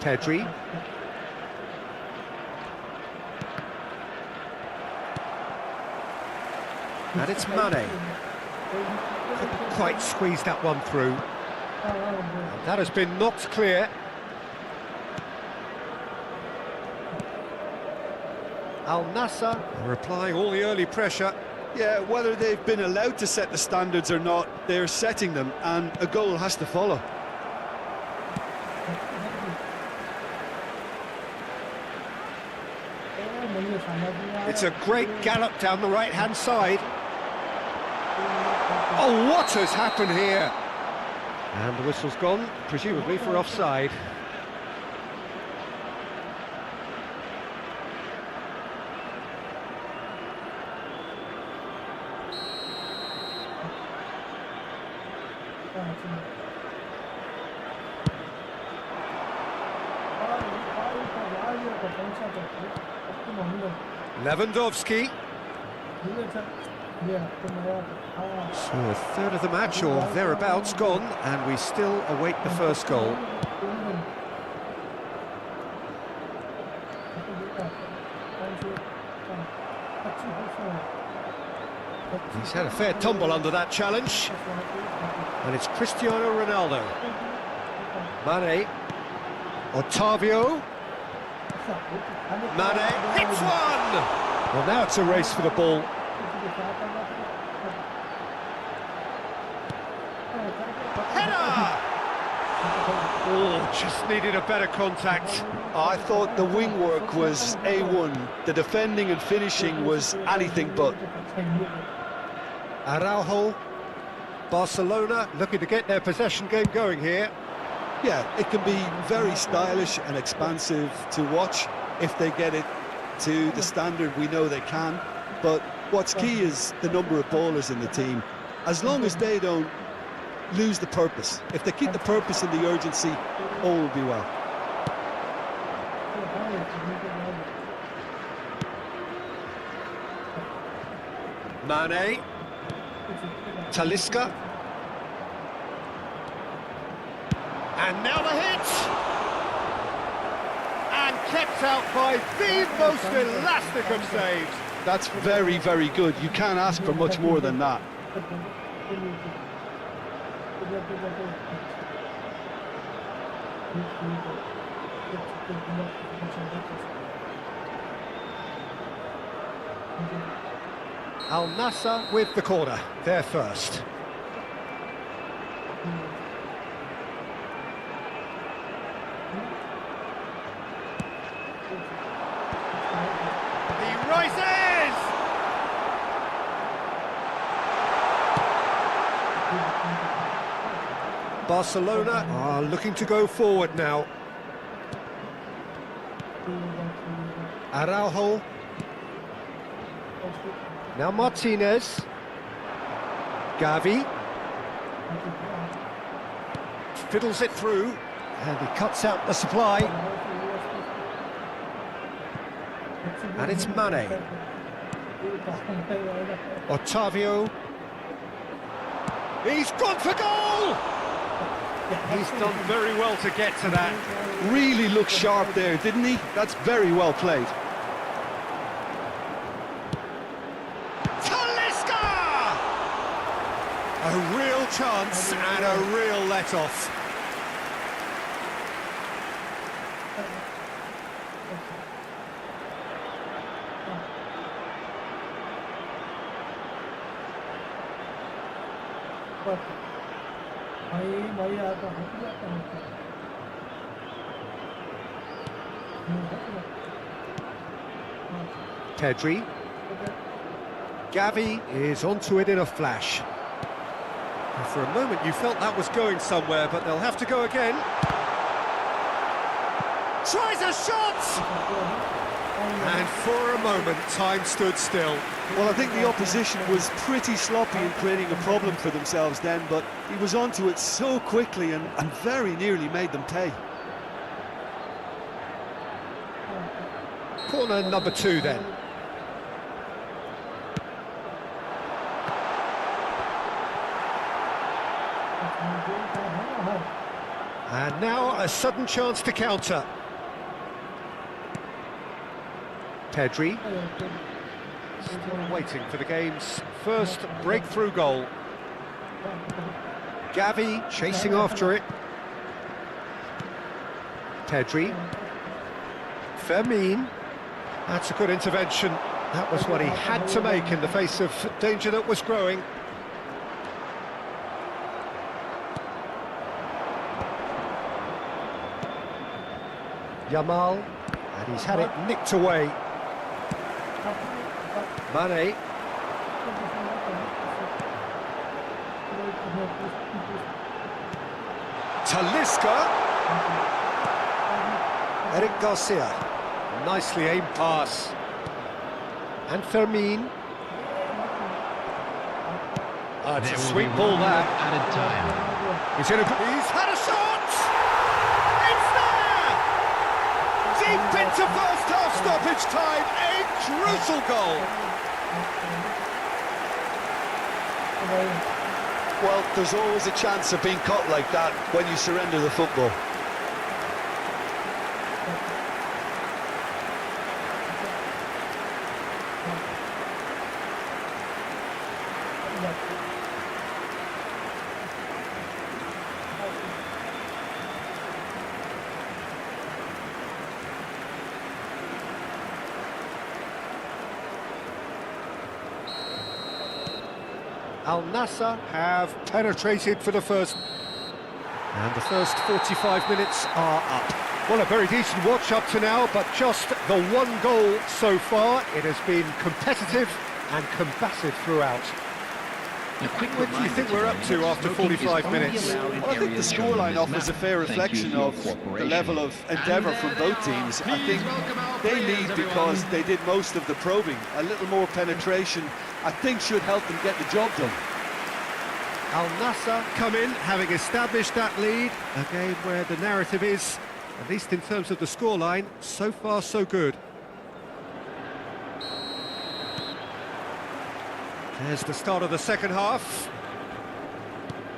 Pedri. And it's Mane. Couldn't quite squeeze that one through. And that has been knocked clear. Al-Nassr are applying all the early pressure. Yeah, whether they've been allowed to set the standards or not, they're setting them, and a goal has to follow. It's a great gallop down the right-hand side. Oh, what has happened here? And the whistle's gone, presumably for offside. Lewandowski. So a third of the match or thereabouts gone, and we still await the first goal. He's had a fair tumble under that challenge. And it's Cristiano Ronaldo. Mane. Otavio. Mane hits one! Well, now it's a race for the ball. Header! Oh, just needed a better contact. I thought the wing work was A1. The defending and finishing was anything but. Araujo. Barcelona looking to get their possession game going here. Yeah, it can be very stylish and expansive to watch if they get it to the standard we know they can. But what's key is the number of ballers in the team. As long as they don't lose the purpose, if they keep the purpose and the urgency, all will be well. Mane. Talisca. And now the hit! And kept out by the most elastic of saves. That's very, very good. You can't ask for much more than that. Al-Nassr with the corner, there first. He rises! Barcelona are looking to go forward now. Araujo. Now Martinez. Gavi. Fiddles it through, and he cuts out the supply. And it's Mane. Otavio. He's gone for goal! He's done very well to get to that. Really looked sharp there, didn't he? That's very well played. A real chance and a real let-off. Pedri. Gavi is onto it in a flash. For a moment you felt that was going somewhere, but they'll have to go again. Tries a shot! And for a moment, time stood still. Well, I think the opposition was pretty sloppy in creating a problem for themselves then, but he was onto it so quickly and very nearly made them pay. Corner number 2 then. And now a sudden chance to counter. Pedri. Still waiting for the game's first breakthrough goal. Gavi chasing after it. Pedri. Fermin. That's a good intervention. That was what he had to make in the face of danger that was growing. Yamal, and he's had it nicked away. Mane. Talisca. Eric Garcia. Nicely aimed pass. And Fermin. It's a sweet ball there. Added time. He's had a shot! It's there! Deep into first half stoppage time, a crucial goal. Well, there's always a chance of being caught like that when you surrender the football. Al-Nassr have penetrated for the first. And the first 45 minutes are up. Well, a very decent watch up to now, but just the one goal so far. It has been competitive and combative throughout. What do you think we're up to after 45 minutes? Well, I think the scoreline offers a fair reflection of the level of endeavour from both teams. I think they lead because they did most of the probing. A little more penetration, I think, should help them get the job done. Al-Nassr come in, having established that lead. A game where the narrative is, at least in terms of the scoreline, so far so good. There's the start of the second half.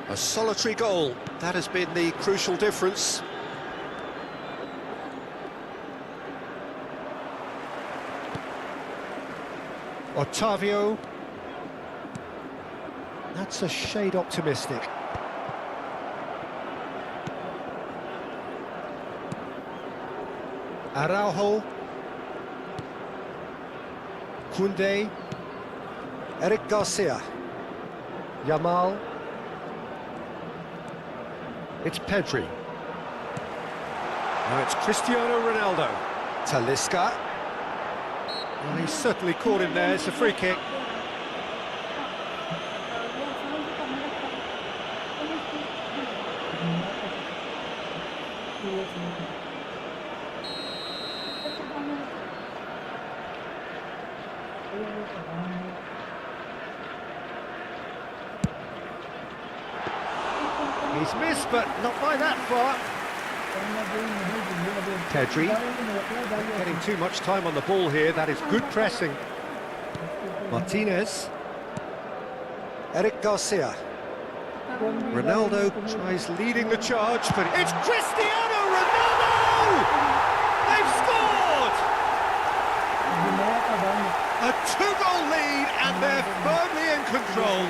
A solitary goal. That has been the crucial difference. Otavio. That's a shade optimistic. Araujo. Koundé. Eric Garcia. Yamal. It's Pedri. Now it's Cristiano Ronaldo. Talisca. Well, he's certainly caught him there. It's a free kick. He's missed, but not by that far. Pedri. Not getting too much time on the ball here. That is good pressing. Martinez. Eric Garcia. Ronaldo tries leading the charge, but it's Cristiano Ronaldo! They've scored! A two-goal lead, and they're firmly in control.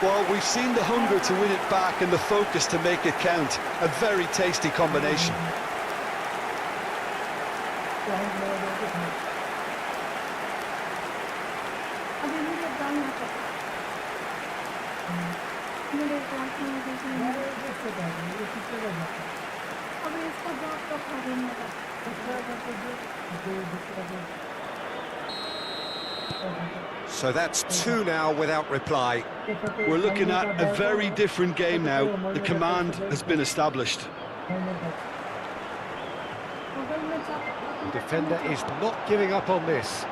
Well, we've seen the hunger to win it back and the focus to make it count. A very tasty combination. So that's two now without reply. We're looking at a very different game now. The command has been established. The defender is not giving up on this.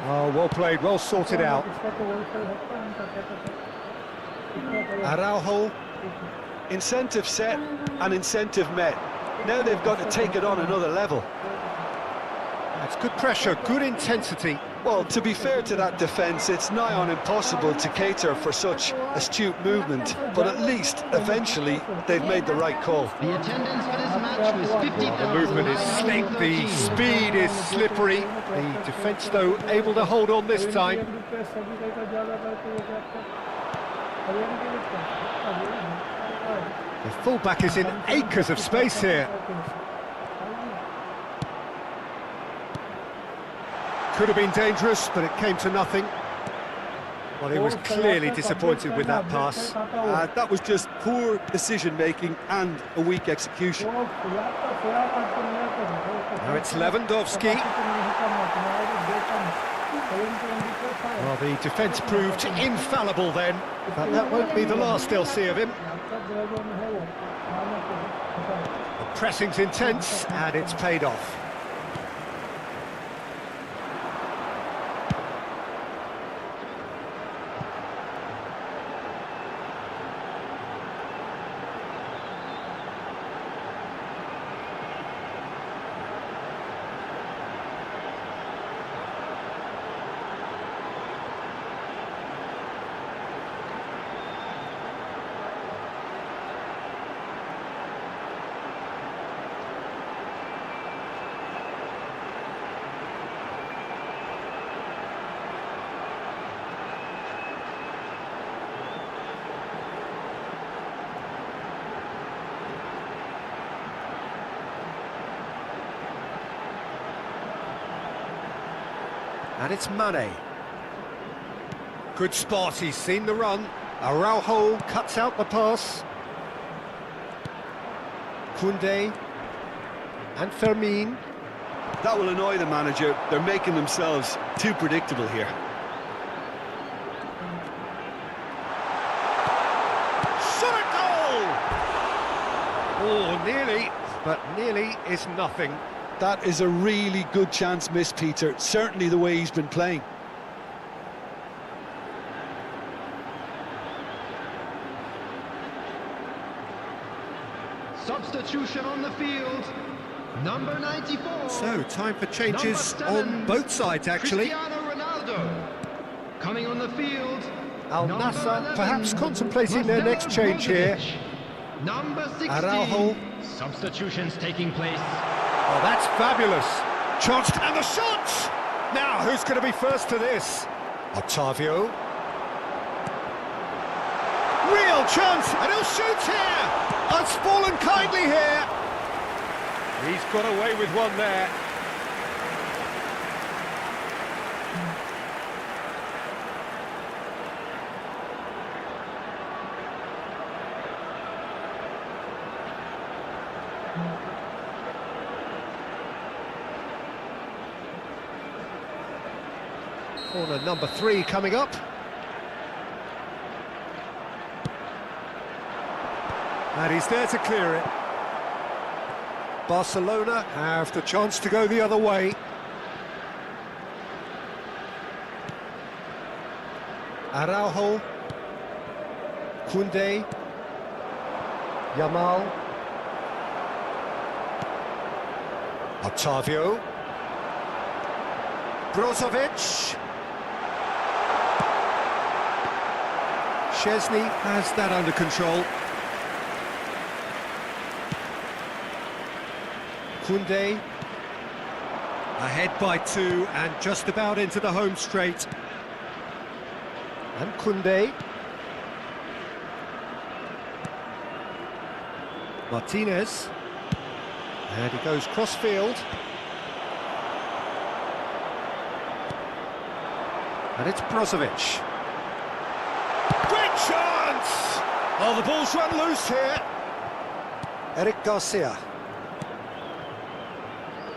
Oh, well played, well sorted out. Araujo. Incentive set and incentive met. Now they've got to take it on another level. That's good pressure, good intensity. Well, to be fair to that defence, it's nigh on impossible to cater for such astute movement, but at least, eventually, they've made the right call. The attendance for this match was 50,000. The movement is slick, the speed is slippery. The defence, though, able to hold on this time. The fullback is in acres of space here. Could have been dangerous, but it came to nothing. Well, he was clearly disappointed with that pass. That was just poor decision-making and a weak execution. Now it's Lewandowski. Well, the defence proved infallible then, but that won't be the last they'll see of him. The pressing's intense, and it's paid off. And it's Mane. Good spot, he's seen the run. Araujo cuts out the pass. Koundé and Fermin. That will annoy the manager. They're making themselves too predictable here. Shot a goal! Oh, nearly, but nearly is nothing. That is a really good chance missed, Peter. Certainly the way he's been playing. Substitution on the field. Number 94. So, time for changes on both sides, actually. Cristiano Ronaldo. Coming on the field. Al-Nassr perhaps contemplating their next change here. Number 16. Araujo. Substitutions taking place. Oh, that's fabulous. Chance, and the shot! Now, who's going to be first to this? Otavio. Real chance, and he'll shoot here! It's fallen kindly here. He's got away with one there. Corner number 3 coming up. And he's there to clear it. Barcelona have the chance to go the other way. Araujo. Koundé. Yamal. Otavio. Brozovic. Chesney has that under control. Koundé ahead by 2 and just about into the home straight. And Koundé. Martinez. And he goes cross-field. And it's Brozovic. Great chance! Oh, the ball's run loose here. Eric Garcia.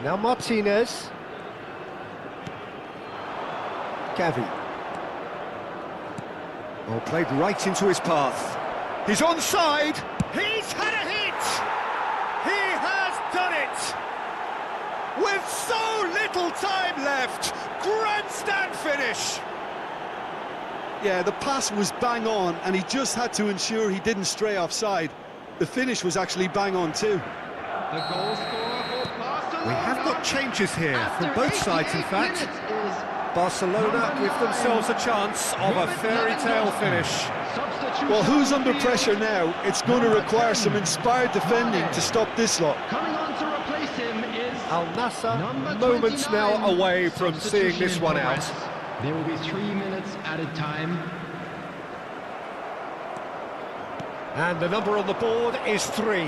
Now Martinez. Gavi. Oh, played right into his path. He's onside. He's had a hit. He has done it. With so little time left. Grandstand finish. Yeah, the pass was bang on, and he just had to ensure he didn't stray offside. The finish was actually bang on too. The goal scorer for Barcelona. We have got changes here After from both sides, in 88 fact. minutes is Barcelona give themselves a chance of a fairy tale finish. substitution. Well, who's under pressure now? It's going to require some inspired defending to stop this lot. Coming on to replace him is Al-Nassr number moments 29. now away from seeing this one out. There will be 3 minutes added time. And the number on the board is 3.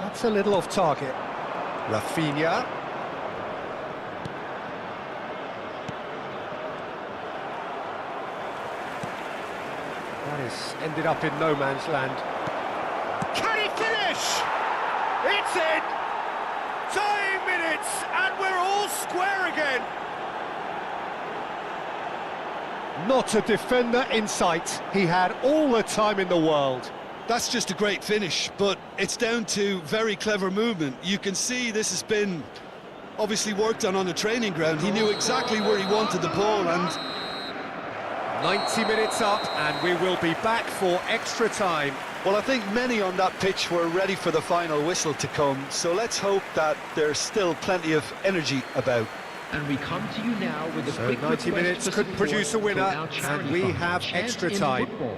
That's a little off target. Rafinha. That is ended up in no man's land. Can he finish? It's in! Dying minutes, and we're all square again. Not a defender in sight. He had all the time in the world. That's just a great finish, but it's down to very clever movement. You can see this has been obviously worked on the training ground. He knew exactly where he wanted the ball, and 90 minutes up, and we will be back for extra time. well, I think many on that pitch were ready for the final whistle to come, so let's hope that there's still plenty of energy about. And we come to you now with a So quick 90 request minutes for could support produce a for winner, our charity and we fund, have Chance extra in time. Football.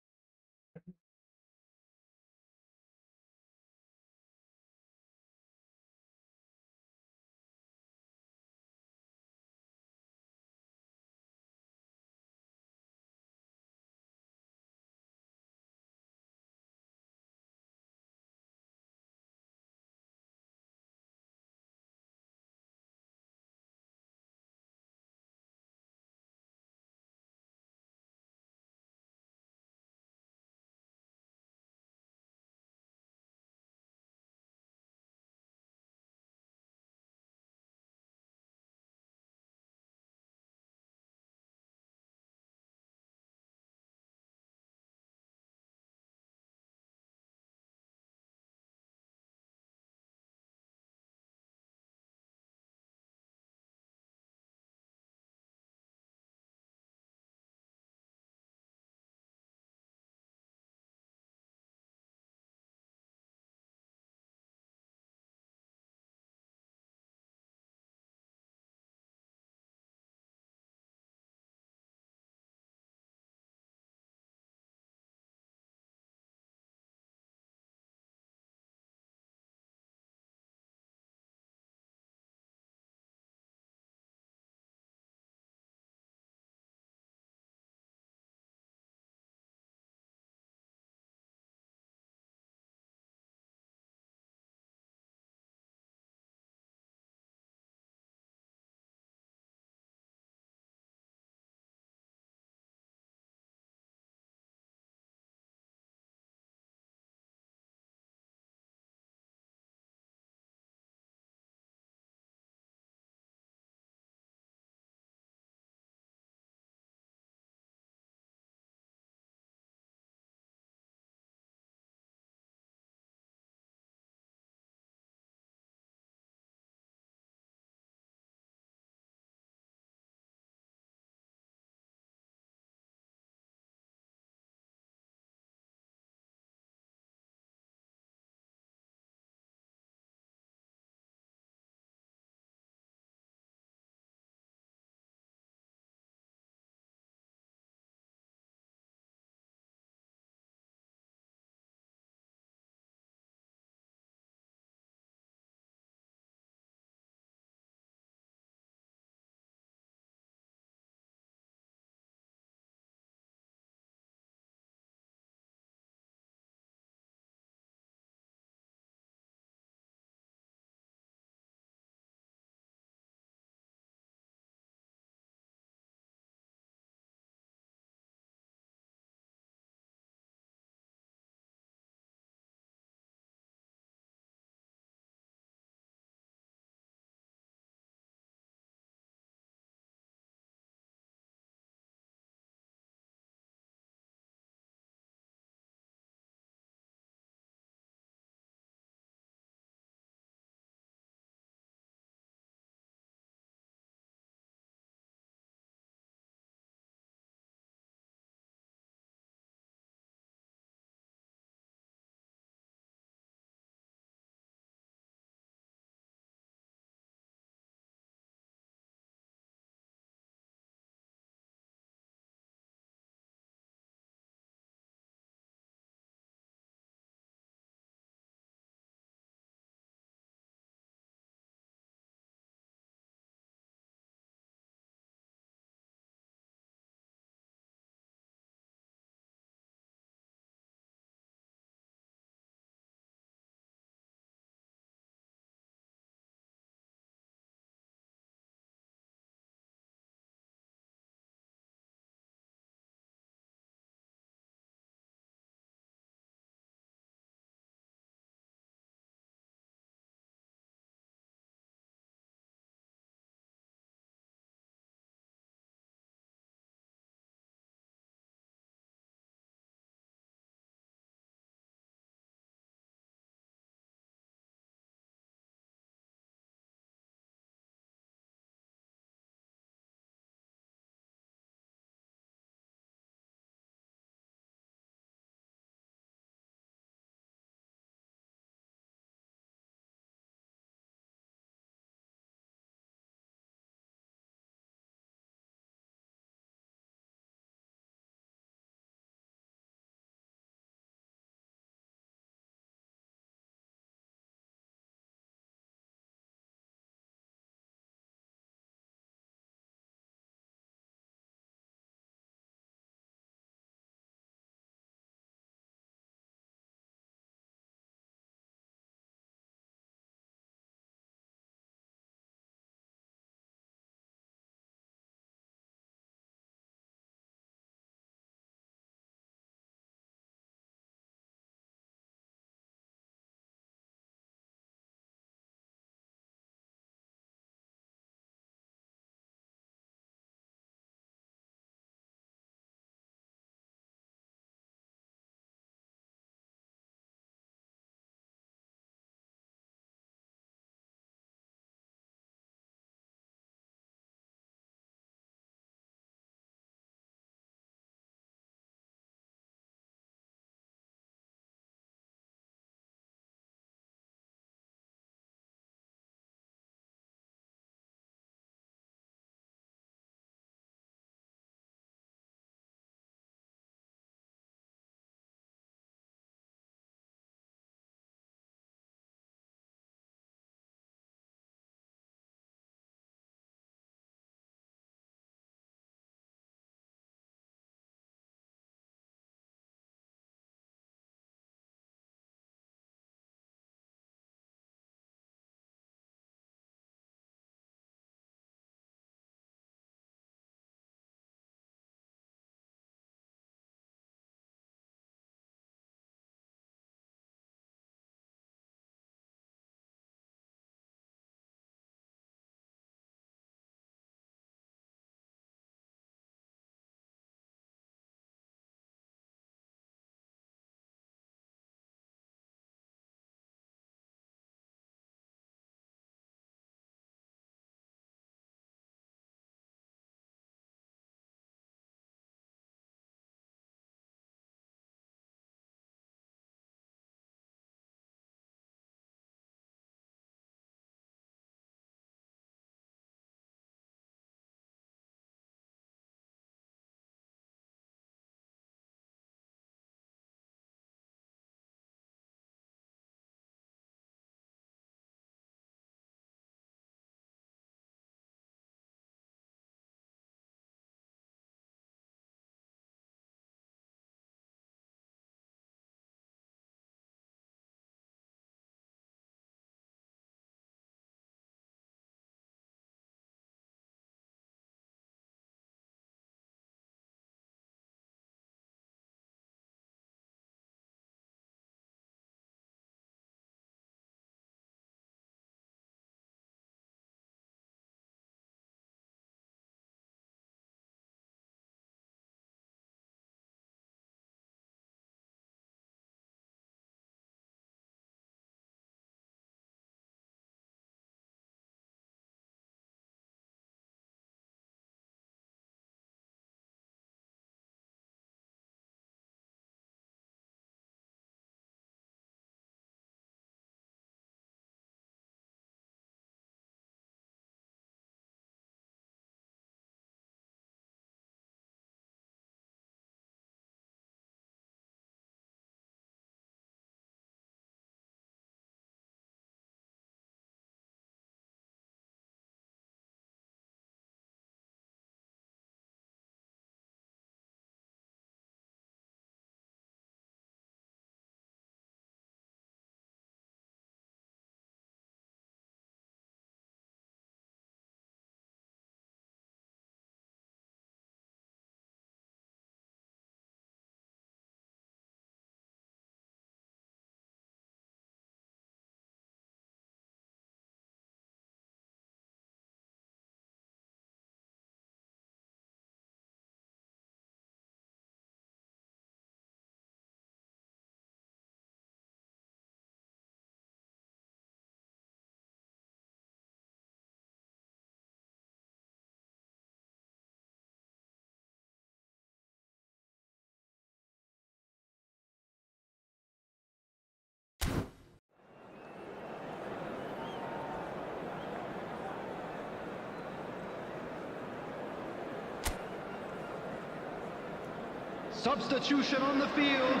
Substitution on the field.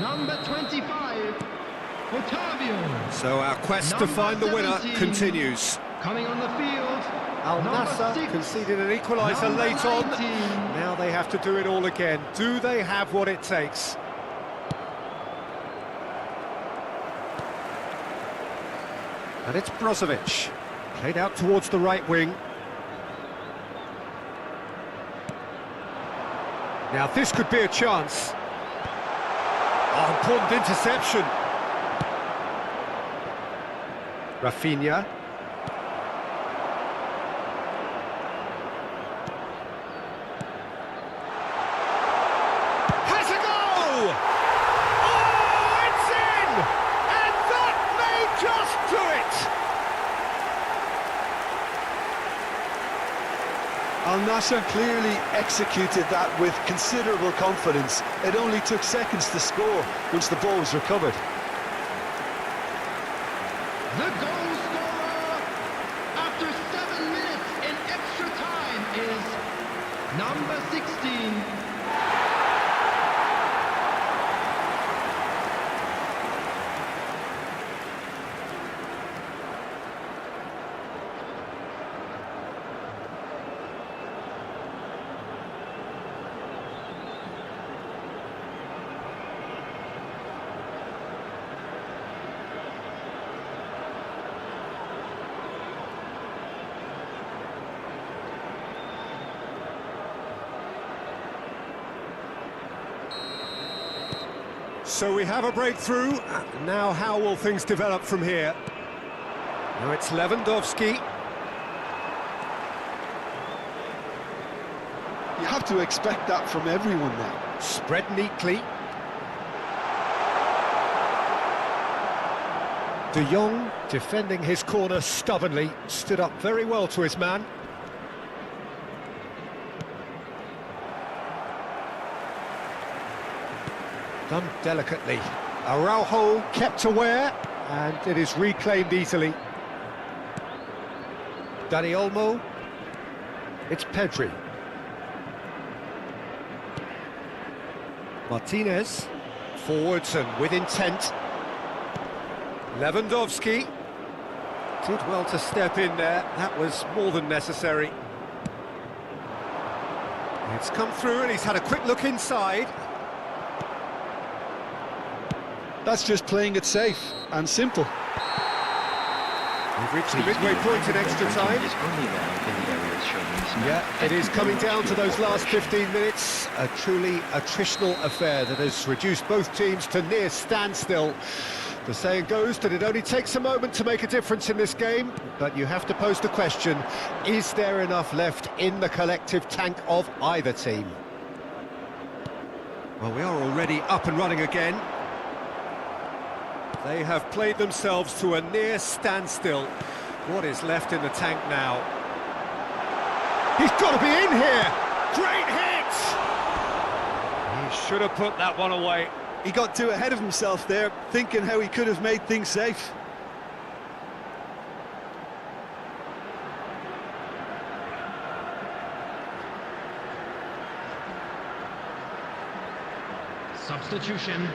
Number 25, Otavio. So our quest to Number find the winner 17. continues. Coming on the field. Al-Nassr Number 6, conceded an equaliser number late on. 19. Now they have to do it all again. Do they have what it takes? And it's Brozovic. Played out towards the right wing. Now this could be a chance. Oh, important interception. Rafinha. Has a goal! Oh, it's in! And that may just do it! Al-Nassr clearly executed that with considerable confidence. It only took seconds to score once the ball was recovered. The goal scorer after 7 minutes in extra time is number 16. So we have a breakthrough. Now how will things develop from here? Now it's Lewandowski. You have to expect that from everyone now. Spread neatly. De Jong defending his corner stubbornly. Stood up very well to his man. Done delicately. Araujo kept aware, and it is reclaimed easily. Dani Olmo. It's Pedri. Martinez. Forwards and with intent. Lewandowski. Did well to step in there. That was more than necessary. It's come through and he's had a quick look inside. That's just playing it safe and simple. We've reached the midway point in extra time. Yeah, it is coming down to those last 15 minutes. A truly attritional affair that has reduced both teams to near standstill. The saying goes that it only takes a moment to make a difference in this game, but you have to pose the question, is there enough left in the collective tank of either team? Well, we are already up and running again. They have played themselves to a near standstill. What is left in the tank now? He's got to be in here! Great hit! He should have put that one away. He got too ahead of himself there, thinking how he could have made things safe. Substitution.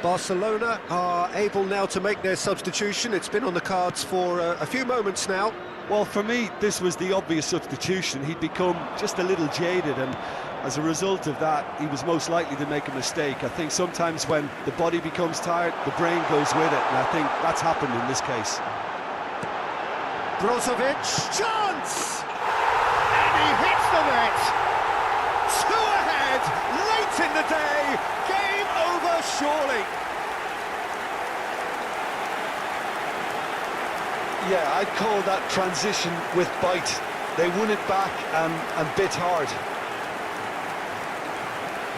Barcelona are able now to make their substitution. It's been on the cards for a few moments now. Well, for me, this was the obvious substitution. He'd become just a little jaded, and as a result of that, he was most likely to make a mistake. I think sometimes when the body becomes tired, the brain goes with it, and I think that's happened in this case. Brozovic, chance! And he hits the net! Two ahead, late in the day, game over surely. Yeah, I'd call that transition with bite. They won it back and bit hard.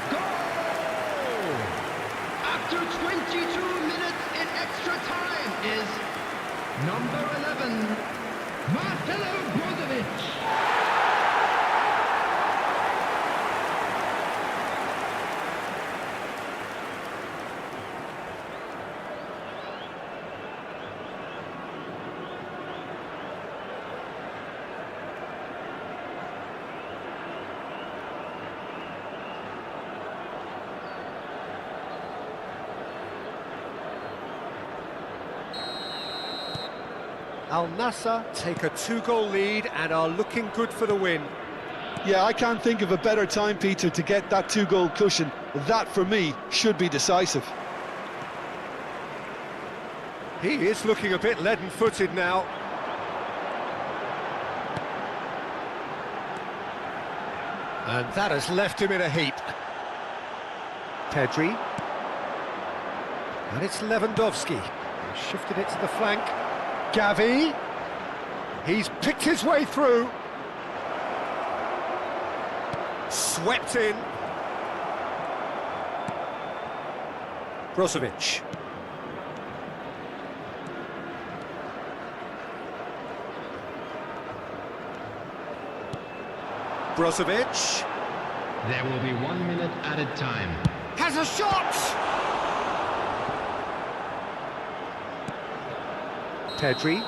Goal! After 22 minutes in extra time is number 11, Marcelo Brozovic. Al-Nassr take a 2-goal lead and are looking good for the win. Yeah, I can't think of a better time, Peter, to get that 2-goal cushion. That, for me, should be decisive. He is looking a bit leaden-footed now. And that has left him in a heap. Pedri. And it's Lewandowski. He's shifted it to the flank. Gavi. He's picked his way through. Swept in. Brozovic. Brozovic. There will be 1 minute added time. Has a shot! Pedri.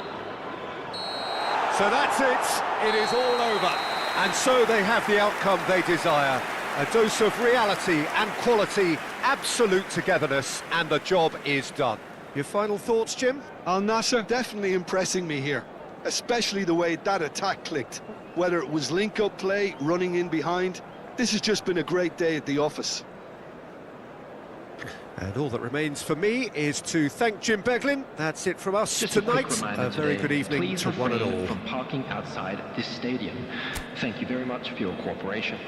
So that's it. It is all over. And so they have the outcome they desire. A dose of reality and quality, absolute togetherness, and the job is done. Your final thoughts, Jim? Al-Nassr definitely impressing me here, especially the way that attack clicked. Whether it was link-up play, running in behind, this has just been a great day at the office. And all that remains for me is to thank Jim Beglin. That's it from us Just tonight. a quick reminder A very today, good evening please to one and refrain all. from parking outside this stadium. Thank you very much for your cooperation.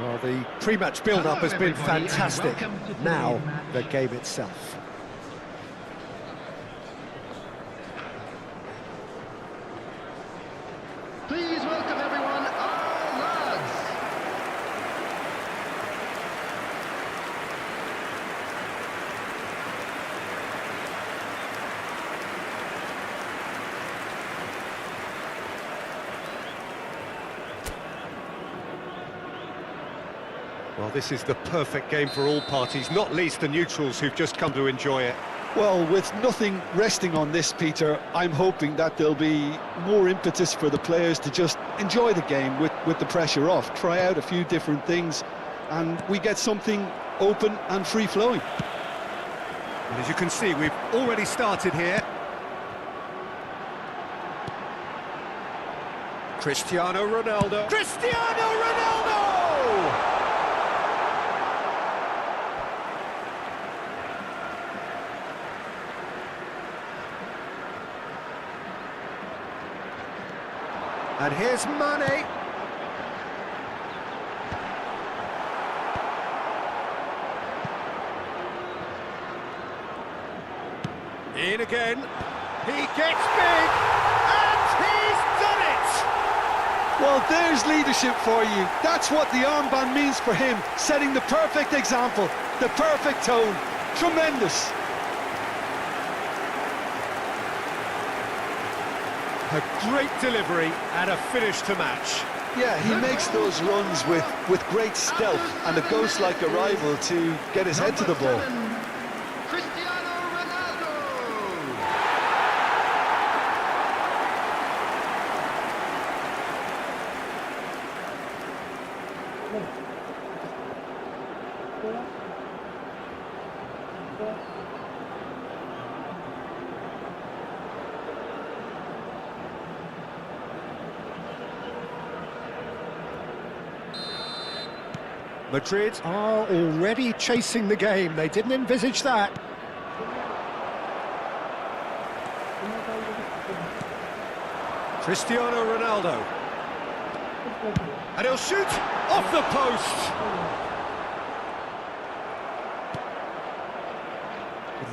Well, the pre-match build-up has been Hello, everybody, fantastic. and welcome to Now, today's match. the game itself. Please welcome everyone, our lads. Well, this is the perfect game for all parties, not least the neutrals who've just come to enjoy it. Well, with nothing resting on this, Peter, I'm hoping that there'll be more impetus for the players to just enjoy the game with the pressure off, try out a few different things, and we get something open and free-flowing. And as you can see, we've already started here. Cristiano Ronaldo. Cristiano Ronaldo! And here's Mane. In again. He gets big, and he's done it! Well, there's leadership for you. That's what the armband means for him, setting the perfect example, the perfect tone. Tremendous. A great delivery and a finish to match. Yeah, he makes those runs with great stealth and a ghost-like arrival to get his head to the ball. Cristiano Ronaldo. Madrid are already chasing the game. They didn't envisage that. Cristiano Ronaldo. And he'll shoot off the post.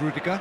Rudiger.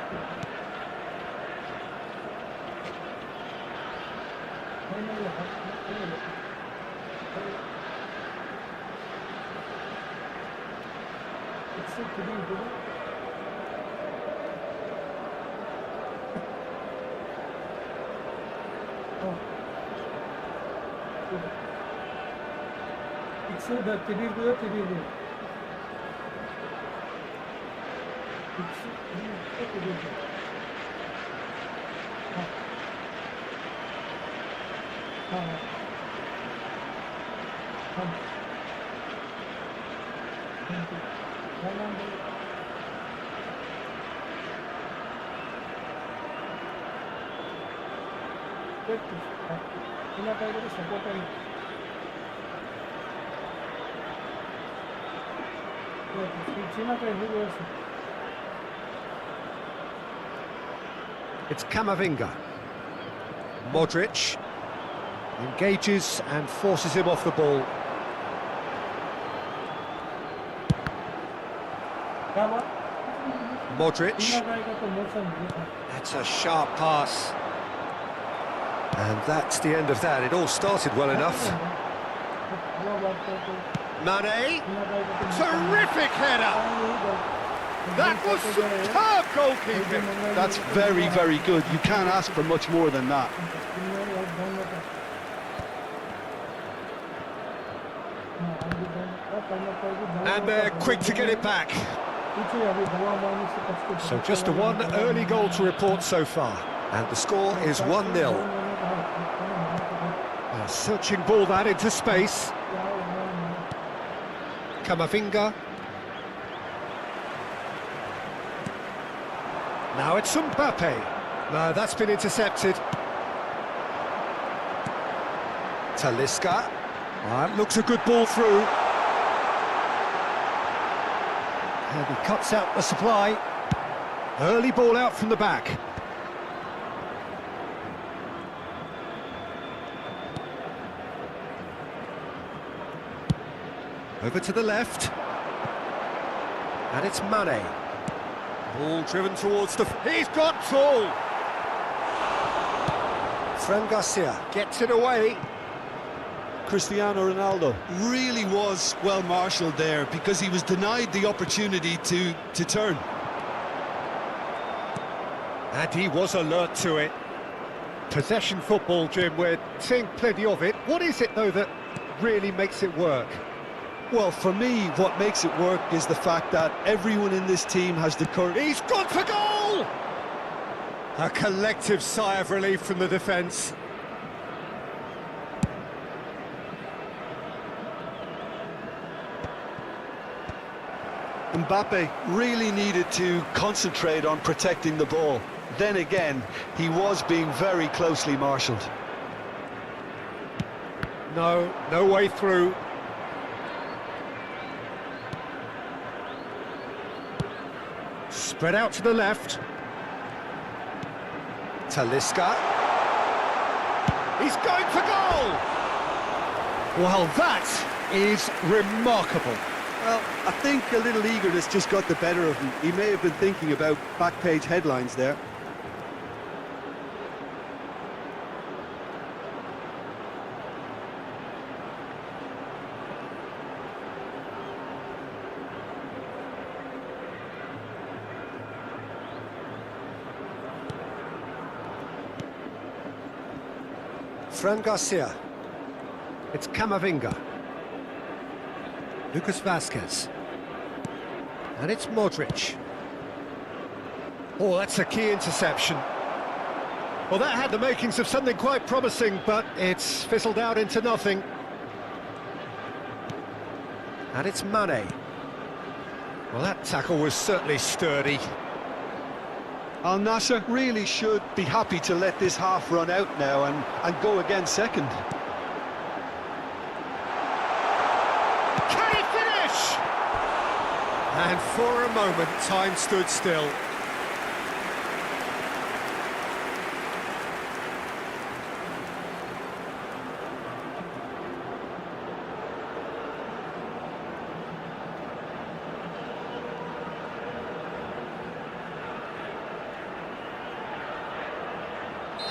It's Camavinga. Modric engages and forces him off the ball. Modric. That's a sharp pass. And that's the end of that. It all started well enough. Mane. Terrific header. That was superb goalkeeping. That's very, very good. You can't ask for much more than that. And they're quick to get it back. So just a one early goal to report so far. And the score is 1-0. A searching ball that into space. Camavinga. Now it's Mbappé. No, that's been intercepted. Talisca. That looks a good ball through. And he cuts out the supply. Early ball out from the back. Over to the left. And it's Mane. Ball driven towards the... He's got tall! Fran Garcia gets it away. Cristiano Ronaldo really was well marshalled there because he was denied the opportunity to turn. And he was alert to it. Possession football, Jim, we're seeing plenty of it. What is it, though, that really makes it work? Well, for me, what makes it work is the fact that everyone in this team has the courage. He's gone for goal! A collective sigh of relief from the defence. Mbappé really needed to concentrate on protecting the ball. Then again, he was being very closely marshalled. No way through. Spread out to the left. Talisca. He's going for goal! Well, that is remarkable. Well, I think a little eagerness just got the better of him. He may have been thinking about back-page headlines there. Fran Garcia. It's Camavinga. Lucas Vazquez. And it's Modric. Oh, that's a key interception. Well, that had the makings of something quite promising, but it's fizzled out into nothing. And it's Mane. Well, that tackle was certainly sturdy. Al-Nassr really should be happy to let this half run out now and go again second. Can he finish? And for a moment, time stood still.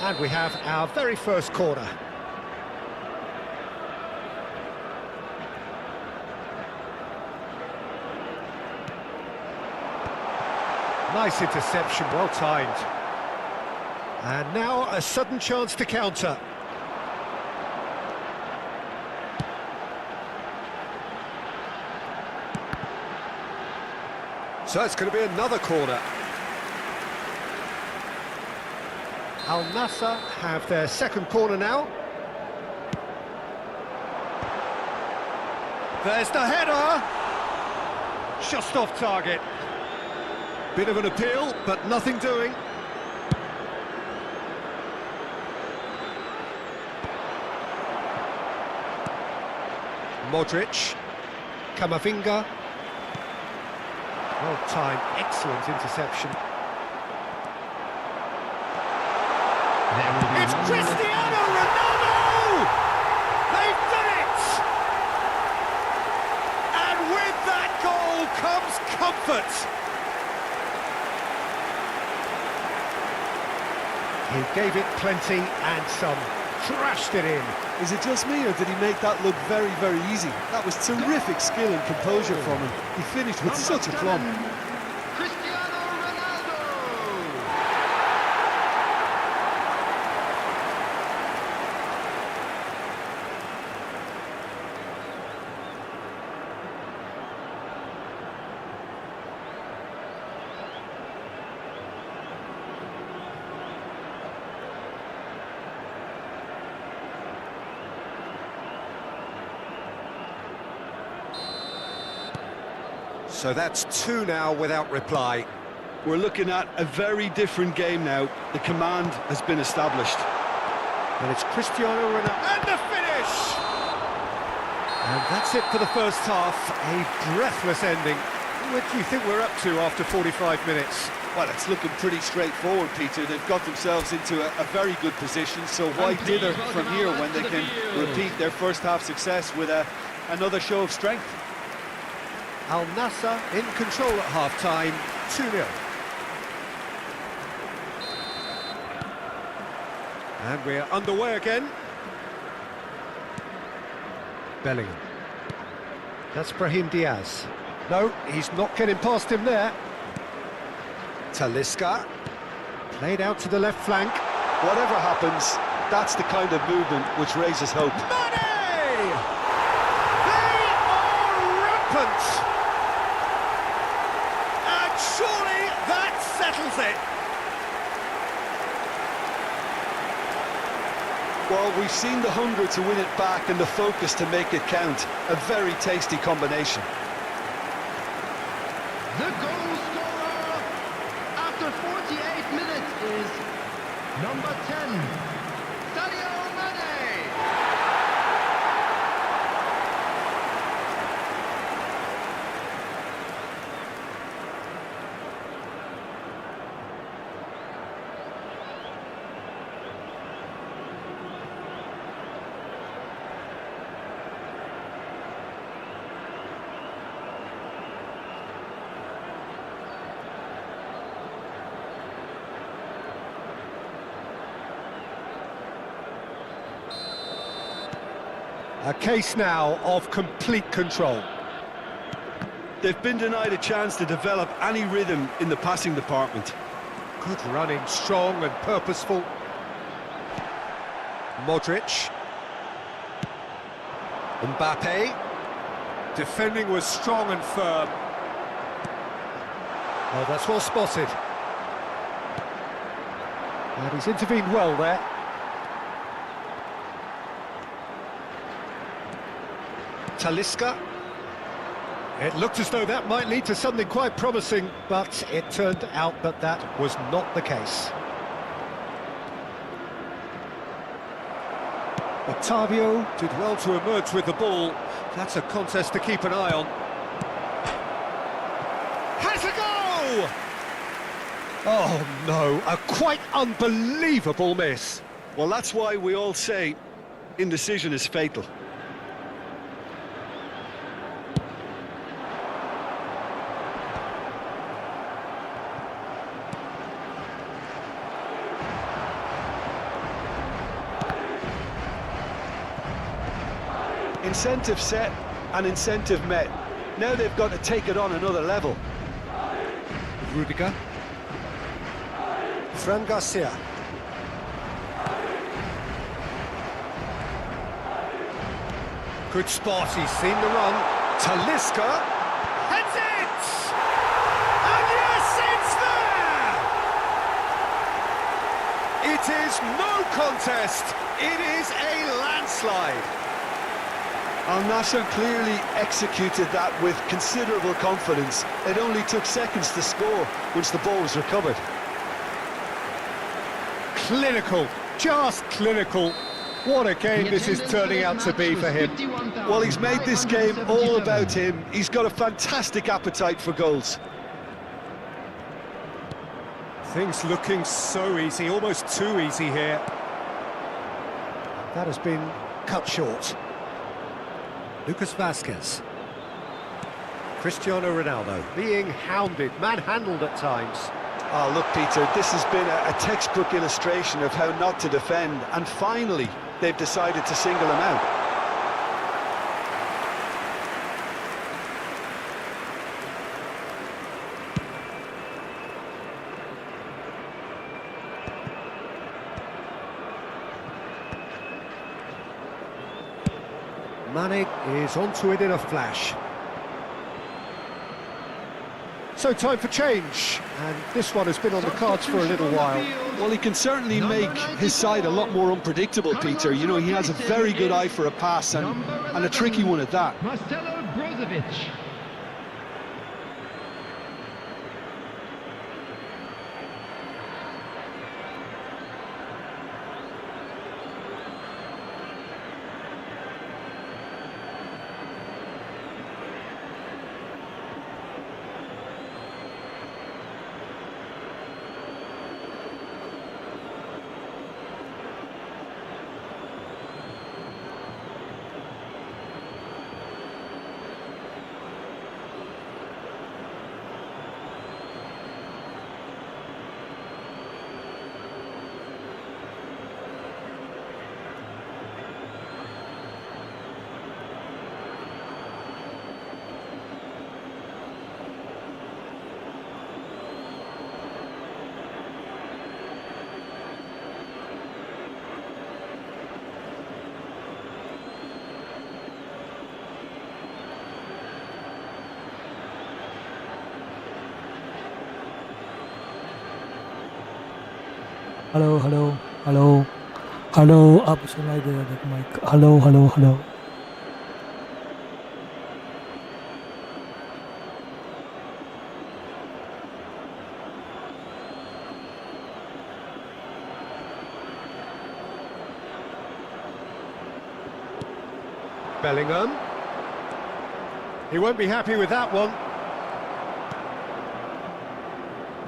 And we have our very first corner. Nice interception, well timed. And now a sudden chance to counter. So it's going to be another corner. Al-Nassr have their second corner now. There's the header! Just off target. Bit of an appeal, but nothing doing. Modric. Camavinga. Well timed, excellent interception. It's Cristiano Ronaldo! They've done it! And with that goal comes comfort. He gave it plenty and some. Crashed it in. Is it just me, or did he make that look very, very easy? That was terrific skill and composure from him. He finished with such aplomb. Cristiano Ronaldo! So that's two now without reply. We're looking at a very different game now. The command has been established. And it's Cristiano Ronaldo. And the finish! And that's it for the first half. A breathless ending. What do you think we're up to after 45 minutes? Well, it's looking pretty straightforward, Peter. They've got themselves into a very good position, so why dither from here when they can repeat their first half success with another show of strength? Al-Nassr in control at half-time, 2-0. And we're underway again. Bellingham. That's Brahim Diaz. No, he's not getting past him there. Talisca. Played out to the left flank. Whatever happens, that's the kind of movement which raises hope. Mane! They are rampant! And surely that settles it. Well, we've seen the hunger to win it back and the focus to make it count. A very tasty combination. The goal scorer after 48 minutes is number 10, Sadio Mane. A case now of complete control. They've been denied a chance to develop any rhythm in the passing department. Good running, strong and purposeful. Modric. Mbappé. Defending was strong and firm. Oh, that's well spotted. And he's intervened well there. Talisca. It looked as though that might lead to something quite promising, but it turned out that that was not the case. Otavio did well to emerge with the ball. That's a contest to keep an eye on. Has a go! Oh no, a quite unbelievable miss. Well, that's why we all say indecision is fatal. Incentive set and incentive met. Now they've got to take it on another level. Rudiger. Fran Garcia. Good spot, he's seen the run. Talisca. Heads it! And yes, it's there! It is no contest. It is a landslide. Al-Nassr clearly executed that with considerable confidence. It only took seconds to score once the ball was recovered. Clinical, just clinical. What a game this is turning out to be for him. Well, he's made this game all about him. He's got a fantastic appetite for goals. Things looking so easy, almost too easy here. That has been cut short. Lucas Vazquez. Cristiano Ronaldo being hounded, manhandled at times. Oh, look, Peter, this has been a textbook illustration of how not to defend, and finally they've decided to single him out. Mane is onto it in a flash. So time for change, and this one has been on the cards for a little while. Well, he can certainly make his side a lot more unpredictable, Peter. You know, he has a very good eye for a pass, and a tricky one at that. Marcelo Brozovic. Hello, hello, hello. Hello आप सुनाई दे रहा है mic hello hello hello Bellingham. He won't be happy with that one.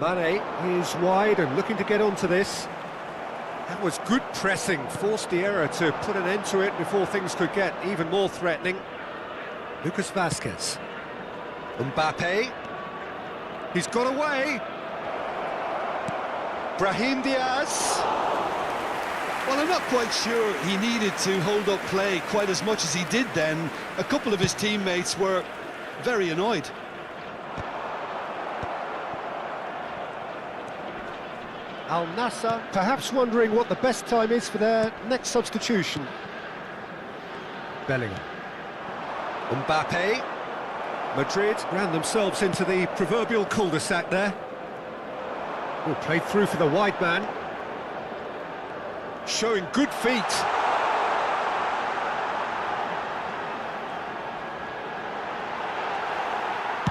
Mane is wide and looking to get onto this. That was good pressing, forced the error to put an end to it before things could get even more threatening. Lucas Vazquez. Mbappé. He's got away. Brahim Diaz. Well, I'm not quite sure he needed to hold up play quite as much as he did then. A couple of his teammates were very annoyed. Al-Nassr perhaps wondering what the best time is for their next substitution. Bellingham. Mbappé. Madrid ran themselves into the proverbial cul-de-sac there. Oh, played through for the wide man. Showing good feet.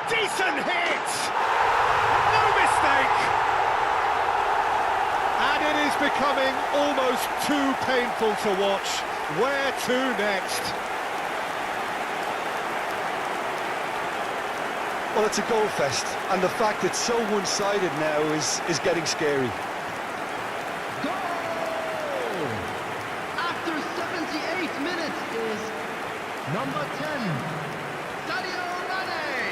Decent hit! No mistake! And it is becoming almost too painful to watch. Where to next? Well, it's a goal fest, and the fact it's so one-sided now is getting scary. Goal! After 78 minutes is number 10, Sadio Mane.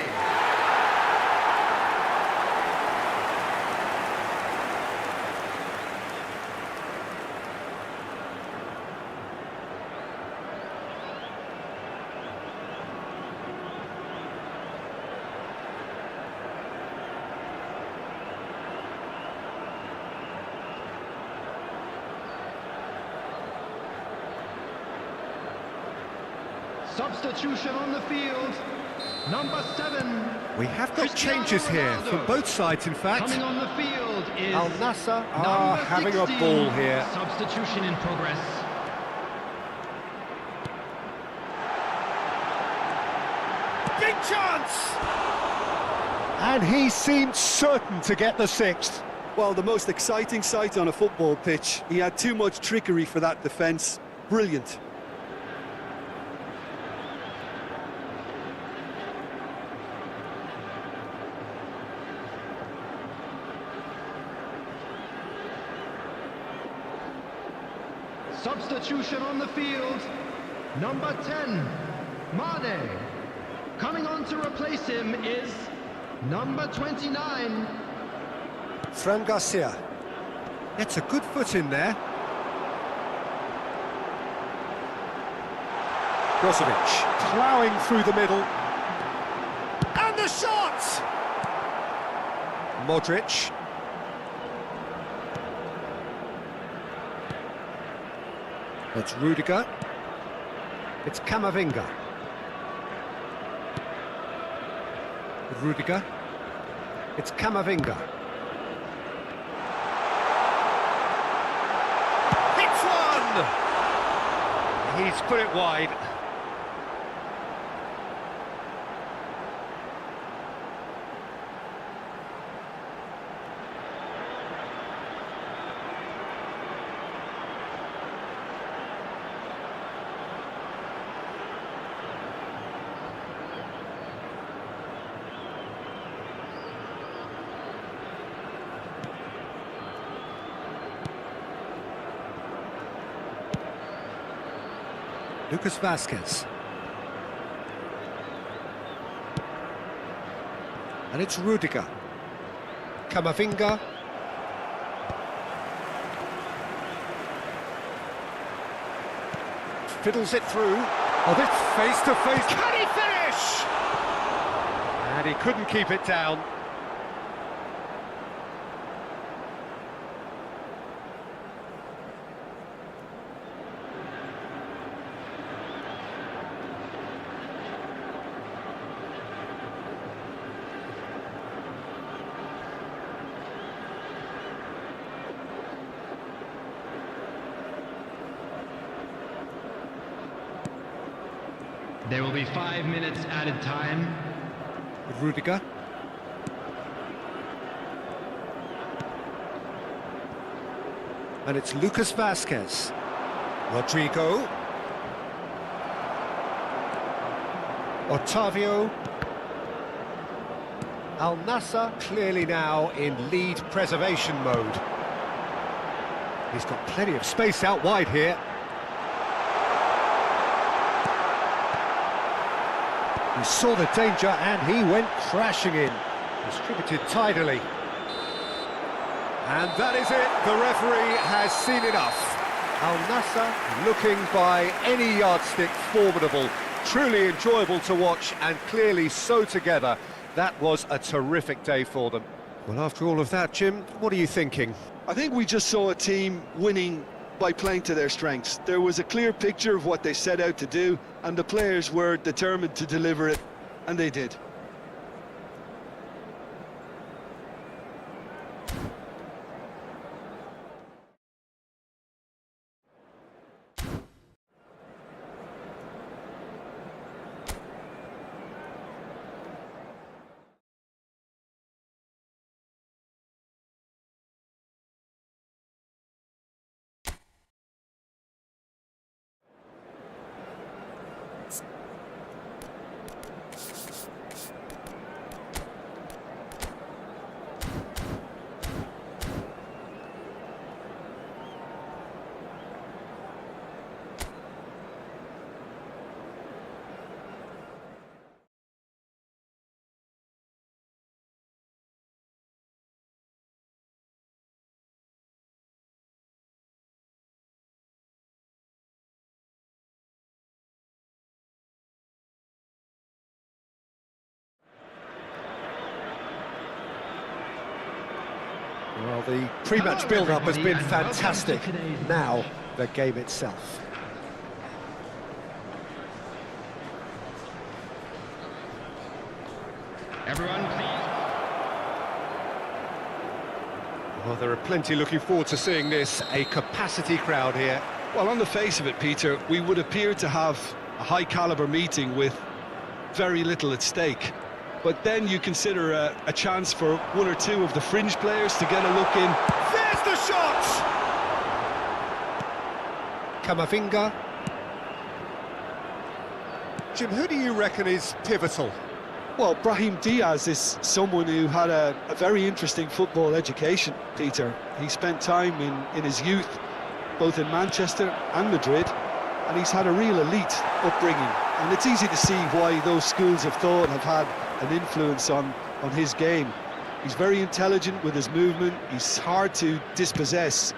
Substitution on the field, number 7. We have got changes here from both sides, in fact. Coming on the field is Al-Nassr are number having 16. a ball here. Substitution in progress. Big chance! And he seemed certain to get the sixth. Well, the most exciting sight on a football pitch. He had too much trickery for that defence. Brilliant. Substitution on the field, number 10, Mane. Coming on to replace him is number 29. Fran Garcia gets a good foot in there. Brozovic ploughing through the middle. And the shot! Modric. It's Rudiger. It's Camavinga. Rudiger. It's Camavinga. Hits one! He's put it wide. Lucas Vazquez. And it's Rudiger. Camavinga. Fiddles it through. Oh, this face-to-face. Can he finish? And he couldn't keep it down. There will be 5 minutes added time. Rudiger. And it's Lucas Vasquez. Rodrigo. Otavio. Al-Nassr clearly now in lead preservation mode. He's got plenty of space out wide here. He saw the danger and he went crashing in. Distributed tidily. And that is it. The referee has seen enough. Al-Nassr looking by any yardstick formidable. Truly enjoyable to watch and clearly so together. That was a terrific day for them. Well, after all of that, Jim, what are you thinking? I think we just saw a team winning by playing to their strengths. There was a clear picture of what they set out to do, and the players were determined to deliver it, and they did. Well, the pre-match build-up has been fantastic. Now, the game itself. Everyone, please. Well, there are plenty looking forward to seeing this. A capacity crowd here. Well, on the face of it, Peter, we would appear to have a high-caliber meeting with very little at stake. But then you consider a chance for one or two of the fringe players to get a look in. There's the shot! Camavinga. Jim, who do you reckon is pivotal? Well, Brahim Diaz is someone who had a very interesting football education, Peter. He spent time in his youth, both in Manchester and Madrid, and he's had a real elite upbringing. And it's easy to see why those schools of thought have had an influence on his game. He's very intelligent with his movement, he's hard to dispossess.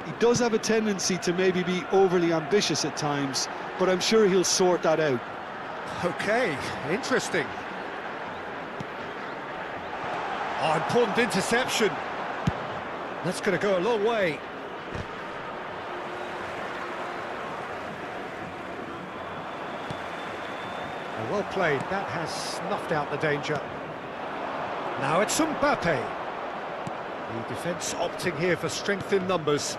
He does have a tendency to maybe be overly ambitious at times, but I'm sure he'll sort that out. Okay, interesting. Oh, important interception. That's going to go a long way. Well played, that has snuffed out the danger. Now it's Mbappé. The defence opting here for strength in numbers.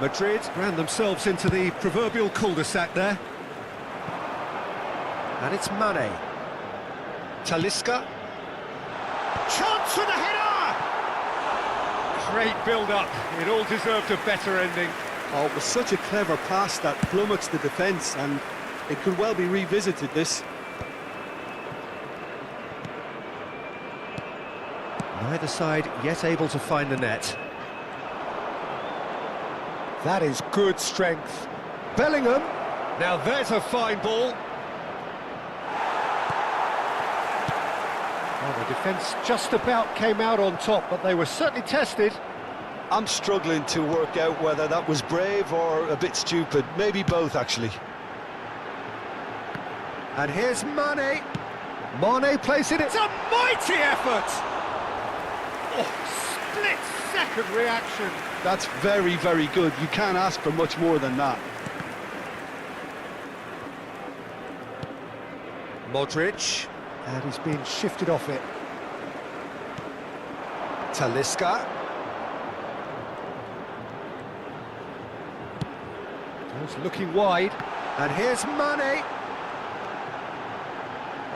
Madrid ran themselves into the proverbial cul-de-sac there. And it's Mane. Talisca. Chance for the header! Great build-up, it all deserved a better ending. Oh, it was such a clever pass that flummoxed the defence, and it could well be revisited, this. Neither side yet able to find the net. That is good strength. Bellingham. Now there's a fine ball. Well, the defence just about came out on top, but they were certainly tested. I'm struggling to work out whether that was brave or a bit stupid. Maybe both, actually. And here's Mane. Mane plays it. It's a mighty effort! Oh, split-second reaction. That's very, very good. You can't ask for much more than that. Modric. And he's being shifted off it. Talisca. Just looking wide. And here's Mane.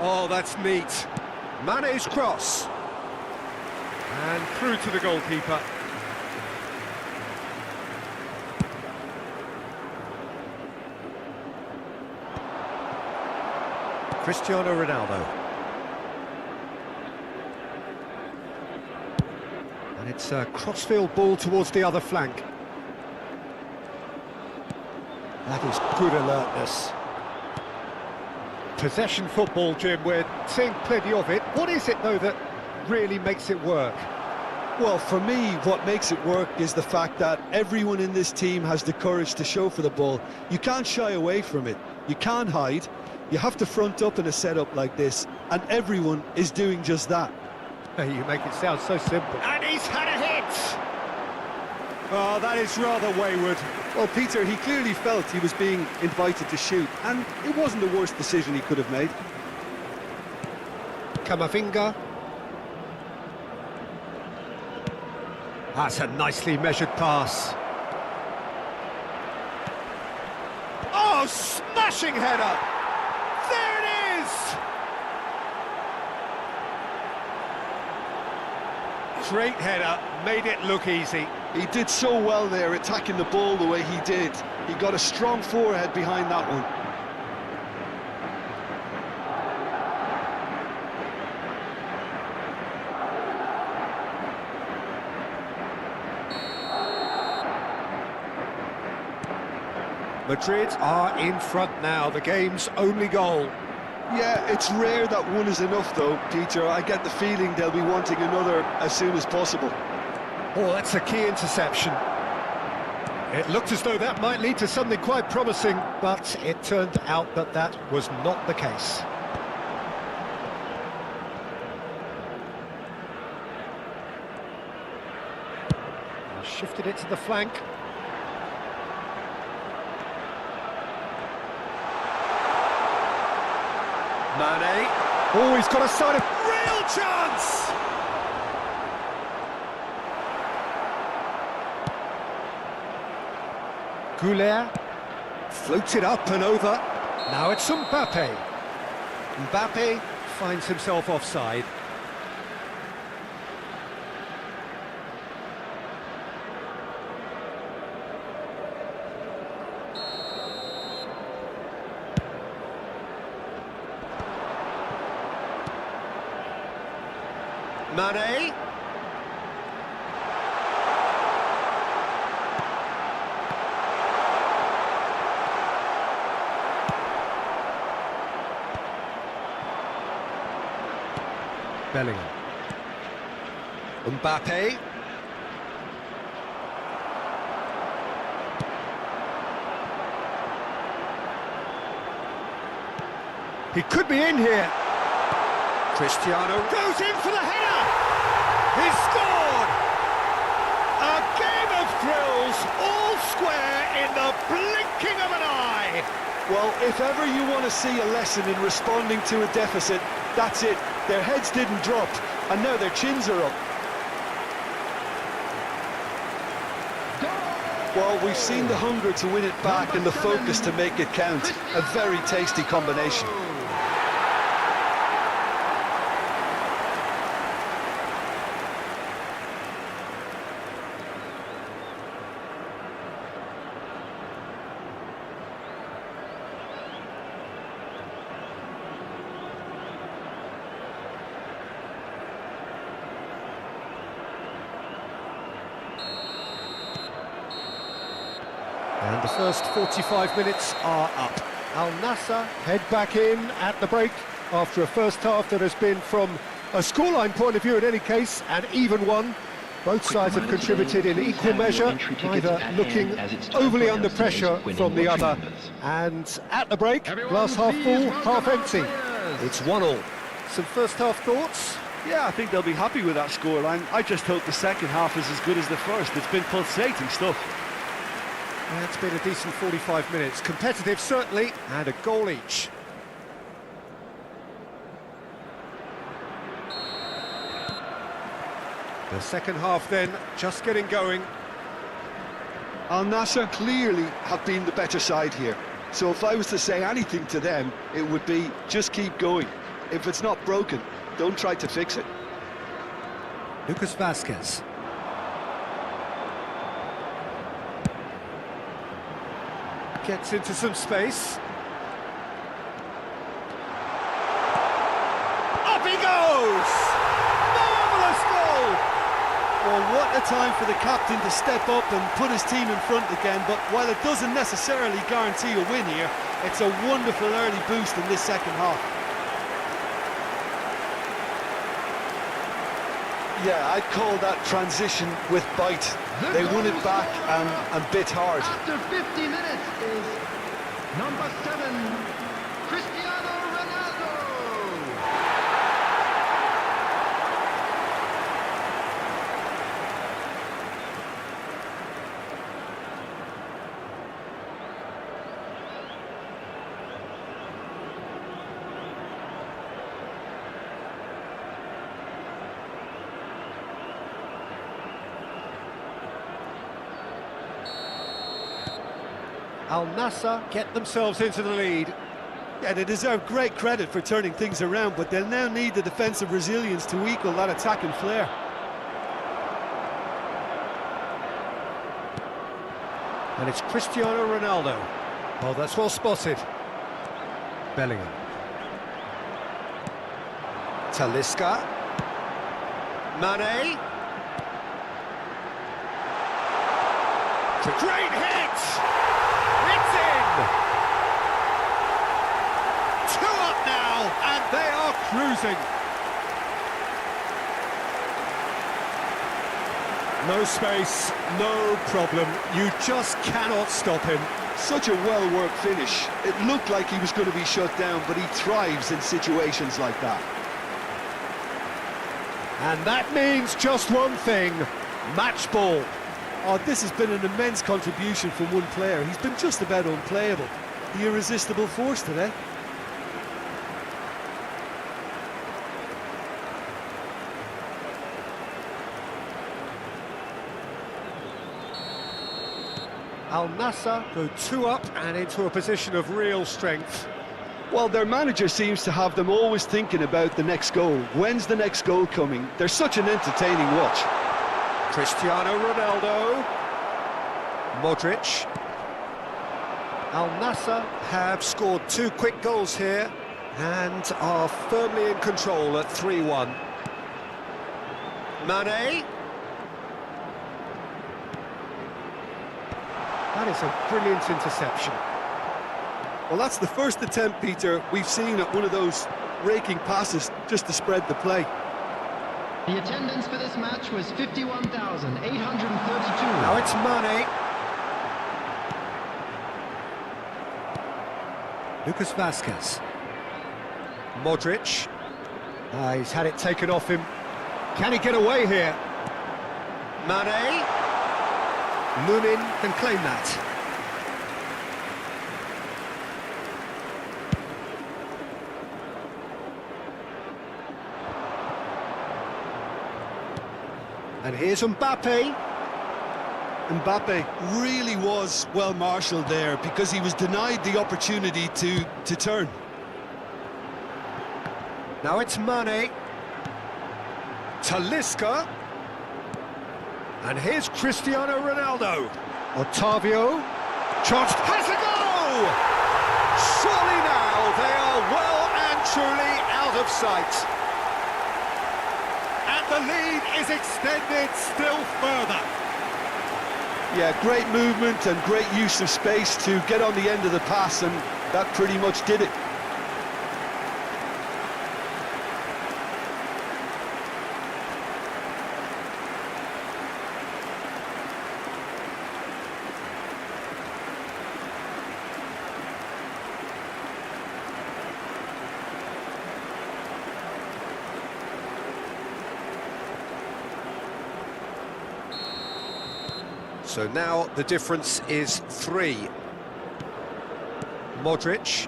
Oh, that's neat. Mane's cross. And through to the goalkeeper. Cristiano Ronaldo. And it's a crossfield ball towards the other flank. That is good alertness. Possession football, Jim, we're seeing plenty of it. What is it, though, that really makes it work? Well, for me, what makes it work is the fact that everyone in this team has the courage to show for the ball. You can't shy away from it. You can't hide. You have to front up in a setup like this, and everyone is doing just that. Hey, you make it sound so simple. And he's had a hit! Oh, that is rather wayward. Well, Peter, he clearly felt he was being invited to shoot, and it wasn't the worst decision he could have made. Camavinga. That's a nicely measured pass. Oh, smashing header! There it is! Great header, made it look easy. He did so well there, attacking the ball the way he did. He got a strong forehead behind that one. Madrid are in front now, the game's only goal. Yeah, it's rare that one is enough though, Peter. I get the feeling they'll be wanting another as soon as possible. Oh, that's a key interception. It looked as though that might lead to something quite promising, but it turned out that that was not the case. Shifted it to the flank. Mane. Oh, he's got a side of real chance! Goulet floats it up and over. Now it's Mbappé. Mbappé finds himself offside. Mane. Bellingham. Mbappé. He could be in here. Cristiano goes in for the header! He's scored! A game of thrills, all square in the blinking of an eye! Well, if ever you want to see a lesson in responding to a deficit, that's it. Their heads didn't drop, and now their chins are up. Well, we've seen the hunger to win it back and the focus to make it count. A very tasty combination. And the first 45 minutes are up. Al-Nassr head back in at the break after a first half that has been, from a scoreline point of view in any case, an even one. Both sides have contributed in equal measure, neither looking overly under pressure from the other. And at the break, glass half full, half empty. It's 1-1. Some first half thoughts? Yeah, I think they'll be happy with that scoreline. I just hope the second half is as good as the first. It's been pulsating stuff. It's been a decent 45 minutes. Competitive, certainly, and a goal each. The second half then, just getting going. Al-Nassr clearly have been the better side here. So if I was to say anything to them, it would be just keep going. If it's not broken, don't try to fix it. Lucas Vazquez. Gets into some space. Up he goes! Marvellous goal! Well, what a time for the captain to step up and put his team in front again, but while it doesn't necessarily guarantee a win here, it's a wonderful early boost in this second half. Yeah, I'd call that transition with bite. They won it back and bit hard. After 50 minutes is number 7, Cristiano Ronaldo. Al-Nassr get themselves into the lead. Yeah, they deserve great credit for turning things around, but they'll now need the defensive resilience to equal that attacking flair. And it's Cristiano Ronaldo. Oh, that's well spotted. Bellingham. Talisca. Mane. Great hit! It's in! 2 up now, and they are cruising. No space, no problem. You just cannot stop him. Such a well-worked finish. It looked like he was going to be shut down, but he thrives in situations like that. And that means just one thing, match ball. Oh, this has been an immense contribution from one player. He's been just about unplayable. The irresistible force today. Al-Nassr go 2 up and into a position of real strength. Well, their manager seems to have them always thinking about the next goal. When's the next goal coming? They're such an entertaining watch. Cristiano Ronaldo. Modric. Al-Nassr have scored 2 quick goals here and are firmly in control at 3-1. Mane. That is a brilliant interception. Well, that's the first attempt, Peter, we've seen at one of those raking passes just to spread the play. The attendance for this match was 51,832. Now it's Mane. Lucas Vazquez. Modric. He's had it taken off him. Can he get away here? Mane. Lunin can claim that. And here's Mbappé. Mbappé really was well marshalled there because he was denied the opportunity to turn. Now it's Mane. Talisca. And here's Cristiano Ronaldo. Otavio. Chance. Has a goal! Surely now they are well and truly out of sight. And the lead is extended still further. Yeah, great movement and great use of space to get on the end of the pass, and that pretty much did it. So now the difference is 3. Modric.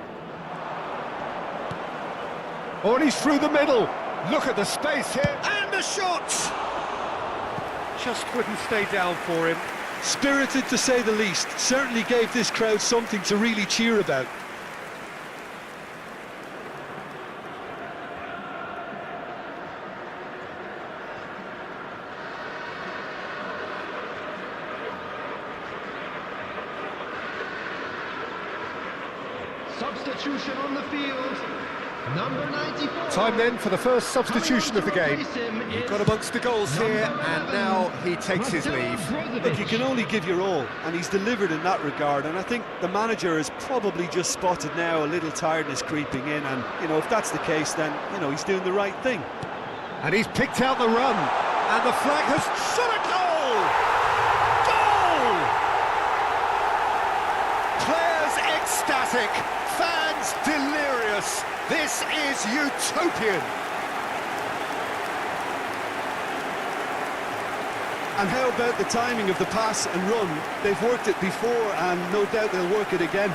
Oh, and he's through the middle. Look at the space here. And the shot! Just couldn't stay down for him. Spirited, to say the least. Certainly gave this crowd something to really cheer about. Substitution on the field. Number 94. Time then for the first substitution of the game. You've Got amongst the goals here, and now he takes his leave. Look, you can only give your all, and he's delivered in that regard, and I think the manager has probably just spotted now a little tiredness creeping in, and, you know, if that's the case, then, you know, he's doing the right thing. And he's picked out the run, and the flag has shot a goal! Goal! Players ecstatic, fans delirious. This is utopian. And how about the timing of the pass and run? They've worked it before, and no doubt they'll work it again.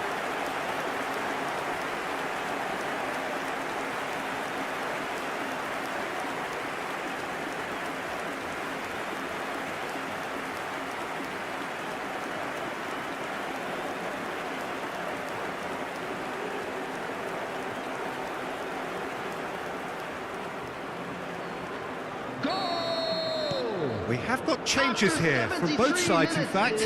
We have got changes here from both sides, in fact.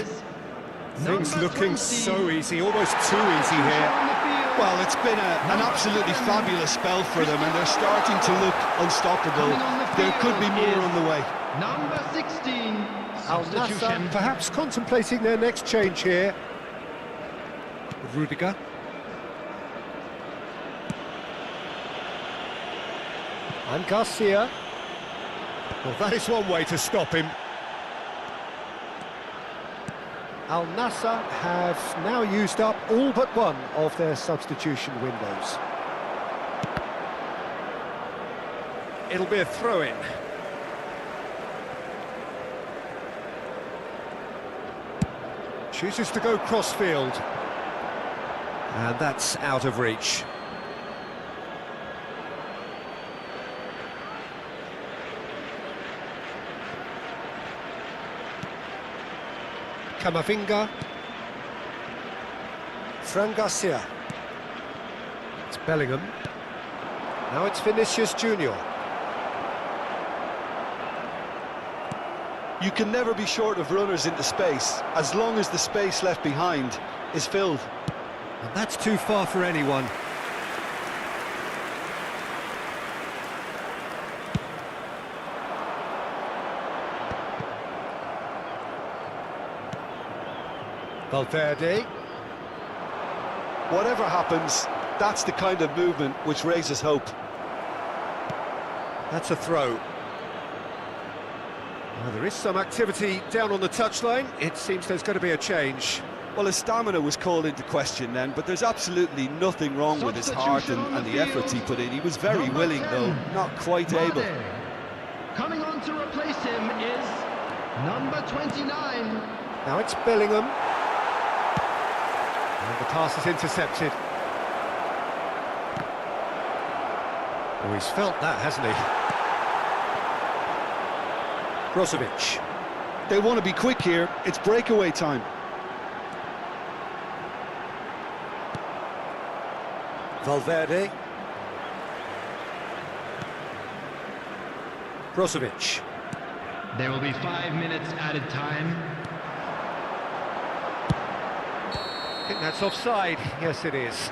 Things looking so easy, almost too easy here. Well, it's been an absolutely fabulous spell for them, and they're starting to look unstoppable. There could be more on the way. Number 16. Al-Nassr Substitution. perhaps contemplating their next change here. Rudiger. And Garcia. Well, that is one way to stop him. Al-Nassr have now used up all but one of their substitution windows. It'll be a throw-in. Chooses to go cross-field. And that's out of reach. Camavinga. Fran Garcia. It's Bellingham. Now it's Vinicius Junior. You can never be short of runners into space, as long as the space left behind is filled. And that's too far for anyone. Valverde. Whatever happens, that's the kind of movement which raises hope. That's a throw. Well, there is some activity down on the touchline. It seems there's going to be a change. Well, his stamina was called into question then, but there's absolutely nothing wrong with his heart and the efforts he put in. He was very willing, though, not quite able. Coming on to replace him is number 29. Now it's Bellingham. And the pass is intercepted. Oh, he's felt that, hasn't he? Brozovic. They want to be quick here. It's breakaway time. Valverde. Brozovic. There will be 5 minutes added time. I think that's offside. Yes, it is.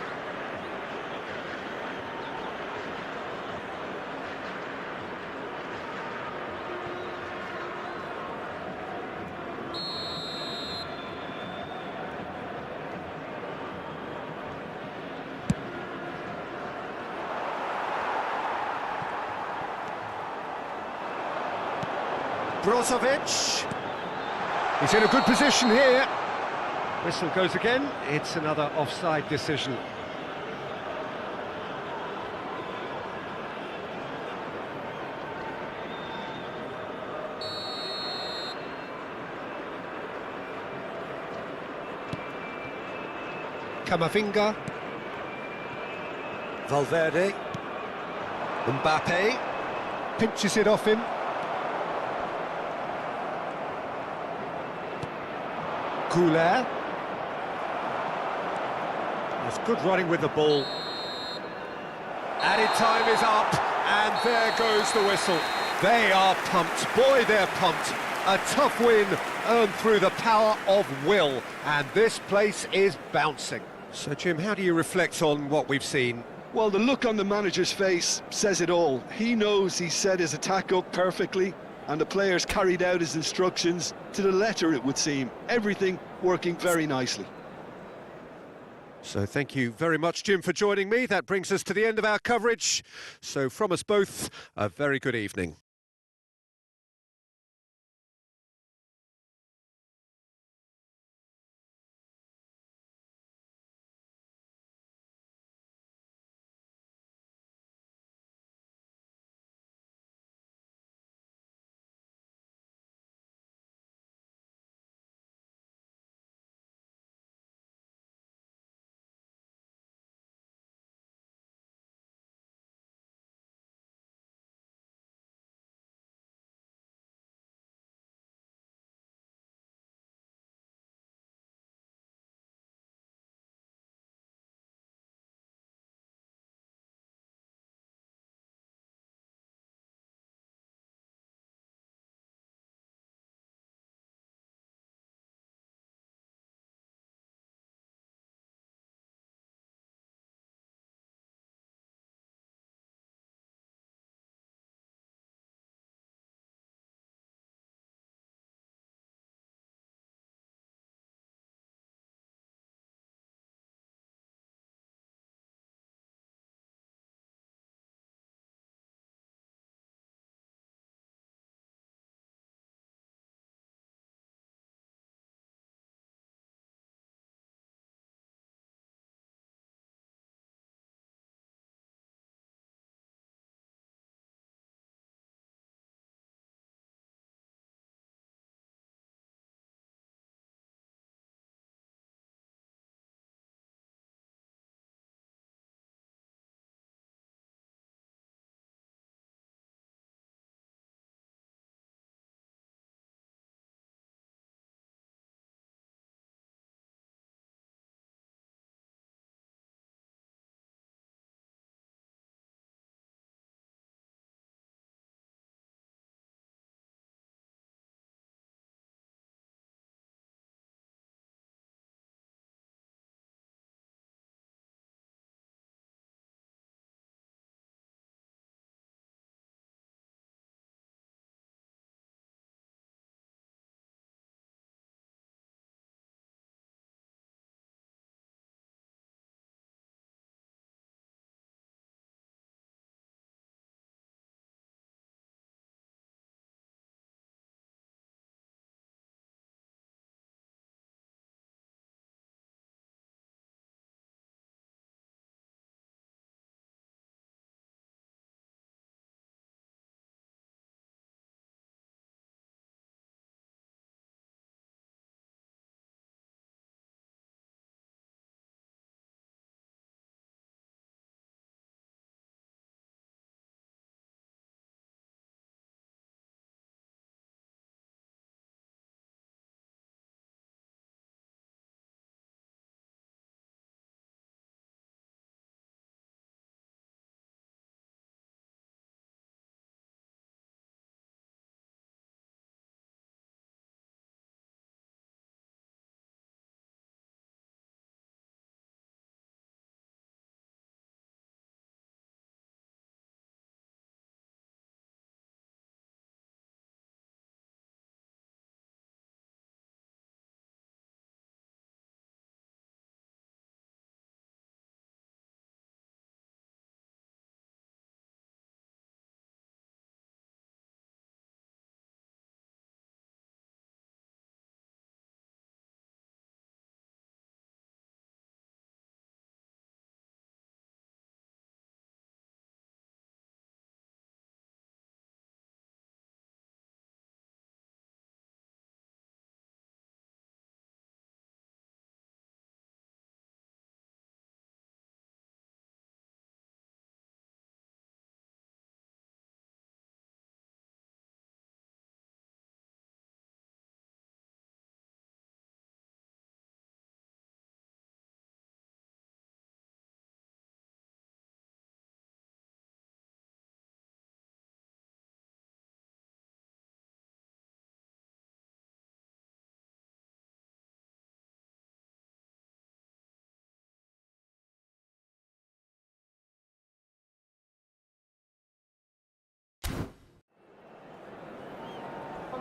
Brozovic. He's in a good position here. Whistle goes again. It's another offside decision. Camavinga. Valverde. Mbappé. Pinches it off him. Couler. There's good running with the ball. Added time is up, and there goes the whistle. They are pumped. Boy, they're pumped. A tough win earned through the power of will, and this place is bouncing. So, Jim, how do you reflect on what we've seen? Well, the look on the manager's face says it all. He knows he set his attack up perfectly, and the players carried out his instructions to the letter, it would seem. Everything working very nicely. So thank you very much, Jim, for joining me. That brings us to the end of our coverage. So from us both, a very good evening.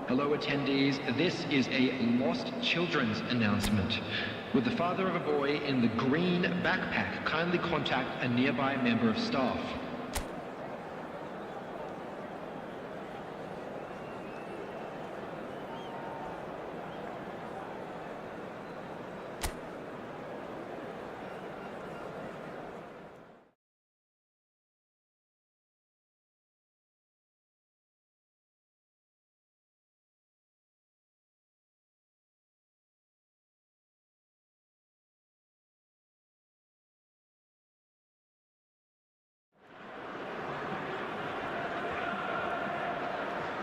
Hello attendees, this is a lost children's announcement. Would the father of a boy in the green backpack kindly contact a nearby member of staff?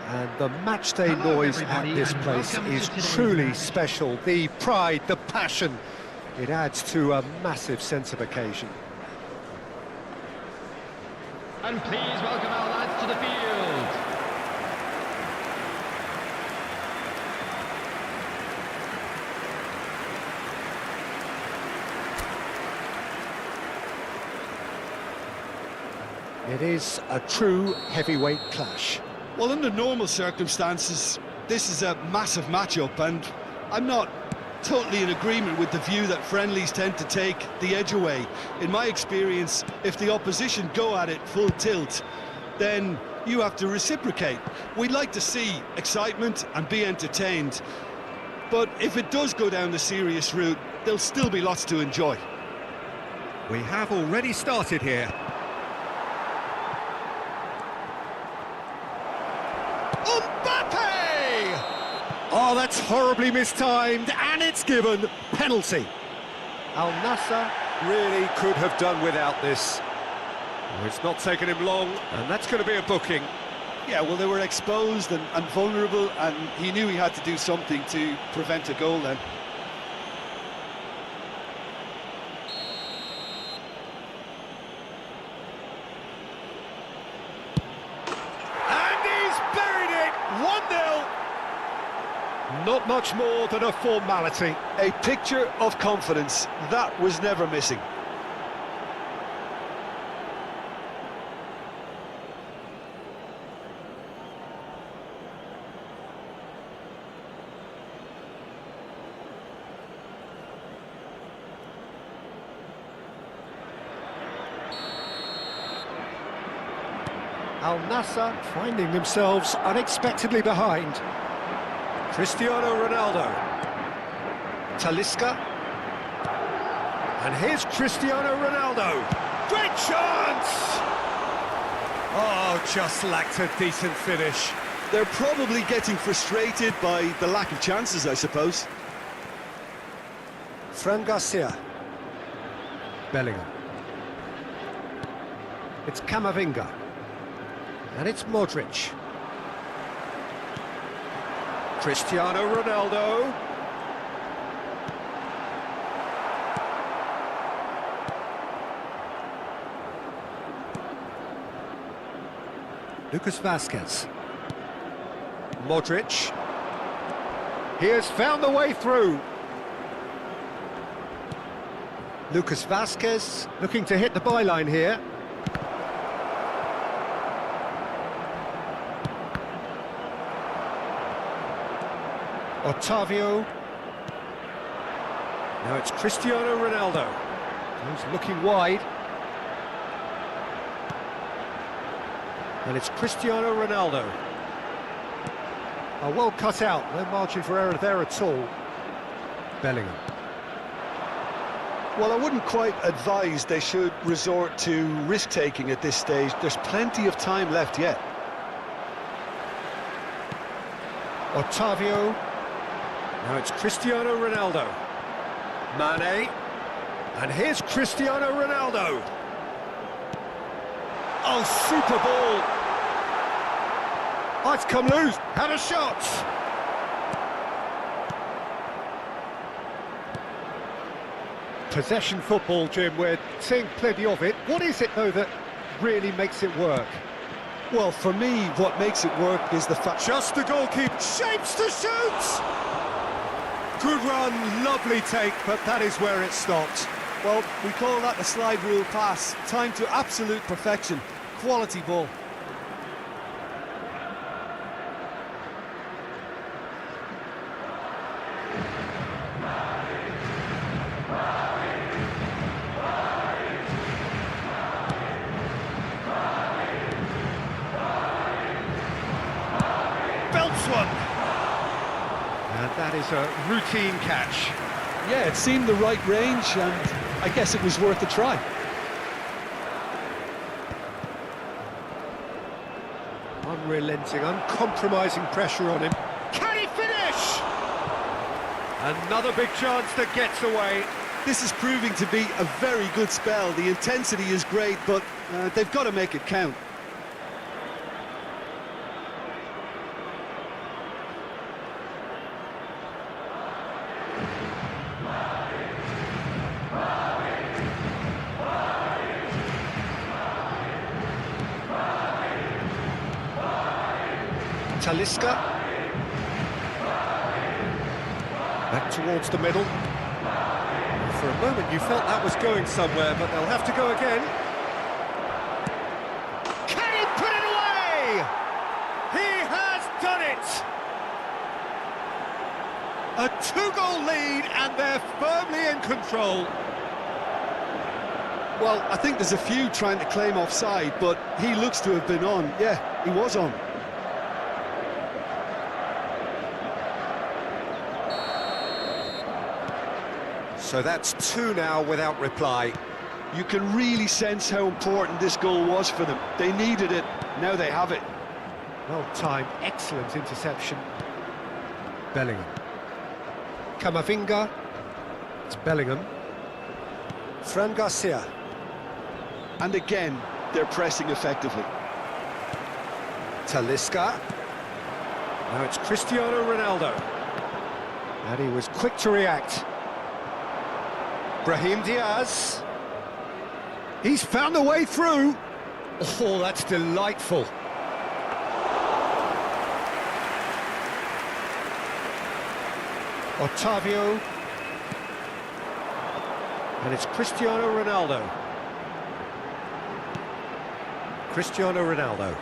And the matchday Hello, noise at everybody, this and place welcome is to today's truly match. special. The pride, the passion, it adds to a massive sense of occasion. And please welcome our lads to the field. It is a true heavyweight clash. Well, under normal circumstances, this is a massive matchup, and I'm not totally in agreement with the view that friendlies tend to take the edge away. In my experience, if the opposition go at it full tilt, then you have to reciprocate. We'd like to see excitement and be entertained, but if it does go down the serious route, there'll still be lots to enjoy. We have already started here. Mbappé! Oh, that's horribly mistimed, and it's given penalty. Al-Nassr really could have done without this. Oh, it's not taken him long, and that's going to be a booking. Yeah, well, they were exposed and vulnerable, and he knew he had to do something to prevent a goal then. And he's buried it! 1-0. Not much more than a formality. A picture of confidence, that was never missing. Al-Nassr finding themselves unexpectedly behind. Cristiano Ronaldo. Talisca. And here's Cristiano Ronaldo. Great chance! Oh, just lacked a decent finish. They're probably getting frustrated by the lack of chances, I suppose. Fran Garcia. Bellingham. It's Camavinga. And it's Modric. Cristiano Ronaldo. Lucas Vazquez. Modric. He has found the way through. Lucas Vazquez looking to hit the byline here. Otavio. Now it's Cristiano Ronaldo. He's looking wide. And it's Cristiano Ronaldo. Oh, well cut out. No margin for error there at all. Bellingham. Well, I wouldn't quite advise they should resort to risk-taking at this stage. There's plenty of time left yet. Otavio. Now it's Cristiano Ronaldo. Mane. And here's Cristiano Ronaldo. Oh, super ball. Oh, it's come loose. Had a shot. Possession football, Jim. We're seeing plenty of it. What is it, though, that really makes it work? Well, for me, what makes it work is the fact... Just the goalkeeper. Shapes to shoot! Good run, lovely take, but that is where it stopped. Well, we call that a slide rule pass. Time to absolute perfection. Quality ball. That is a routine catch. Yeah, it seemed the right range, and I guess it was worth a try. Unrelenting, uncompromising pressure on him. Can he finish? Another big chance that gets away. This is proving to be a very good spell. The intensity is great, but they've got to make it count. Talisca. Back towards the middle. For a moment you felt that was going somewhere, but they'll have to go again. Can he put it away? He has done it! A two-goal lead and they're firmly in control. Well, I think there's a few trying to claim offside, but he looks to have been on. Yeah, he was on. So that's two now without reply. You can really sense how important this goal was for them. They needed it, now they have it. Well timed, excellent interception. Bellingham. Camavinga. It's Bellingham. Fran Garcia. And again, they're pressing effectively. Talisca. Now it's Cristiano Ronaldo. And he was quick to react. Brahim Diaz. He's found a way through. Oh, that's delightful. Otavio. And it's Cristiano Ronaldo. Cristiano Ronaldo.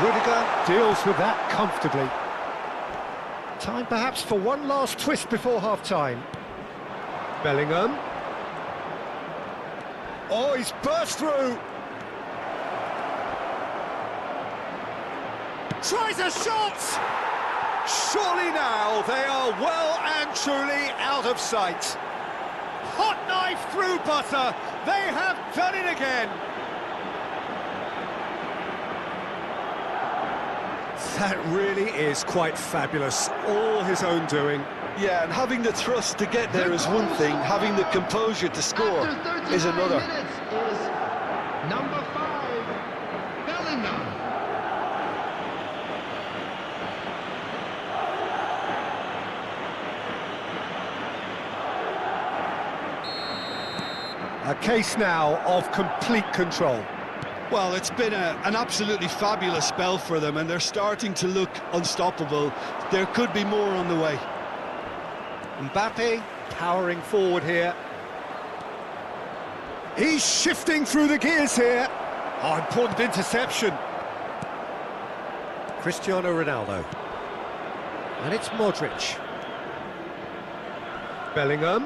Rudiger deals with that comfortably. Time perhaps for one last twist before half-time. Bellingham. Oh, he's burst through. Tries a shot! Surely now they are well and truly out of sight. Hot knife through butter. They have done it again. That really is quite fabulous. All his own doing. Yeah, and having the thrust to get there is one thing, having the composure to score is another. Minutes is number 5, Bellingham. A case now of complete control. Well, it's been an absolutely fabulous spell for them, and they're starting to look unstoppable. There could be more on the way. Mbappé powering forward here. He's shifting through the gears here. Oh, important interception. Cristiano Ronaldo. And it's Modric. Bellingham.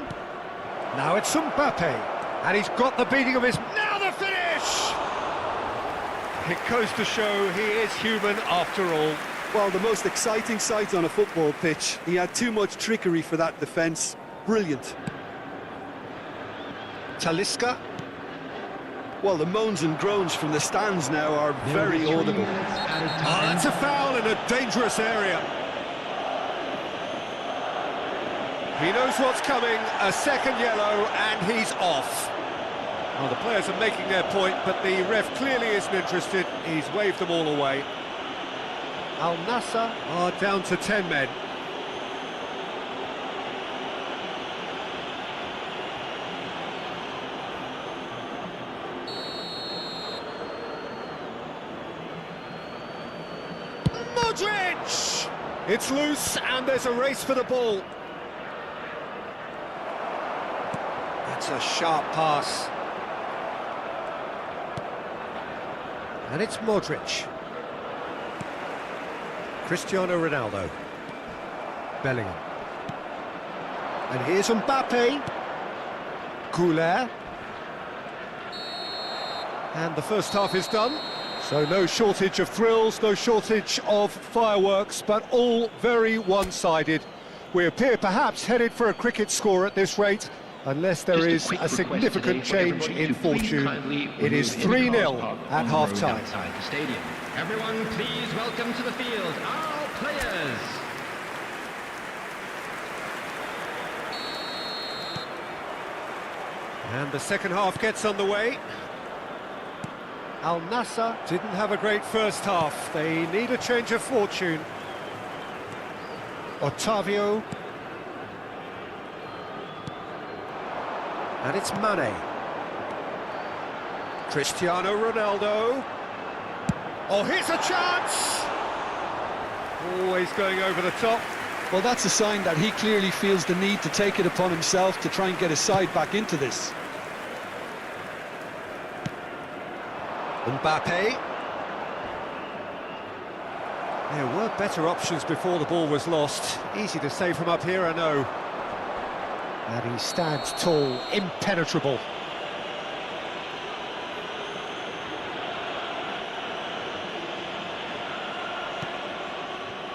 Now it's Mbappé. And he's got the beating of his... Now the finish! It goes to show he is human after all. Well, the most exciting sight on a football pitch. He had too much trickery for that defence. Brilliant. Talisca. Well, the moans and groans from the stands now are very audible. Oh, that's a foul in a dangerous area. He knows what's coming, a second yellow, and he's off. Well, the players are making their point, but the ref clearly isn't interested. He's waved them all away. Al-Nassr are down to 10 men. Modric! It's loose, and there's a race for the ball. That's a sharp pass. And it's Modric. Cristiano Ronaldo. Bellingham. And here's Mbappé. Goulet. And the first half is done. So no shortage of thrills, no shortage of fireworks, but all very one-sided. We appear perhaps headed for a cricket score at this rate, unless there is a significant change in fortune. It is 3-0 at half-time. Everyone, please welcome to the field our players. And the second half gets underway. Al-Nassr didn't have a great first half. They need a change of fortune. Otavio. And it's Mane. Cristiano Ronaldo. Oh, here's a chance! Always going over the top. Well, that's a sign that he clearly feels the need to take it upon himself to try and get his side back into this. Mbappé. There were better options before the ball was lost. Easy to say from up here, I know. And he stands tall, impenetrable.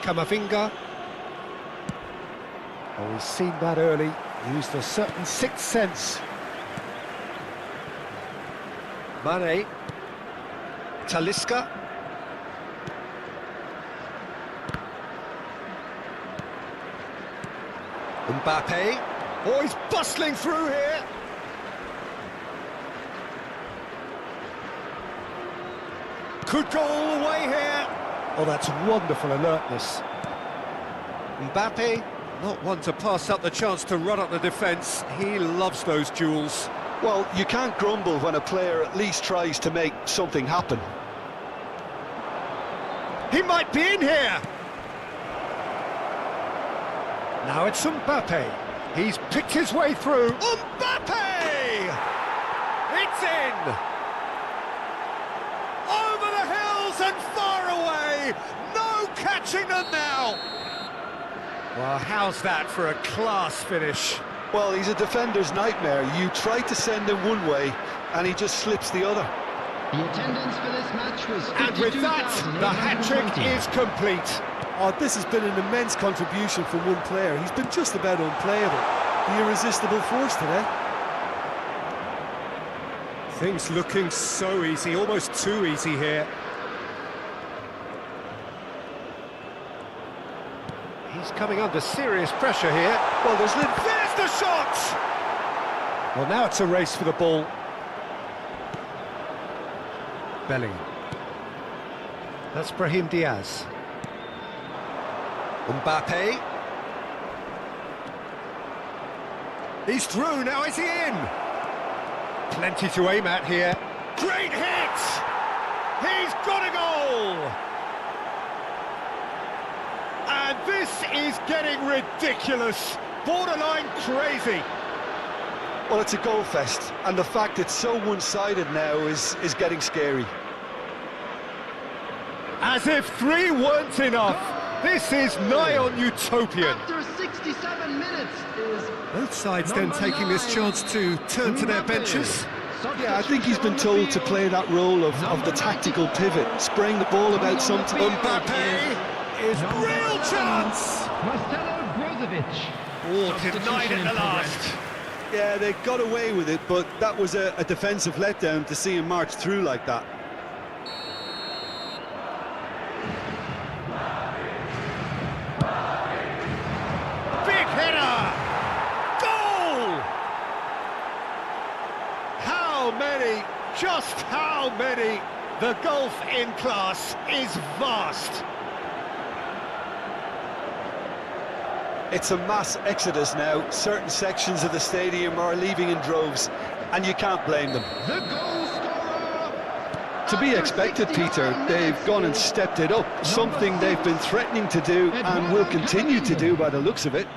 Camavinga. Oh, he's seen that early. Used a certain sixth sense. Mane. Talisca. Mbappé. Oh, he's bustling through here. Could go all the way here. Oh, that's wonderful alertness. Mbappé, not one to pass up the chance to run up the defence. He loves those duels. Well, you can't grumble when a player at least tries to make something happen. He might be in here. Now it's Mbappé. He's picked his way through. Mbappé! It's in! Over the hills and far away! No catching them now! Well, how's that for a class finish? Well, he's a defender's nightmare. You try to send him one way, and he just slips the other. The attendance for this match was 52,820. And with that, the hat-trick is complete. Oh, this has been an immense contribution from one player. He's been just about unplayable. The irresistible force today. Things looking so easy, almost too easy here. He's coming under serious pressure here. Well, there's the shot! Well, now it's a race for the ball. Bellingham. That's Brahim Diaz. Mbappé. He's through, now is he in? Plenty to aim at here. Great hit! He's got a goal! And this is getting ridiculous, borderline crazy. Well, it's a goal fest, and the fact it's so one-sided now is getting scary. As if 3 weren't enough. This is nigh on utopian. After 67 minutes is Both sides then taking this chance to turn to their benches. Yeah, I think he's been told to play that role of the tactical pivot, spraying the ball about sometimes. Mbappé is real chance. Marcelo Brozovic. Oh, denied at the last. Yeah, they got away with it, but that was a defensive letdown to see him march through like that. Big header! Goal! How many, just how many? The gulf in class is vast. It's a mass exodus now. Certain sections of the stadium are leaving in droves, and you can't blame them. The goal scorer. To be expected, Peter. They've gone and stepped it up, something they've been threatening to do and will continue to do by the looks of it.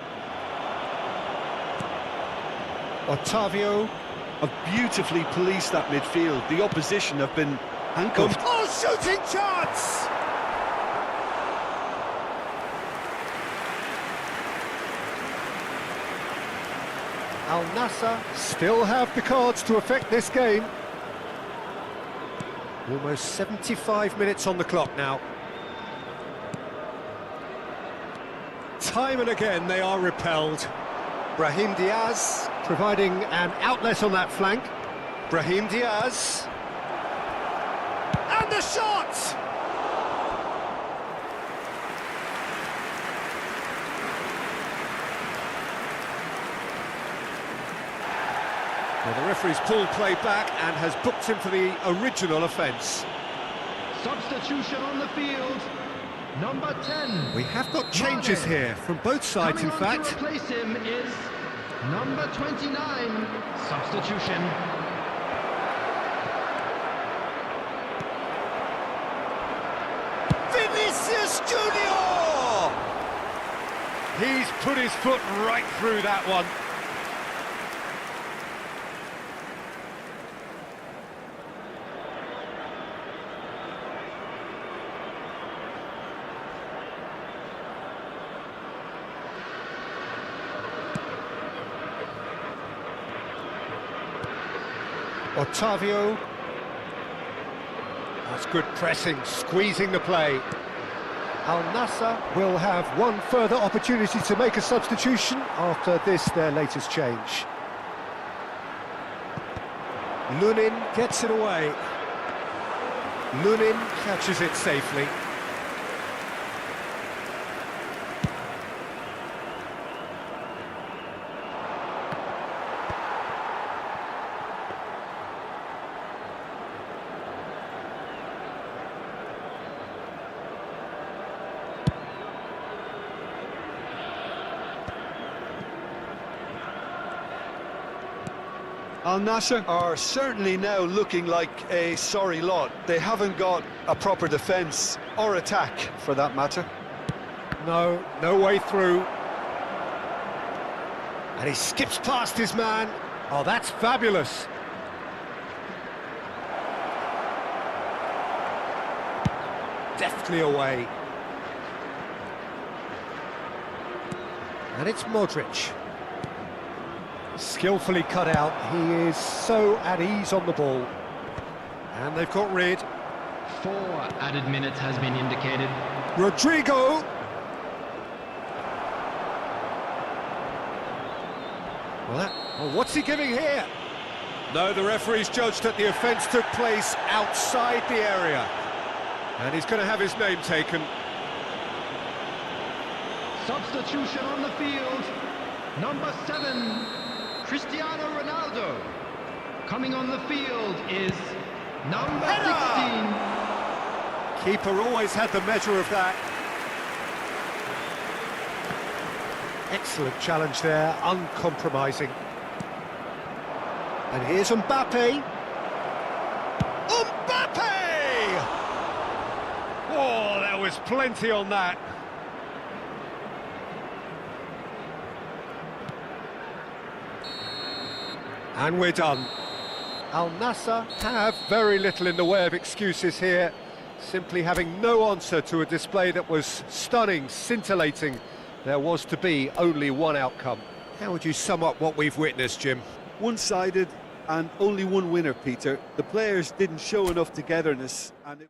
Otavio Have beautifully policed that midfield. The opposition have been handcuffed. Oh, shooting chance! Al-Nassr still have the cards to affect this game. Almost 75 minutes on the clock now. Time and again they are repelled. Brahim Diaz providing an outlet on that flank. Brahim Diaz. And the shot! Well, the referee's pulled play back and has booked him for the original offence. Substitution on the field. Number 10. We have got changes Mane. here from both sides, Coming in on fact. to replace him is number 29. Substitution. Vinicius Junior! He's put his foot right through that one. Otavio. That's good pressing, squeezing the play. Al-Nassr will have one further opportunity to make a substitution after this, their latest change. Lunin gets it away. Lunin catches it safely. Al-Nassr are certainly now looking like a sorry lot. They haven't got a proper defence, or attack, for that matter. No way through. And he skips past his man. Oh, that's fabulous. Deftly away. And it's Modric. Skillfully cut out. He is so at ease on the ball. And they've got rid. 4 added minutes has been indicated. Rodrigo. Well, what's he giving here? No, the referee's judged that the offence took place outside the area. And he's going to have his name taken. Substitution on the field. Number 7, Cristiano Ronaldo. Coming on the field is number 16. Keeper always had the measure of that. Excellent challenge there, uncompromising. And here's Mbappé. Mbappé! Oh, there was plenty on that. And we're done. Al-Nassr have very little in the way of excuses here, simply having no answer to a display that was stunning, scintillating. There was to be only one outcome. How would you sum up what we've witnessed, Jim? One-sided and only one winner, Peter. The players didn't show enough togetherness, and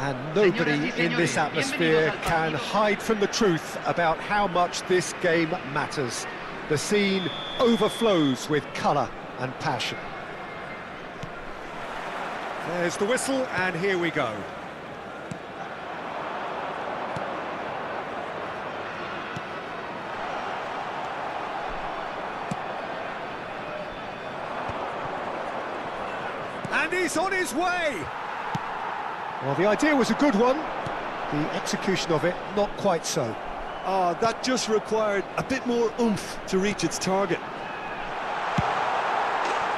And nobody Señoras y in this señores, atmosphere bienvenidos al can partido. hide from the truth about how much this game matters. The scene overflows with colour and passion. There's the whistle, and here we go. And he's on his way! Well, the idea was a good one. The execution of it, not quite so. Ah, that just required a bit more oomph to reach its target.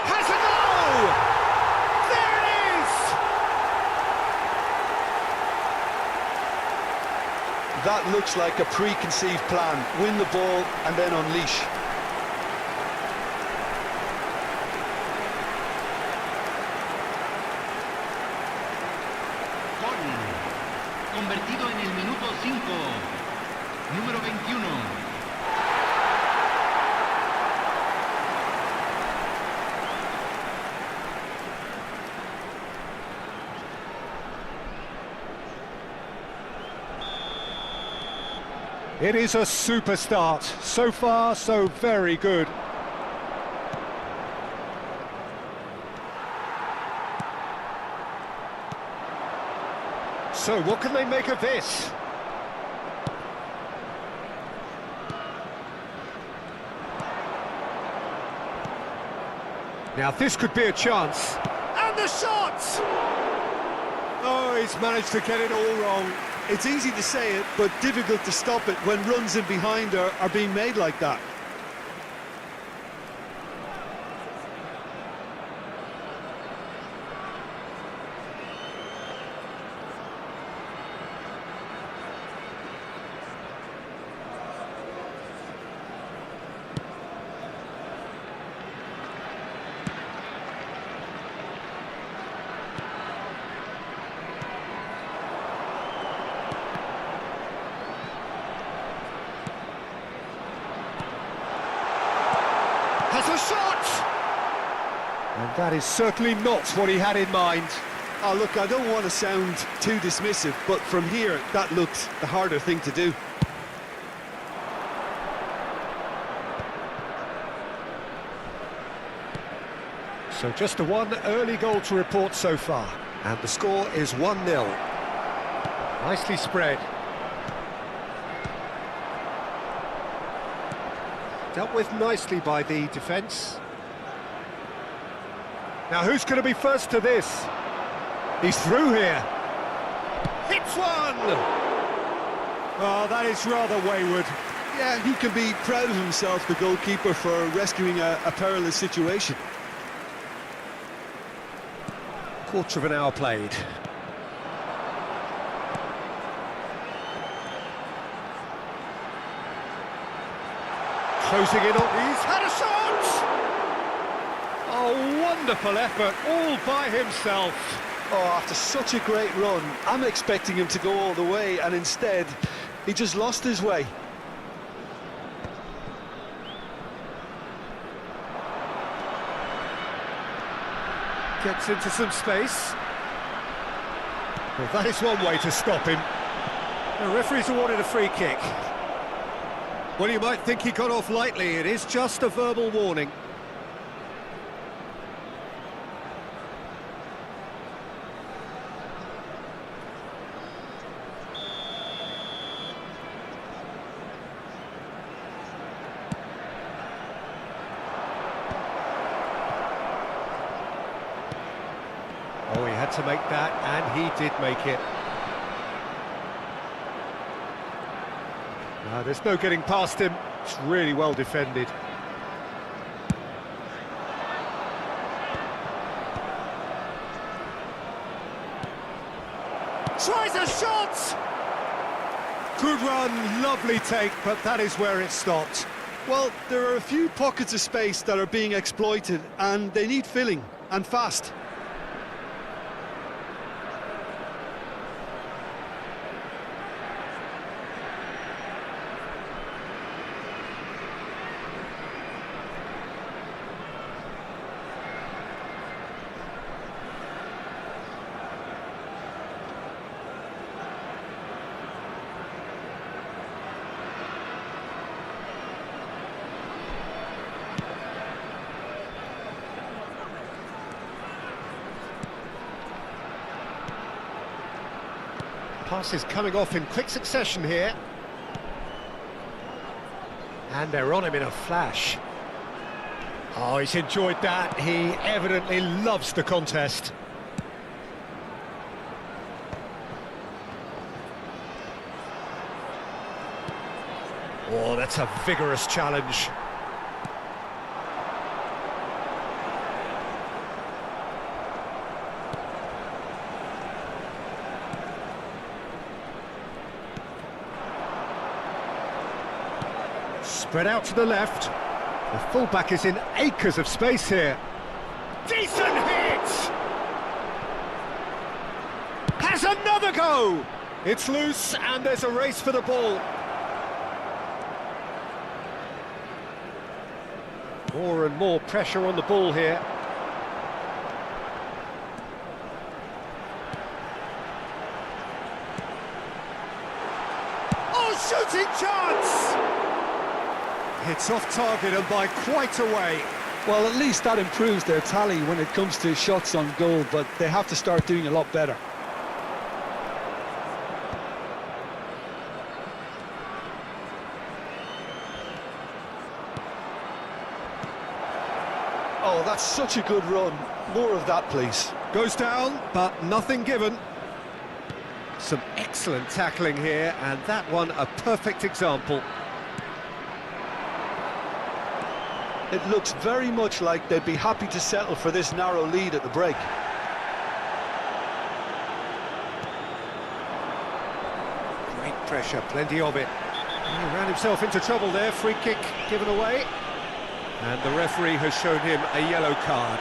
Has a goal! There it is! That looks like a preconceived plan. Win the ball and then unleash. Convertido en el minuto 5. Número 21. It is a super start. So far, so very good. So, what can they make of this? Now, this could be a chance. And the shot! Oh, he's managed to get it all wrong. It's easy to say it, but difficult to stop it when runs in behind are being made like that. Has a shot! And that is certainly not what he had in mind. Oh, look, I don't want to sound too dismissive, but from here, that looked the harder thing to do. So just the one early goal to report so far. And the score is 1-0. Nicely spread. Dealt with nicely by the defence. Now who's going to be first to this? He's through here. Hits one! Oh, that is rather wayward. Yeah, he can be proud of himself, the goalkeeper, for rescuing a perilous situation. Quarter of an hour played. Closing in on, he's had a shot! Oh, wonderful effort, all by himself. Oh, after such a great run, I'm expecting him to go all the way, and instead, he just lost his way. Gets into some space. Well, that is one way to stop him. The referee's awarded a free kick. Well, you might think he got off lightly. It is just a verbal warning. Oh, he had to make that, and he did make it. No, there's no getting past him. It's really well defended. Tries a shot! Good run, lovely take, but that is where it stopped. Well, there are a few pockets of space that are being exploited, and they need filling, and fast. Passes coming off in quick succession here. And they're on him in a flash. Oh, he's enjoyed that. He evidently loves the contest. Oh, that's a vigorous challenge. Spread out to the left. The fullback is in acres of space here. Decent hit! Has another go! It's loose and there's a race for the ball. More and more pressure on the ball here. Oh, shooting chance! It's off target and by quite a way. Well, at least that improves their tally when it comes to shots on goal, but they have to start doing a lot better. Oh, that's such a good run. More of that, please. Goes down, but nothing given. Some excellent tackling here, and that one a perfect example. It looks very much like they'd be happy to settle for this narrow lead at the break. Great pressure, plenty of it. He ran himself into trouble there, free kick given away. And the referee has shown him a yellow card.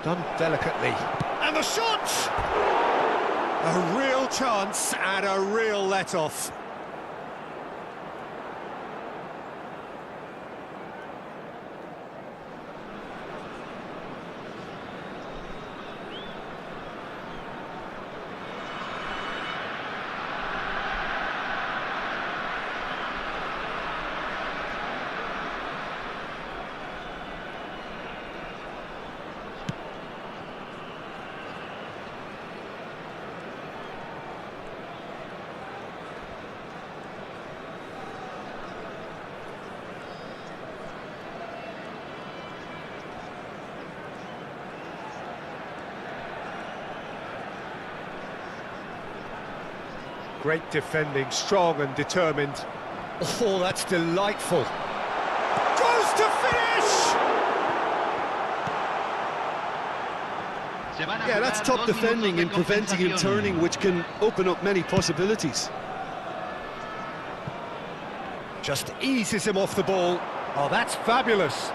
Done delicately. And the shot! A real chance and a real let-off. Great defending, strong and determined. Oh, that's delightful. Goes to finish! Yeah, that's top defending and preventing him turning, which can open up many possibilities. Just eases him off the ball. Oh, that's fabulous.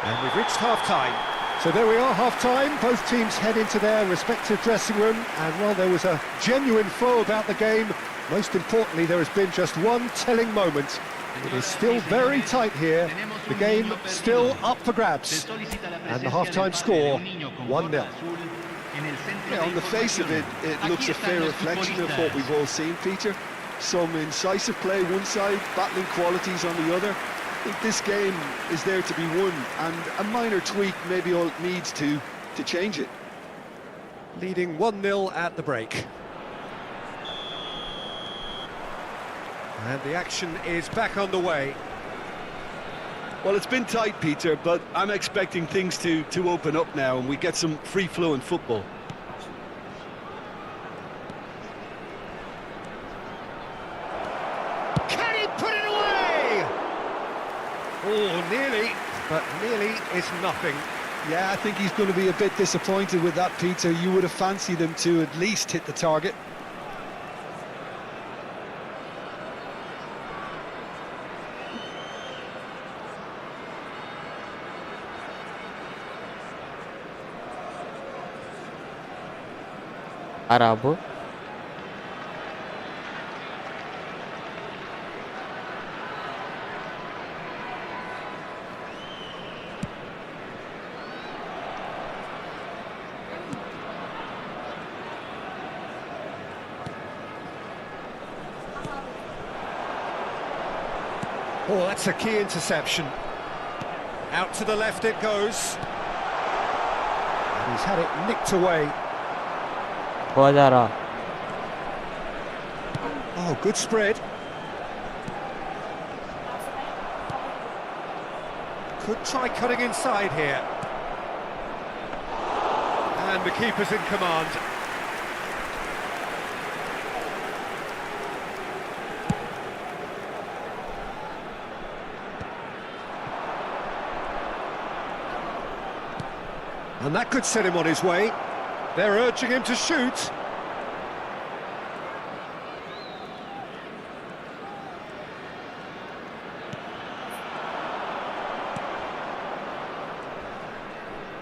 And we've reached half-time. So there we are, half-time. Both teams head into their respective dressing room. And while there was a genuine flow about the game, most importantly, there has been just one telling moment. It is still very tight here. The game still up for grabs. And the half-time score, 1-0. Yeah, on the face of it, it looks a fair reflection of what we've all seen, Peter. Some incisive play one side, battling qualities on the other. I think this game is there to be won, and a minor tweak maybe all it needs to change it. Leading 1-0 at the break. And the action is back underway. Well, it's been tight, Peter, but I'm expecting things to open up now and we get some free-flowing football. Can he put it away? Oh, nearly, but nearly is nothing. Yeah, I think he's going to be a bit disappointed with that, Peter. You would have fancied him to at least hit the target. Arabo. Oh, that's a key interception. Out to the left it goes. And he's had it nicked away. हो जा रहा Oh, good spread. Could try cutting inside here. And the keeper's in command. And that could set him on his way. They're urging him to shoot.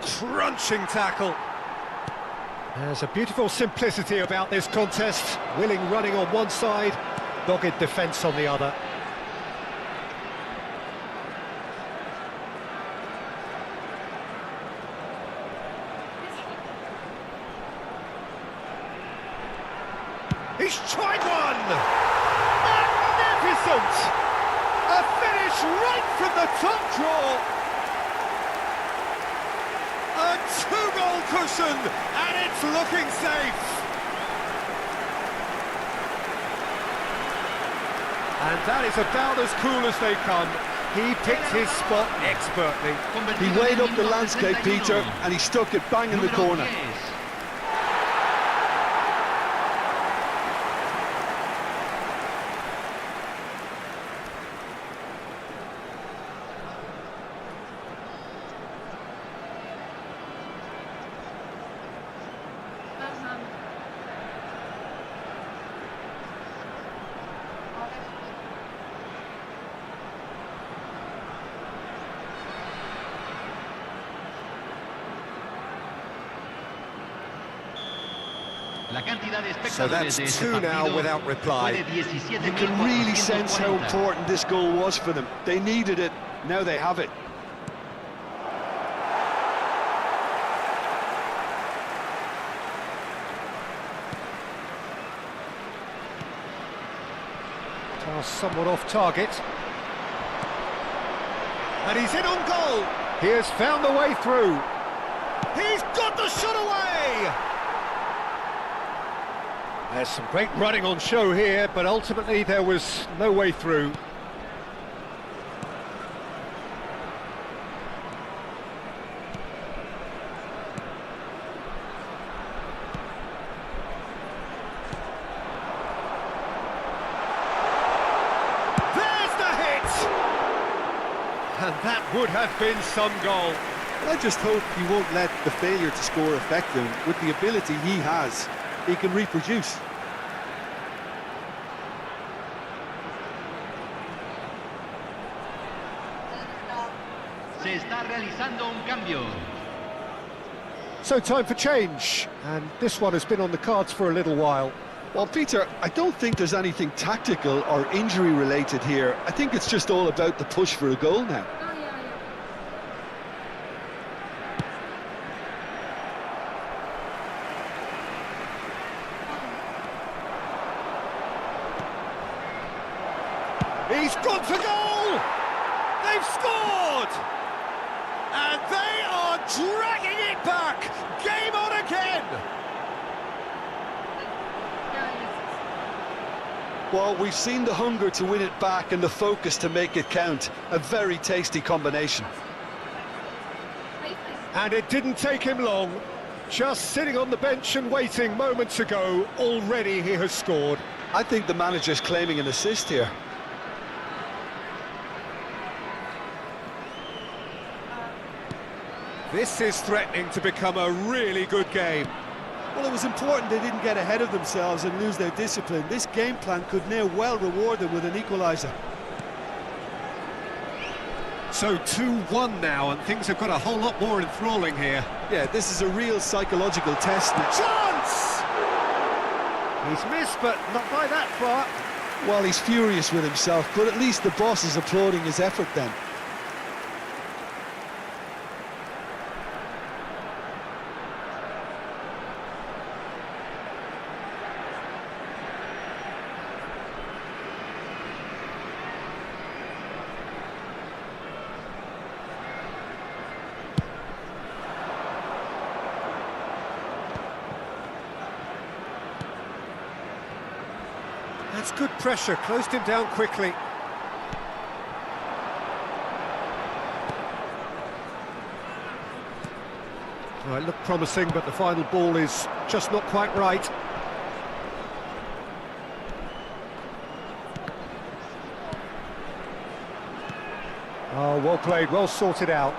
Crunching tackle. There's a beautiful simplicity about this contest. Willing running on one side, dogged defence on the other. He's tried one! Magnificent! A finish right from the top draw! A two-goal cushion, and it's looking safe! And that is about as cool as they come. He picked his spot expertly. He weighed up the landscape, Peter, and he stuck it bang in the corner. So that's two now without reply. You can really sense how important this goal was for them. They needed it, now they have it. Pass somewhat off target. And he's in on goal. He has found the way through. He's got the shot away! There's some great running on show here, but ultimately there was no way through. There's the hit! And that would have been some goal. I just hope he won't let the failure to score affect him. With the ability he has, he can reproduce. Se está realizando un cambio. So time for change, and this one has been on the cards for a little while. Well, Peter, I don't think there's anything tactical or injury related here. I think it's just all about the push for a goal now. He's gone for goal! They've scored! And they are dragging it back! Game on again! Well, we've seen the hunger to win it back and the focus to make it count. A very tasty combination. And it didn't take him long. Just sitting on the bench and waiting moments ago, already he has scored. I think the manager's claiming an assist here. This is threatening to become a really good game. Well, it was important they didn't get ahead of themselves and lose their discipline. This game plan could now well reward them with an equaliser. So 2-1 now, and things have got a whole lot more enthralling here. Yeah, this is a real psychological test now. Chance! He's missed, but not by that far. Well, he's furious with himself, but at least the boss is applauding his effort then. That's good pressure, closed him down quickly. Well, it looked promising, but the final ball is just not quite right. Oh, well played, well sorted out.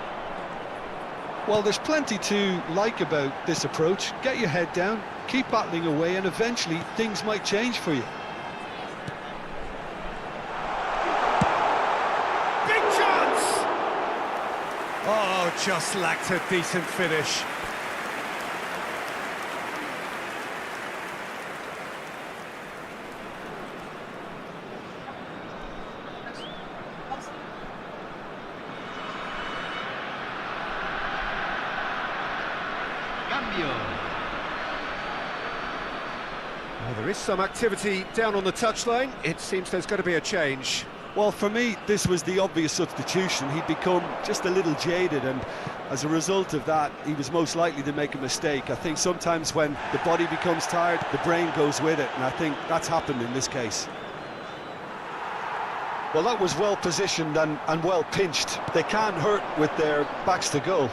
Well, there's plenty to like about this approach. Get your head down, keep battling away, and eventually things might change for you. Big chance! Oh, just lacked a decent finish. Well, there is some activity down on the touchline. It seems there's going to be a change. Well, for me, this was the obvious substitution. He'd become just a little jaded, and as a result of that, he was most likely to make a mistake. I think sometimes when the body becomes tired, the brain goes with it, and I think that's happened in this case. Well, that was well positioned and well pinched. They can't hurt with their backs to goal.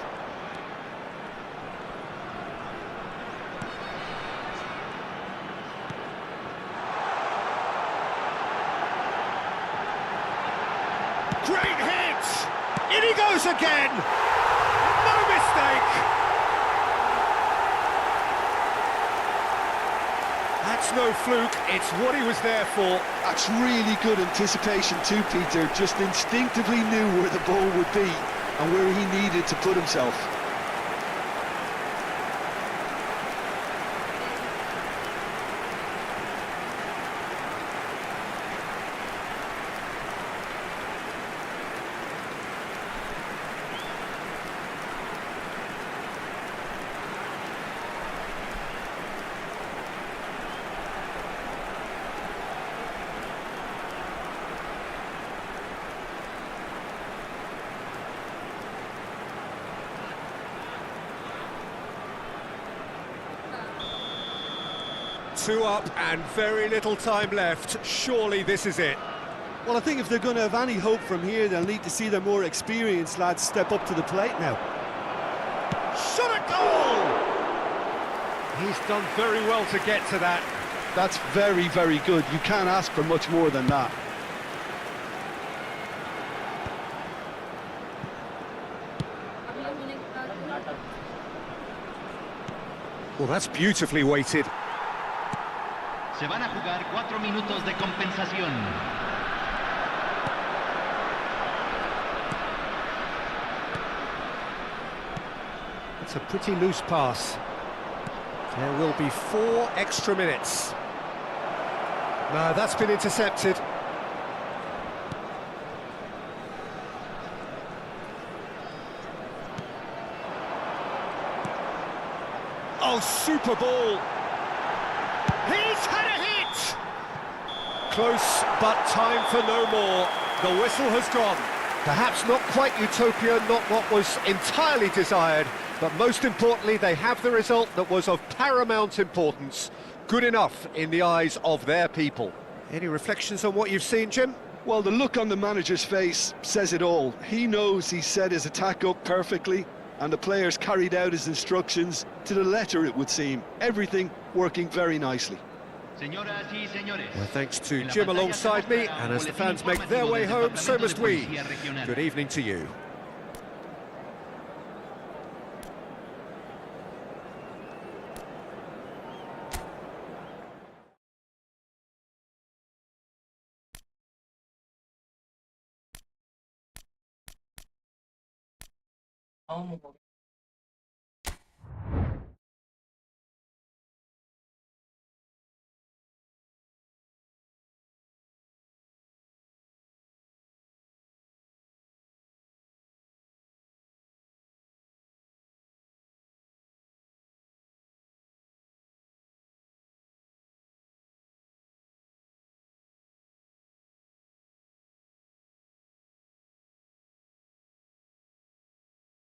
Great hit! In he goes again! No mistake! That's no fluke, it's what he was there for. That's really good anticipation too, Peter. Just instinctively knew where the ball would be and where he needed to put himself. Two up and very little time left. Surely this is it. Well, I think if they're going to have any hope from here, they'll need to see their more experienced lads step up to the plate now. Shot a goal! He's done very well to get to that. That's very, very good. You can't ask for much more than that. Well, that's beautifully weighted. Se van a jugar 4 minutos de compensación. It's a pretty loose pass. There will be 4 extra minutes. No, that's been intercepted. Oh, super ball. He's had a hit! Close, but time for no more. The whistle has gone. Perhaps not quite utopia, not what was entirely desired, but most importantly, they have the result that was of paramount importance. Good enough in the eyes of their people. Any reflections on what you've seen, Jim? Well, the look on the manager's face says it all. He knows he set his attack up perfectly, and the players carried out his instructions to the letter, it would seem. Everything working very nicely. Well, thanks to Jim alongside me, and as the fans make their way home, so must we. Good evening to you.